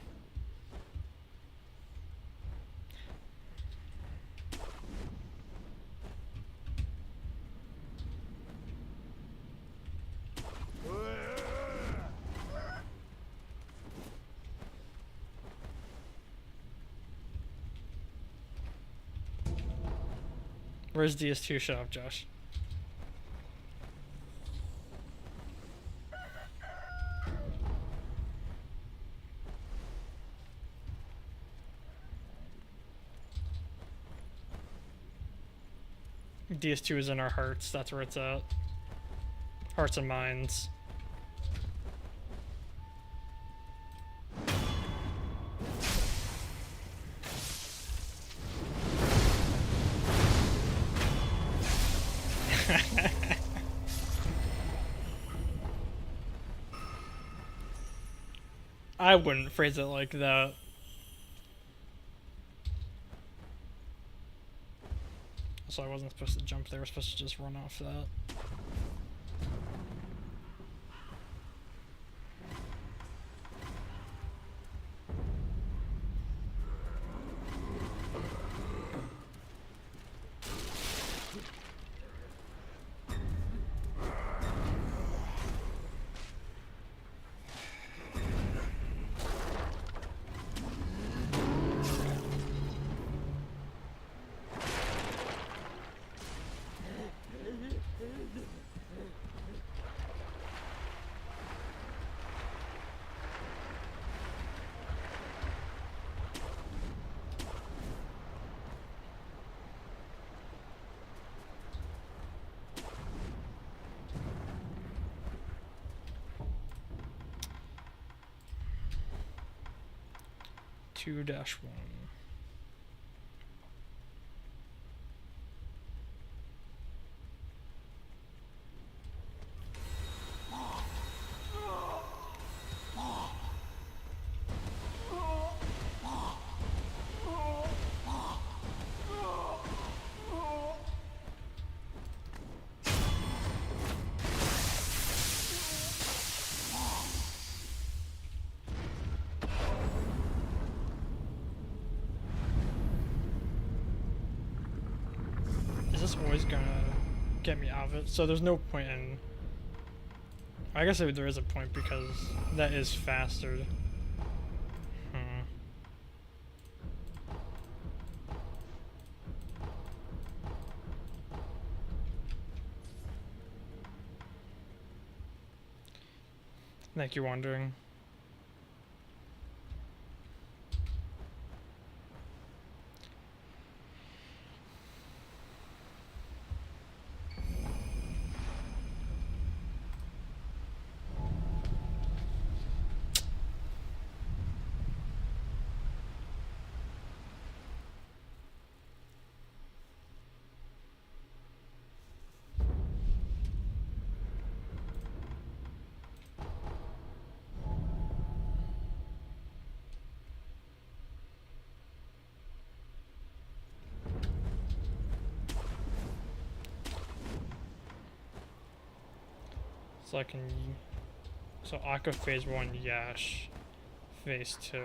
Where's DS2? Shut up, Josh. DS2 is in our hearts. That's where it's at. Hearts and minds. I wouldn't phrase it like that. So I wasn't supposed to jump there, I was supposed to just run off that. -1. this always gonna get me out of it? So there's no point in... I guess there is a point because that is faster. Like you're wondering. So I can... So Aqua phase 1, Yash phase 2.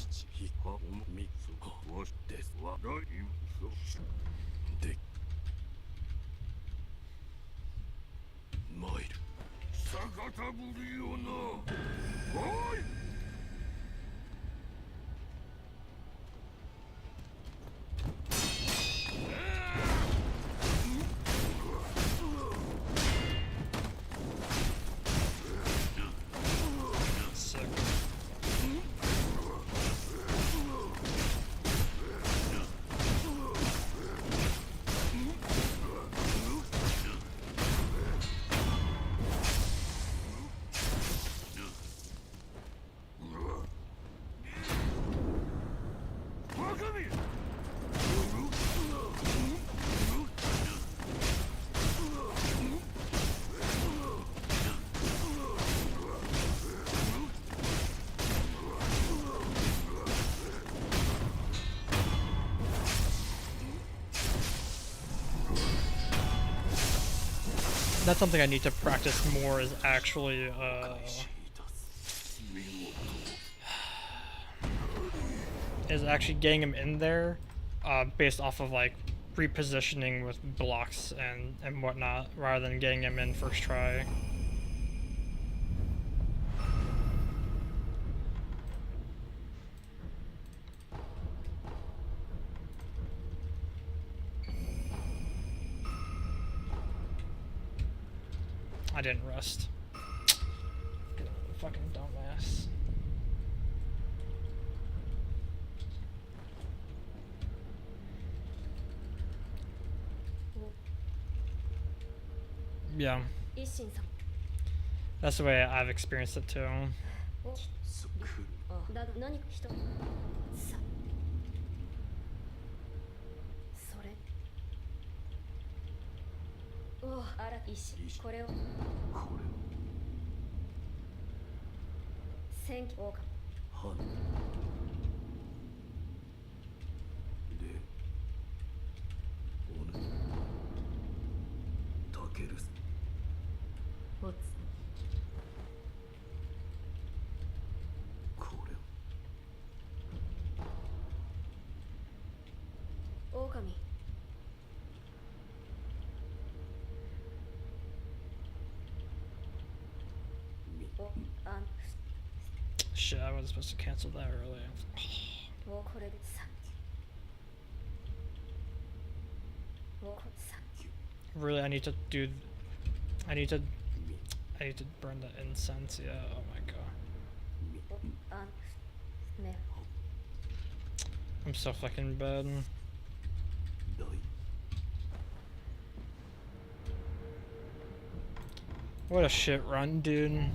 ひはみつわですわだいそで参る逆たぶるよなおい Sick. That's something I need to practice more is actually, is actually getting him in there, based off of like repositioning with blocks and whatnot, rather than getting him in first try. I didn't rest. Fucking dumbass. Yeah, 一心さん that's the way I've experienced it too. おだが何か人さそれおあら石これをこれ戦機王かはんでおぬたけるおつこれ狼 み おあん Shit, I wasn't supposed to cancel that early. おこれでさおこさ Really, I need to do. I need to. み I need to burn the incense. Yeah. Oh my god. みおあんね I'm so fucking bad. だい What a shit run, dude.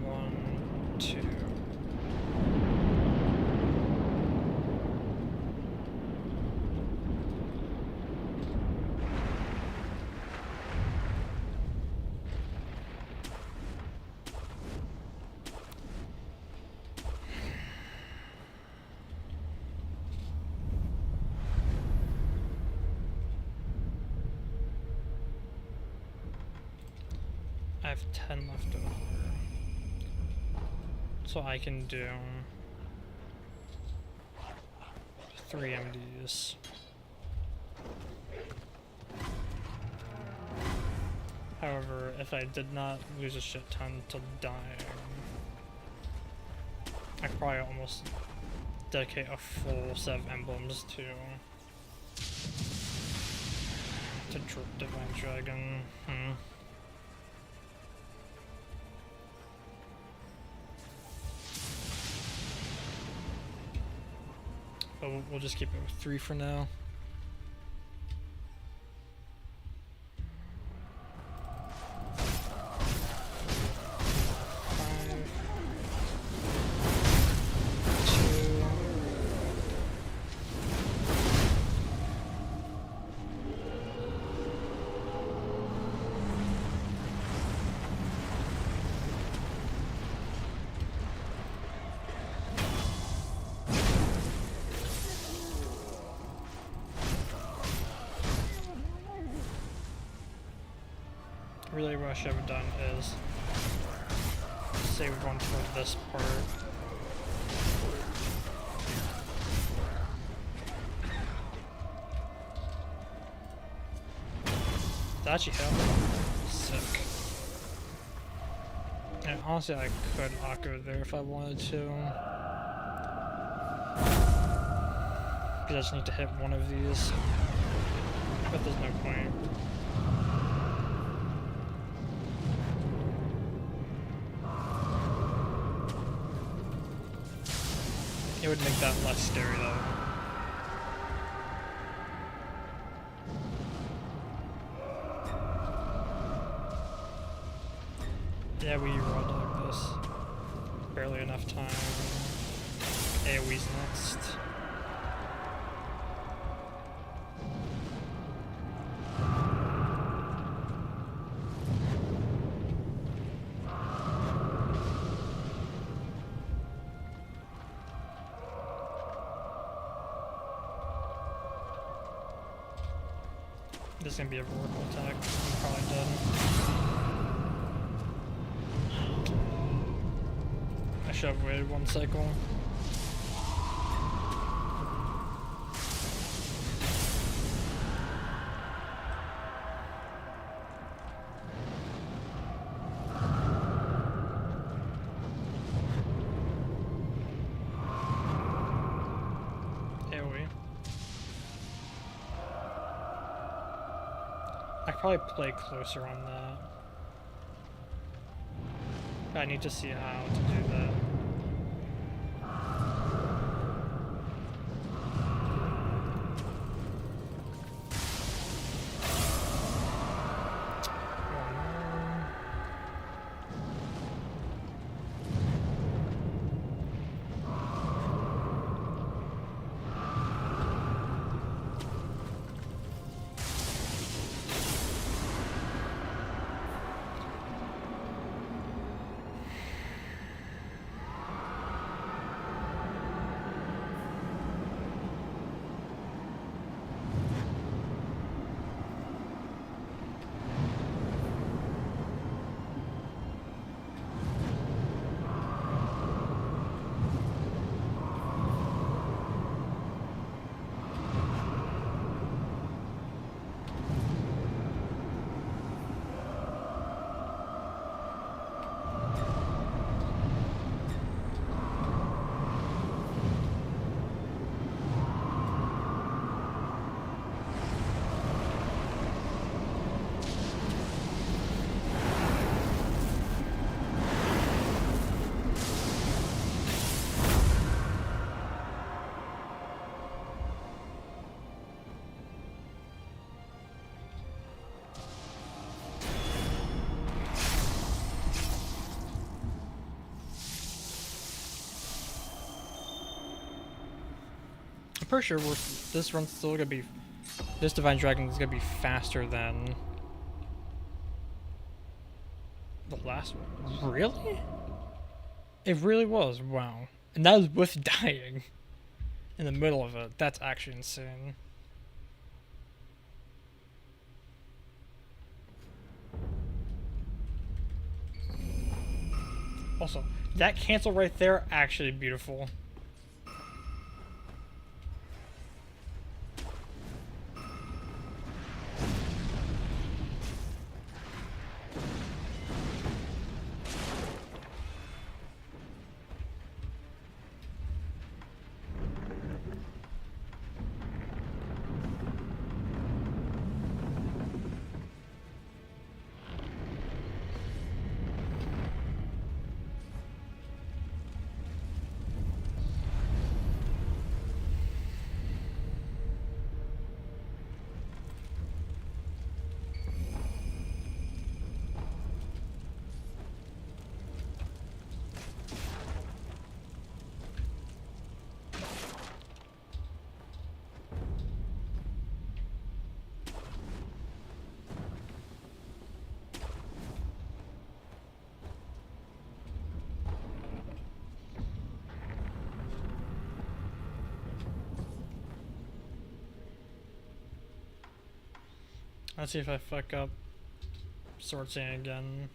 One, two. I have 10 left over. So I can do 3 MDs. However, if I did not lose a shit ton to dying, I could probably almost dedicate a full set of emblems to Divine Dragon. But we'll just keep it with 3 for now. Really what I should have done is save one for this part. That actually helped. Sick. And honestly I could Akko there if I wanted to. Because I just need to hit one of these. But there's no point. It would make that less scary though. Yeah, we rolled like this. Barely enough time. AoE's next. This is gonna be a vertical attack. I'm probably dead. I should have waited 1 cycle. AoE. I could probably play closer on that. I need to see how to do that. pretty sure this run's still gonna be. This Divine Dragon is gonna be faster than the last one. Really? It really was. Wow. And that was with dying in the middle of it. That's actually insane. Also, that cancel right there, actually beautiful. Let's see if I fuck up Sword Sand again.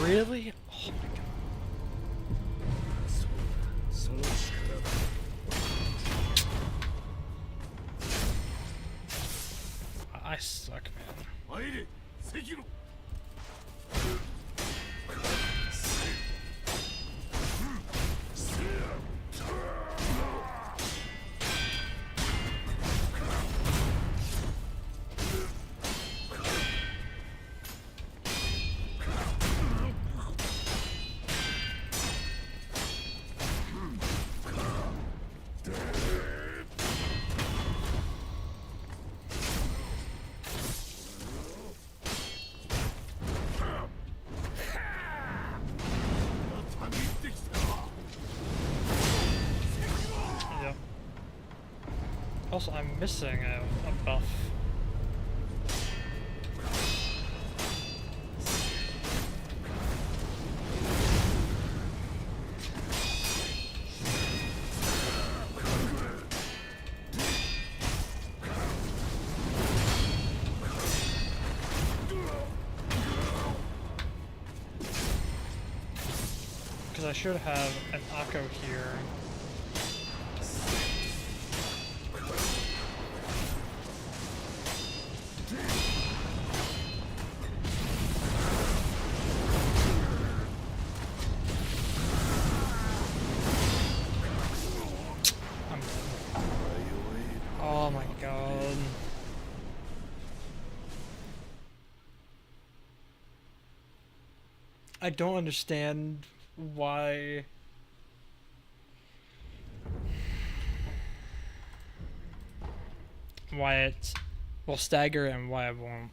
Really? Oh my god. I suck, man. 参れ関野 Yep. Also, I'm missing a buff. Because I should have an Akko here. Oh my god. I don't understand why. Why it will stagger and why it won't.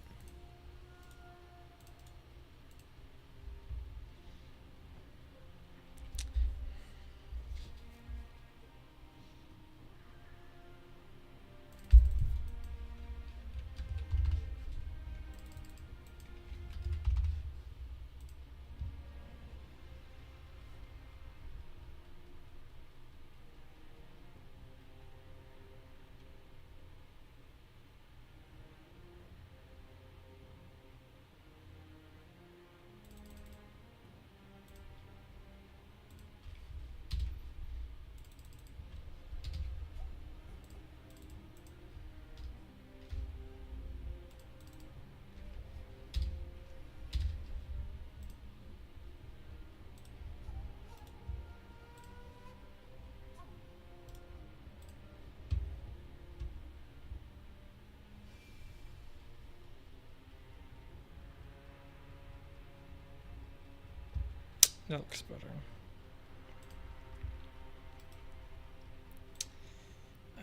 That looks better.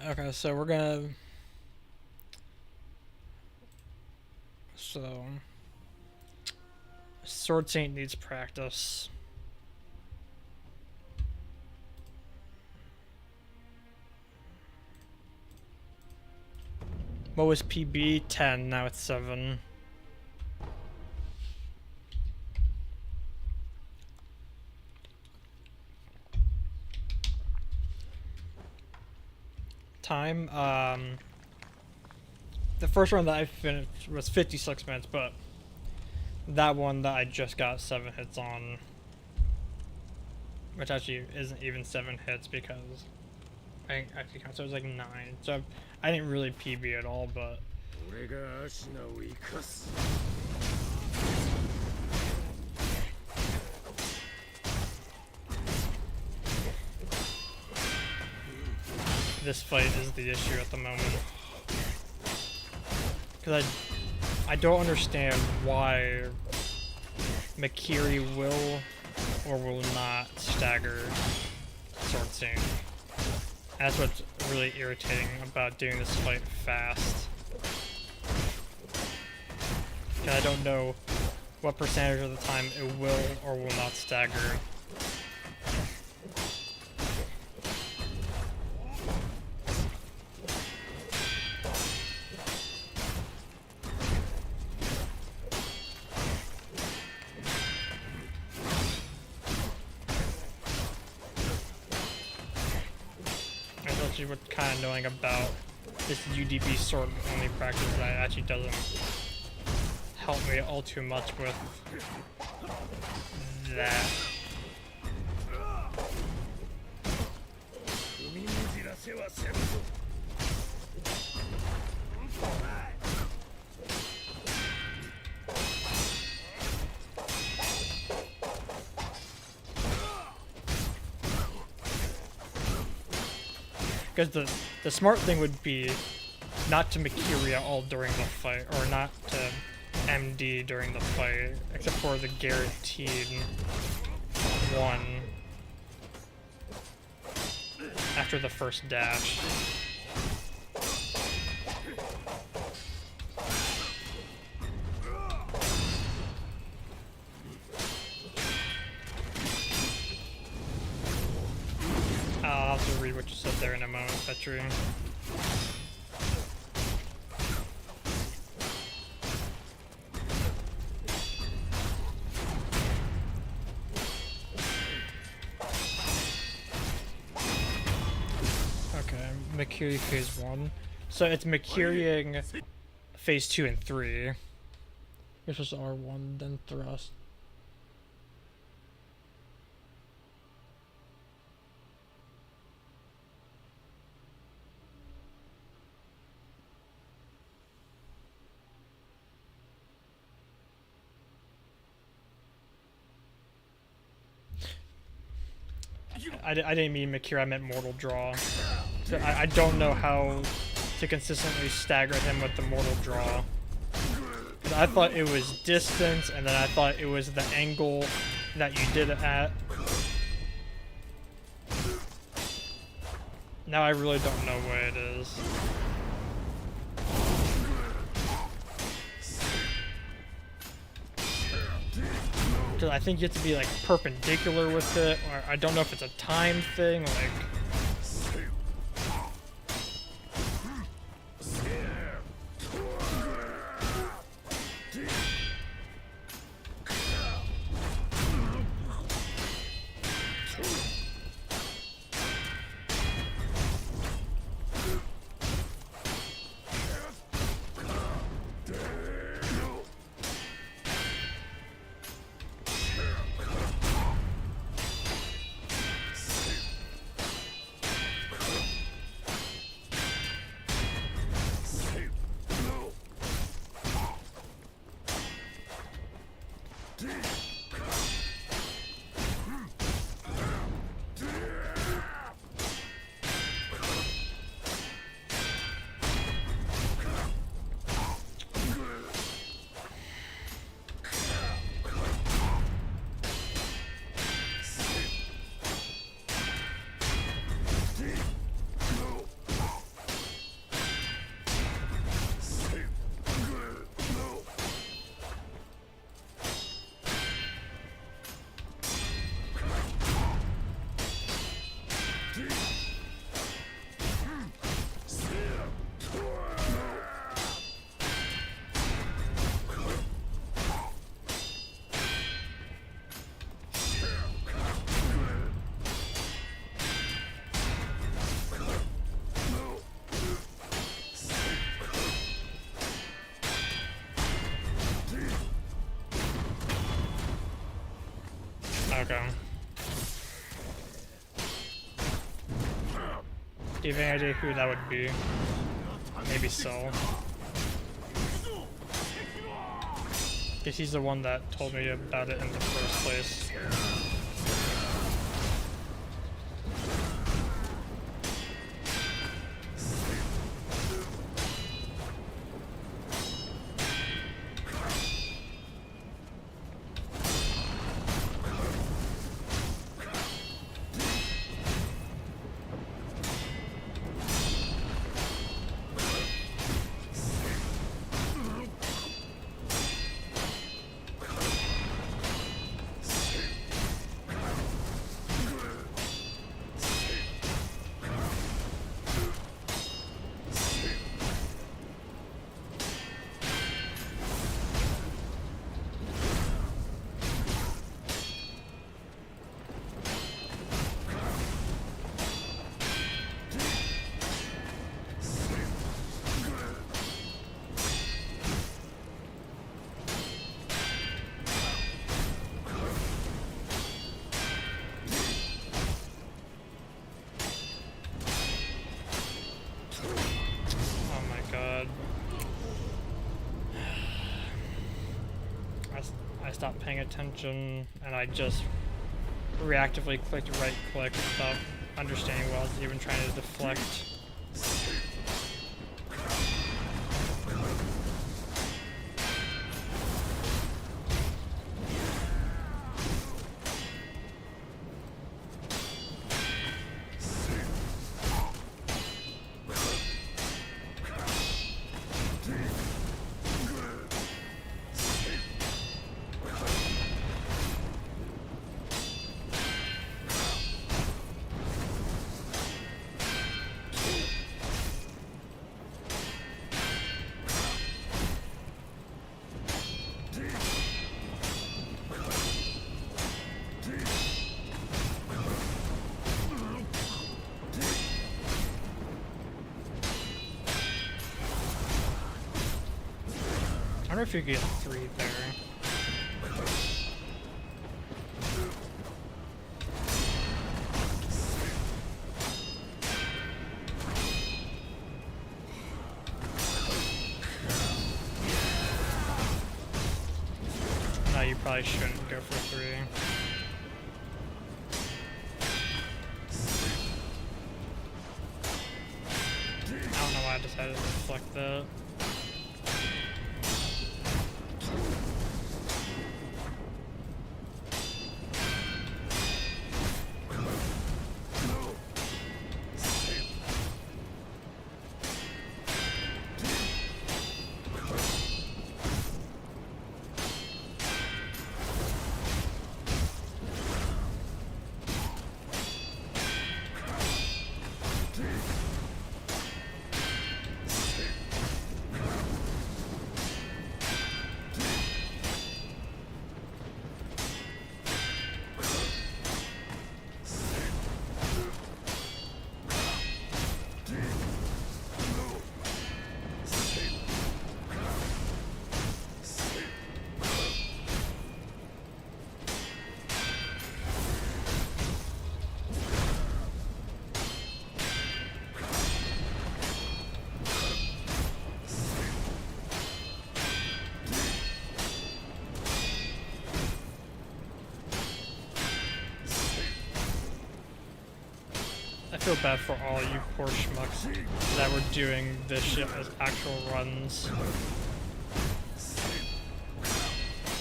Okay, so we're gonna... So... Sword Saint needs practice. What was PB? 10, now it's 7. Time, the first one that I finished was 56 minutes, but that one that I just got 7 hits on, which actually isn't even 7 hits because I actually counted, so it was like 9. So I didn't really PB at all, but 俺がアシナを生かす this fight is the issue at the moment. Because I don't understand why Mikiri will or will not stagger Sword Saint. That's what's really irritating about doing this fight fast. Because I don't know what percentage of the time it will or will not stagger. What's kind of annoying about this UDB sword only practice that it actually doesn't help me all too much with that. 踏みにじらせはせんぞ Because the smart thing would be not to Mikiria all during the fight, or not to MD during the fight, except for the guaranteed one after the first dash. I'll have to read what you said there in a moment, Petri. Okay, Mikiri phase 1. So it's Mikiriing phase 2 and 3. This was R1, then thrust. I didn't mean Mikiri, I meant Mortal Draw. So I don't know how to consistently stagger him with the Mortal Draw. 'Cause I thought it was distance, and then I thought it was the angle that you did it at. Now I really don't know what it is. Because I think you have to be like perpendicular with it, or I don't know if it's a time thing, like... Okay. Do you have any idea who that would be? Maybe so. Guess he's the one that told me about it in the first place. Oh my god. I stopped paying attention and I just reactively clicked right click without understanding what I was even trying to deflect. I wonder if you get 3 there. No, you probably shouldn't go for 3. I don't know why I decided to deflect that. I feel bad for all you poor schmucks that were doing this shit as actual runs.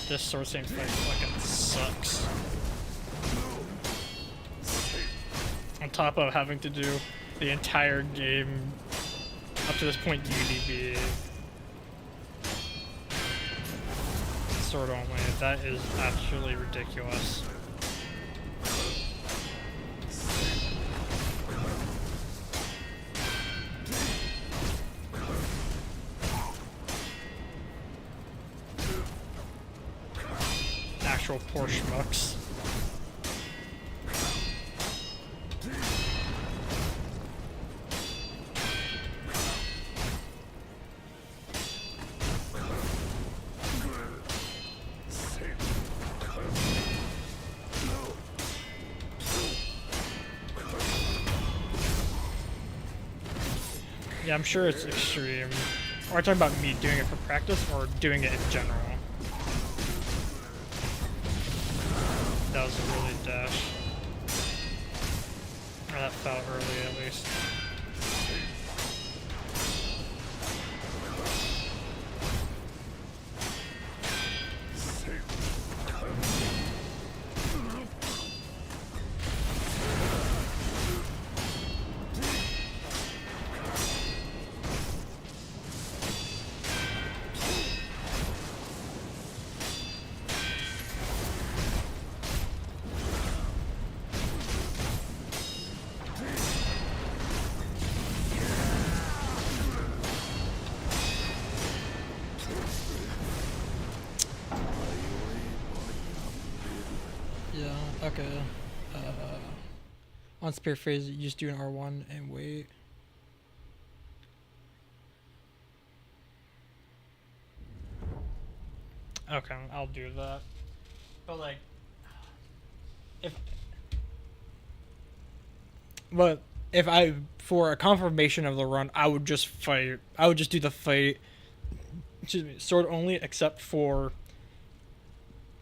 This sword seems like fucking sucks. On top of having to do the entire game up to this point UDB. Sword only. That is absolutely ridiculous. Actual poor schmucks. Yeah, I'm sure it's extreme. Are you talking about me doing it for practice or doing it in general? That was a really dash. Or that fell early at least. Yeah, okay. On spear phase, you just do an R1 and wait. Okay, I'll do that. But like, if I, for a confirmation of the run, I would just fight. I would just do the fight. Excuse me, sword only, except for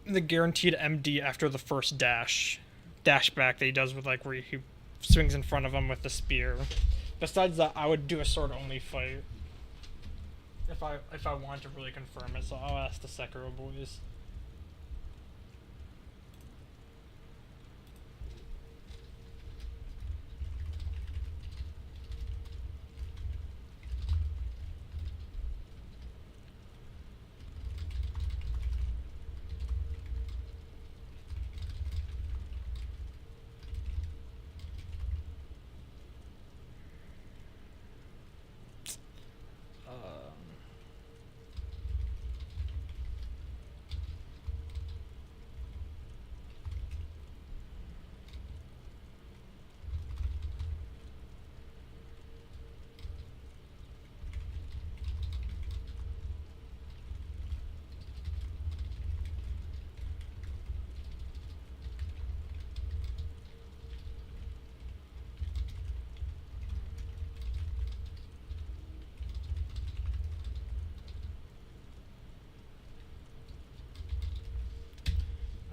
the guaranteed MD after the first dash back that he does with like where he swings in front of him with the spear. Besides that, I would do a sword only fight if I want to really confirm it. So I'll ask the Sekiro boys.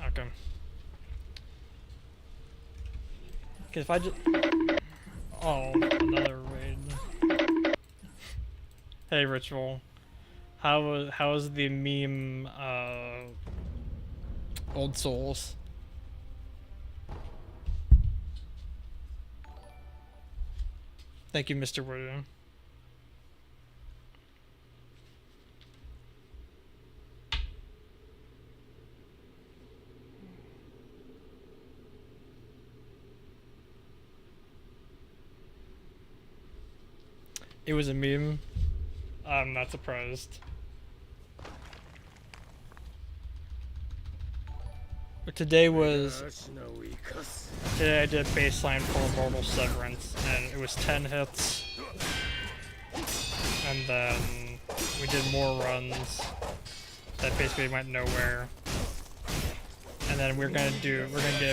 Okay. Cause if I just... Oh, another raid. Hey, Ritual. How is the meme, Old Souls? Thank you, Mr. William. It was a meme. I'm not surprised. But today I did baseline for Mortal Severance, and it was 10 hits. And then we did more runs that basically went nowhere. And then we're gonna get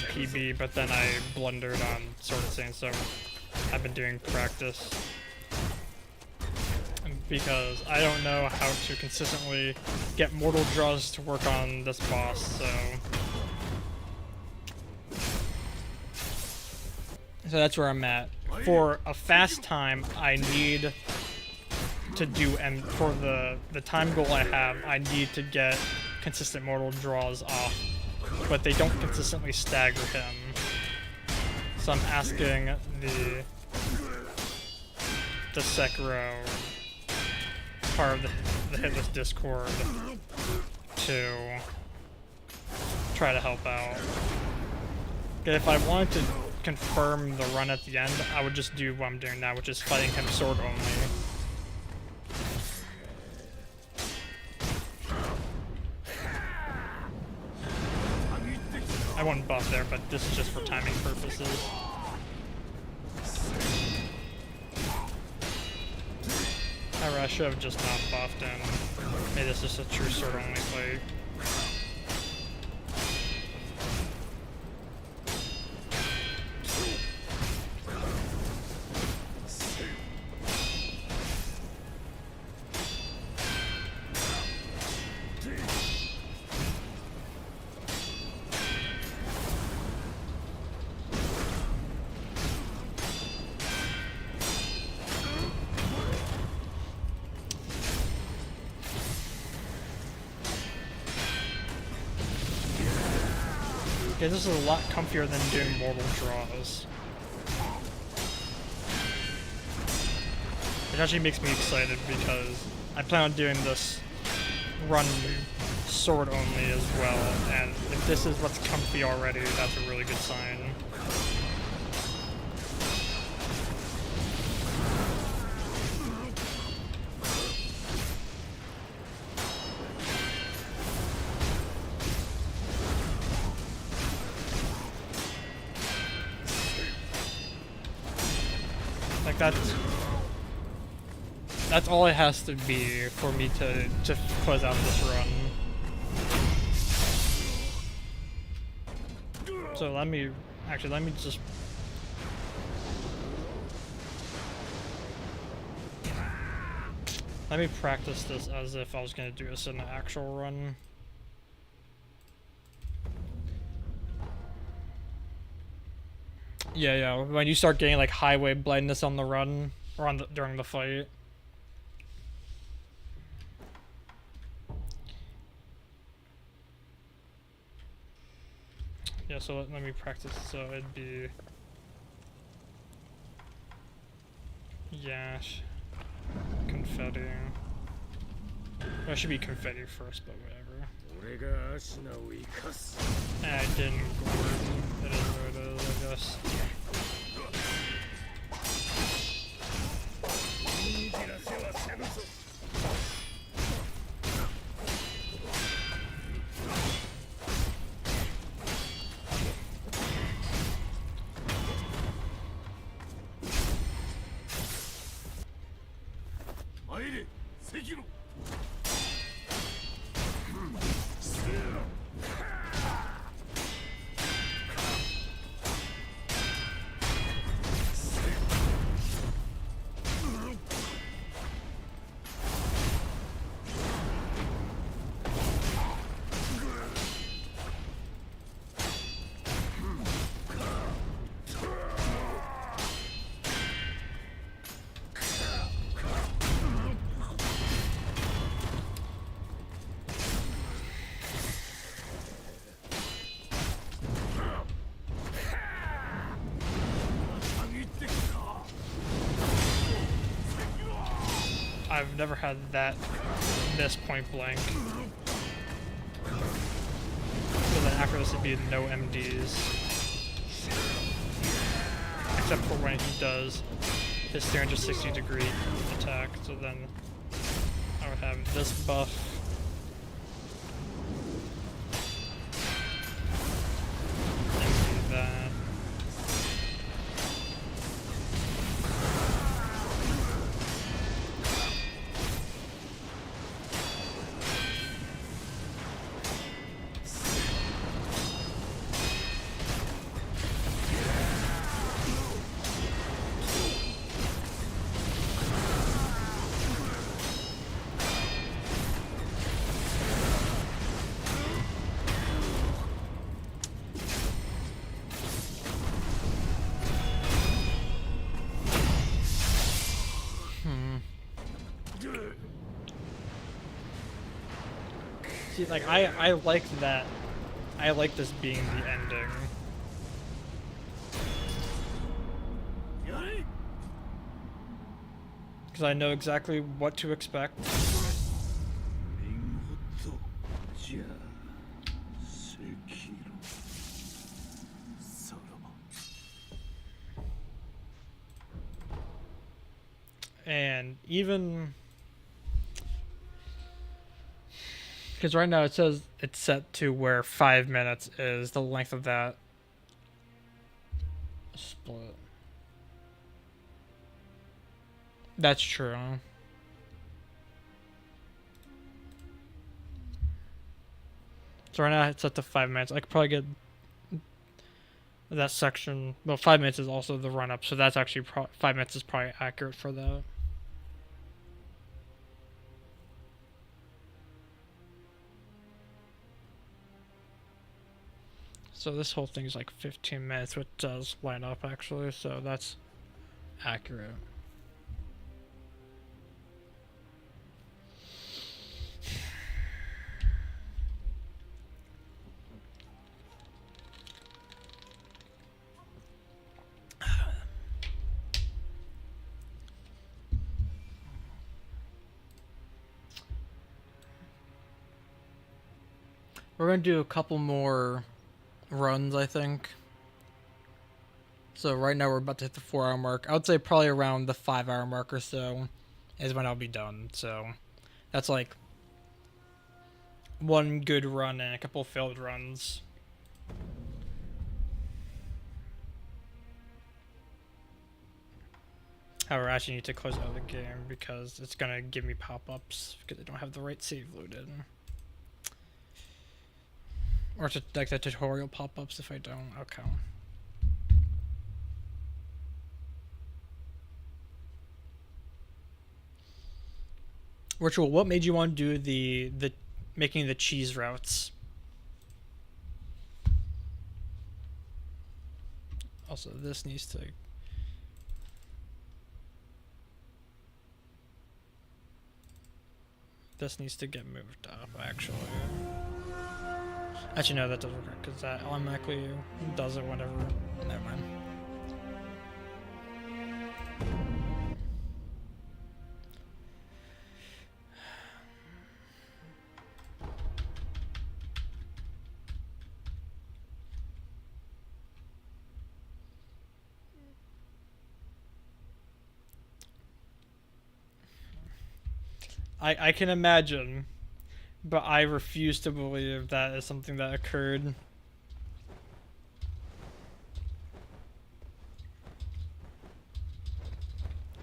a PB, but then I blundered on Sword of Saint, so I've been doing practice. Because I don't know how to consistently get mortal draws to work on this boss, so that's where I'm at. For a fast time, I need to do, and for the time goal I have, I need to get consistent mortal draws off, but they don't consistently stagger him. So I'm asking the Sekiro part of the Hitless Discord to try to help out. If I wanted to confirm the run at the end, I would just do what I'm doing now, which is fighting him sword only. I wouldn't buff there, but this is just for timing purposes. I should have just not buffed and made this just a true sword only fight. Okay, this is a lot comfier than doing mortal draws. It actually makes me excited because I plan on doing this run sword only as well, and if this is what's comfy already, that's a really good sign. Like that's all it has to be for me to close out this run. So let me just practice this as if I was gonna do this in an actual run. Yeah, when you start getting like highway blindness on the run or during the fight. Yeah, so let me practice. So it'd be Yash, confetti. Well, it should be confetti first, but whatever. 俺がアシナを生かす I didn't Gordon. It is what it is, I guess. にじらせはせぬぞ 参れ関野 I've never had that miss point blank. So then after this would be no MDs. Except for when he does his 360-degree attack, so then I would have this buff. And do that. See, like, I like that. I like this being the ending. Because I know exactly what to expect. 見事じゃ赤色さらば And even... Because right now it says it's set to where 5 minutes is the length of that split. That's true. So right now it's set to 5 minutes. I could probably get that section. Well, 5 minutes is also the run up, so that's actually 5 minutes is probably accurate for that. So this whole thing is like 15 minutes, which does line up actually, so that's accurate. We're gonna do a couple more runs, I think. So right now we're about to hit the 4-hour mark. I would say probably around the 5-hour mark or so is when I'll be done. So that's like one good run and a couple failed runs. However, I actually need to close out of the game because it's gonna give me pop-ups because I don't have the right save loaded. Or to, like the tutorial pop-ups if I don't. Okay. Ritual, what made you want to do the making the cheese routes? Also, this needs to... This needs to get moved up, actually. Actually, no, that doesn't work, because that automatically does it whenever... Never mind. I can imagine, but I refuse to believe that is something that occurred.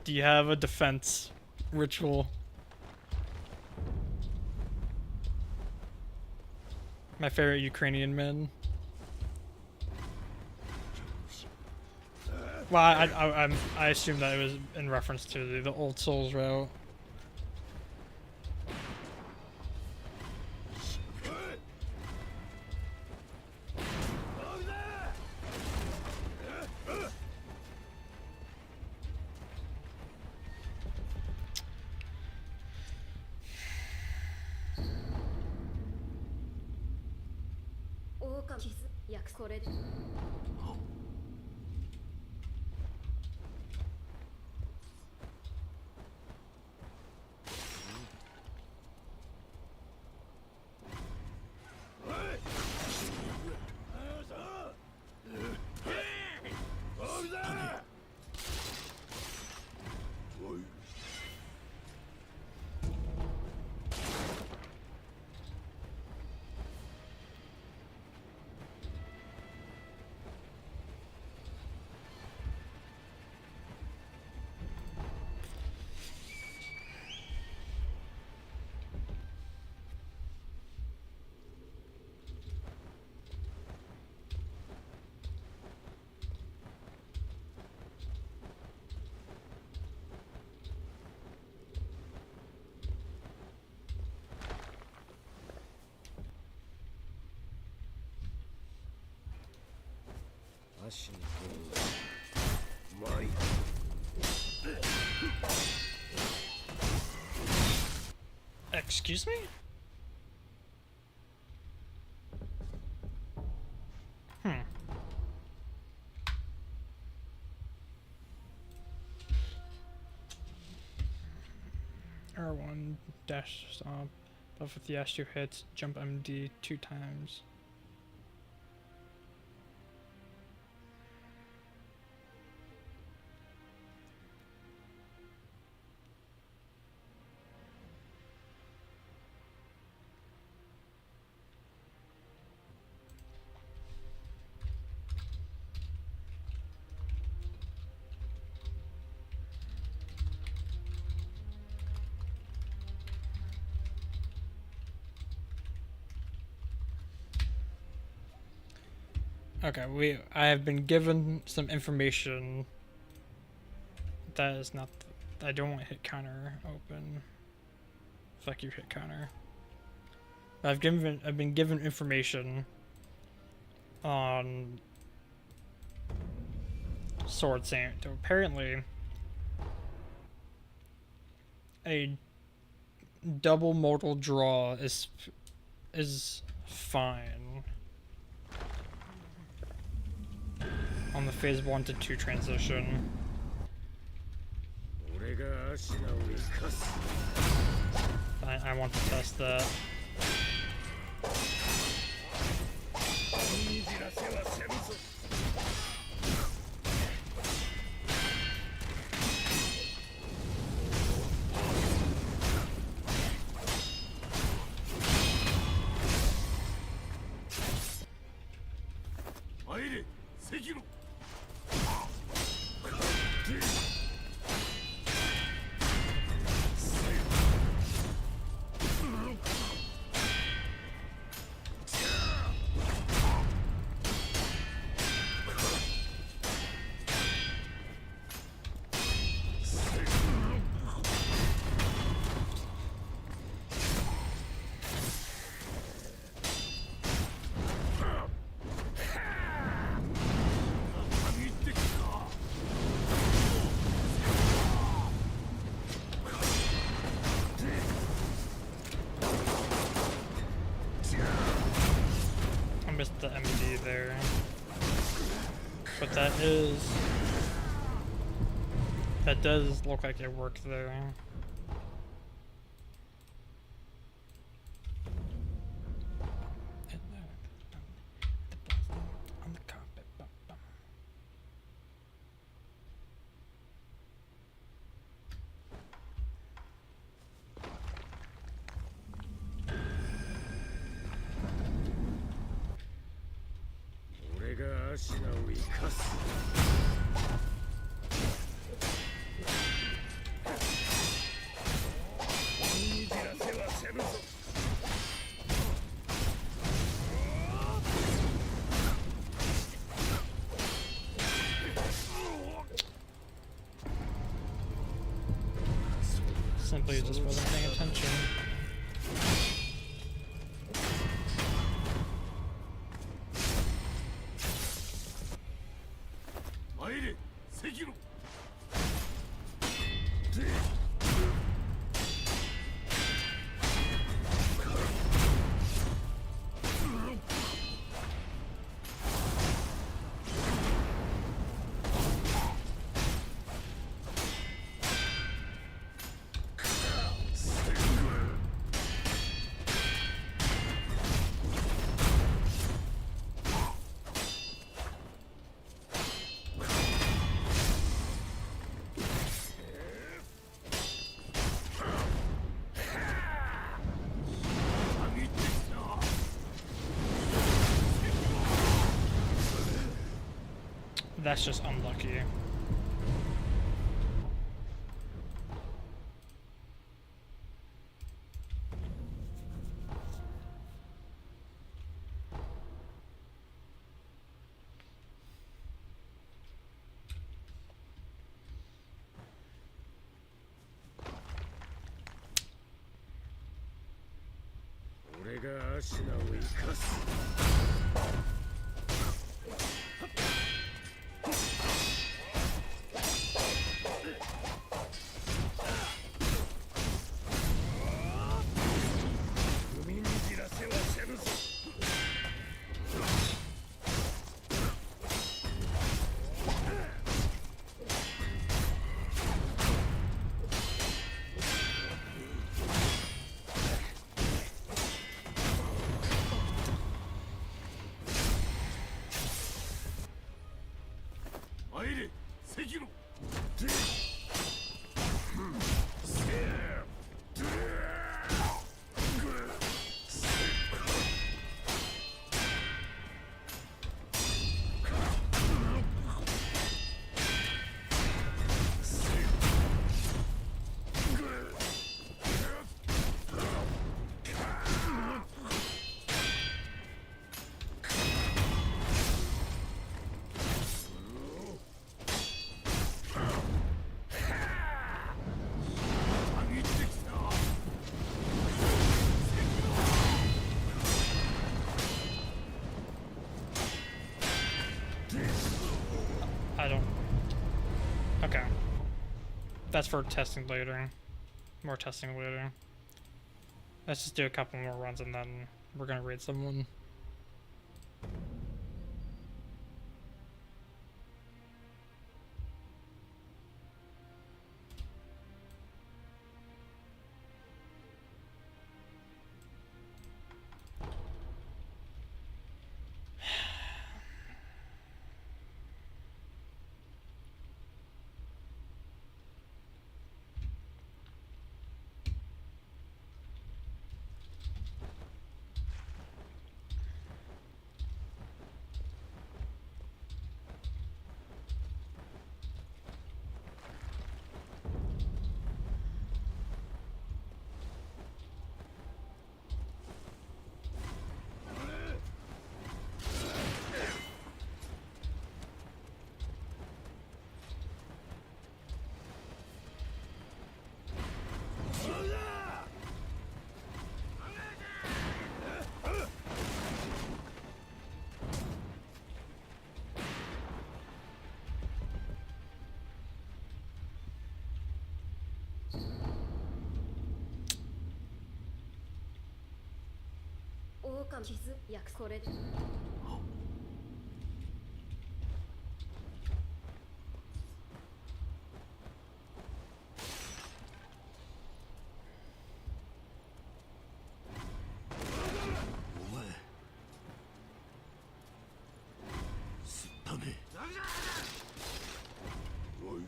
Do you have a defense, Ritual? My favorite Ukrainian men. Well, I assume that it was in reference to the Old Souls route. Excuse me? R1 dash stomp, buff with the S2 hits, jump MD 2 times. Okay, I have been given some information that is not. I don't want hit counter open. Fuck you, hit counter. I've been given information on Sword Saint. So apparently, a double mortal draw is fine on the phase 1 to 2 transition. I want to test that. 赤炉 I missed the MD there. But that does look like it worked there. On the carpet. Bum. 俺がアシナを生かす。にじらせはせぬぞ。 Simply just wasn't paying attention. That's just unlucky. I don't... Okay. That's for testing later. More testing later. Let's just do a couple more runs and then we're gonna raid someone. 狼傷約これでお前すったねおい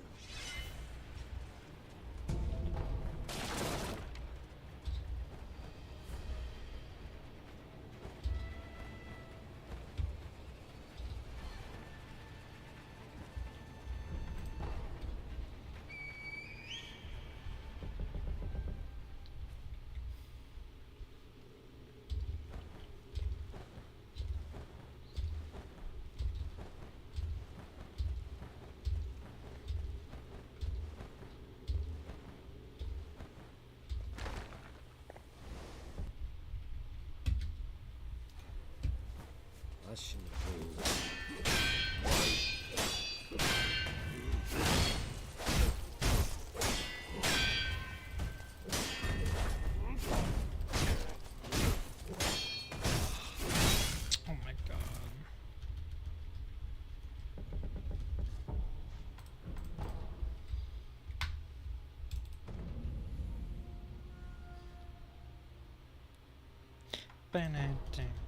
足の方 Oh my god. Benedict.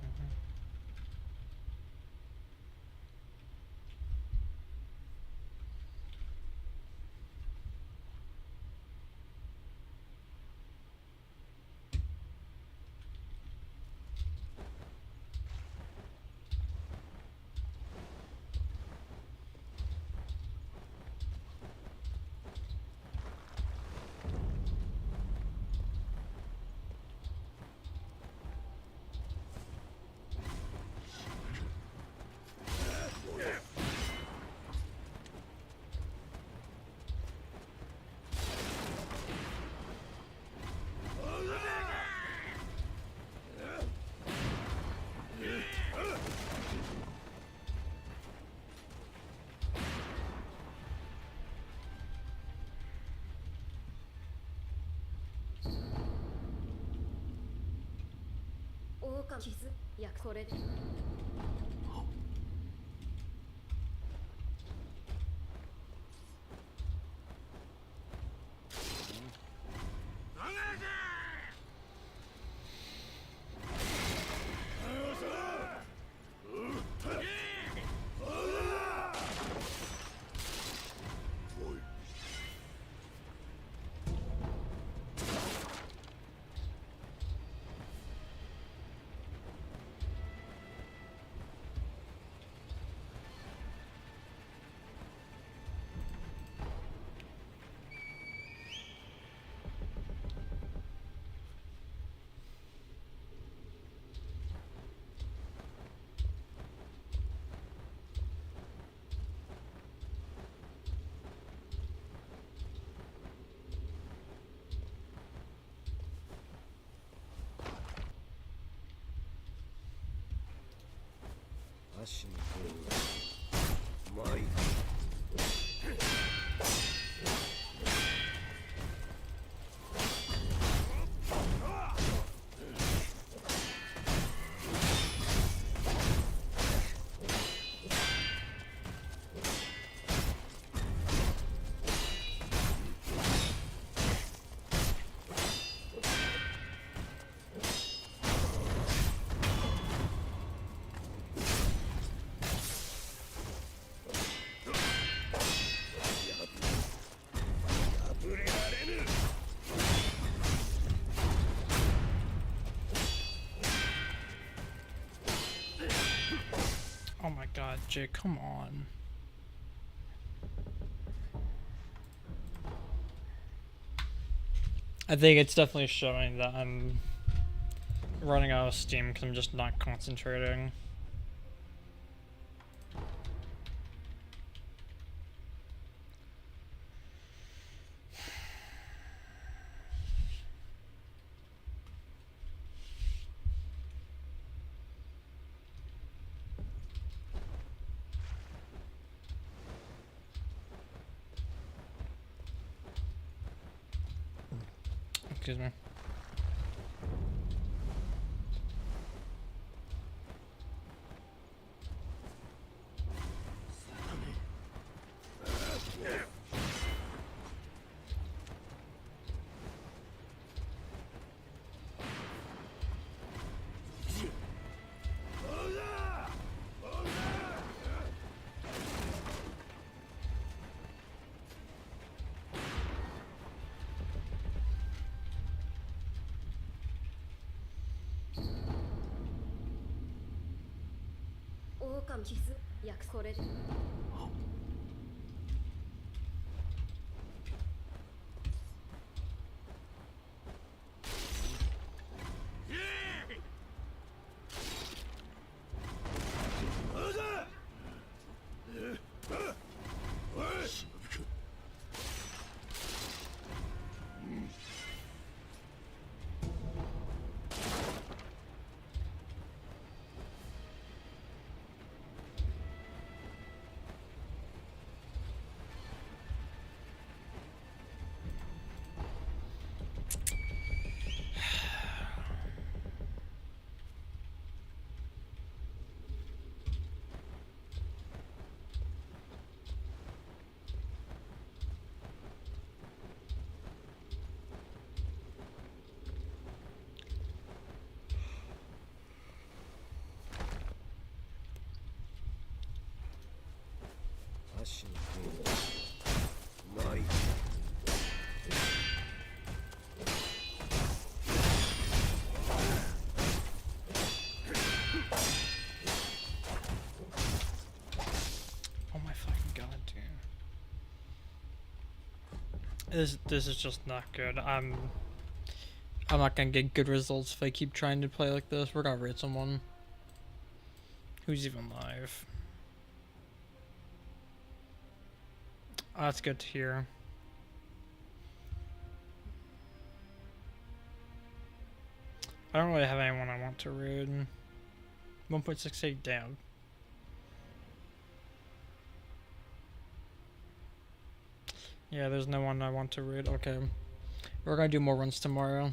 狼傷約これで足の方まい Oh my god, Jake, come on. I think it's definitely showing that I'm running out of steam because I'm just not concentrating. Excuse me. かも必須約これで足の剣は参る Oh my fucking god, dude. This is just not good. I'm not gonna get good results if I keep trying to play like this. We're gonna raid someone. Who's even live? Oh, that's good to hear. I don't really have anyone I want to raid. 1.68 down. Yeah, there's no one I want to raid. Okay. We're gonna do more runs tomorrow.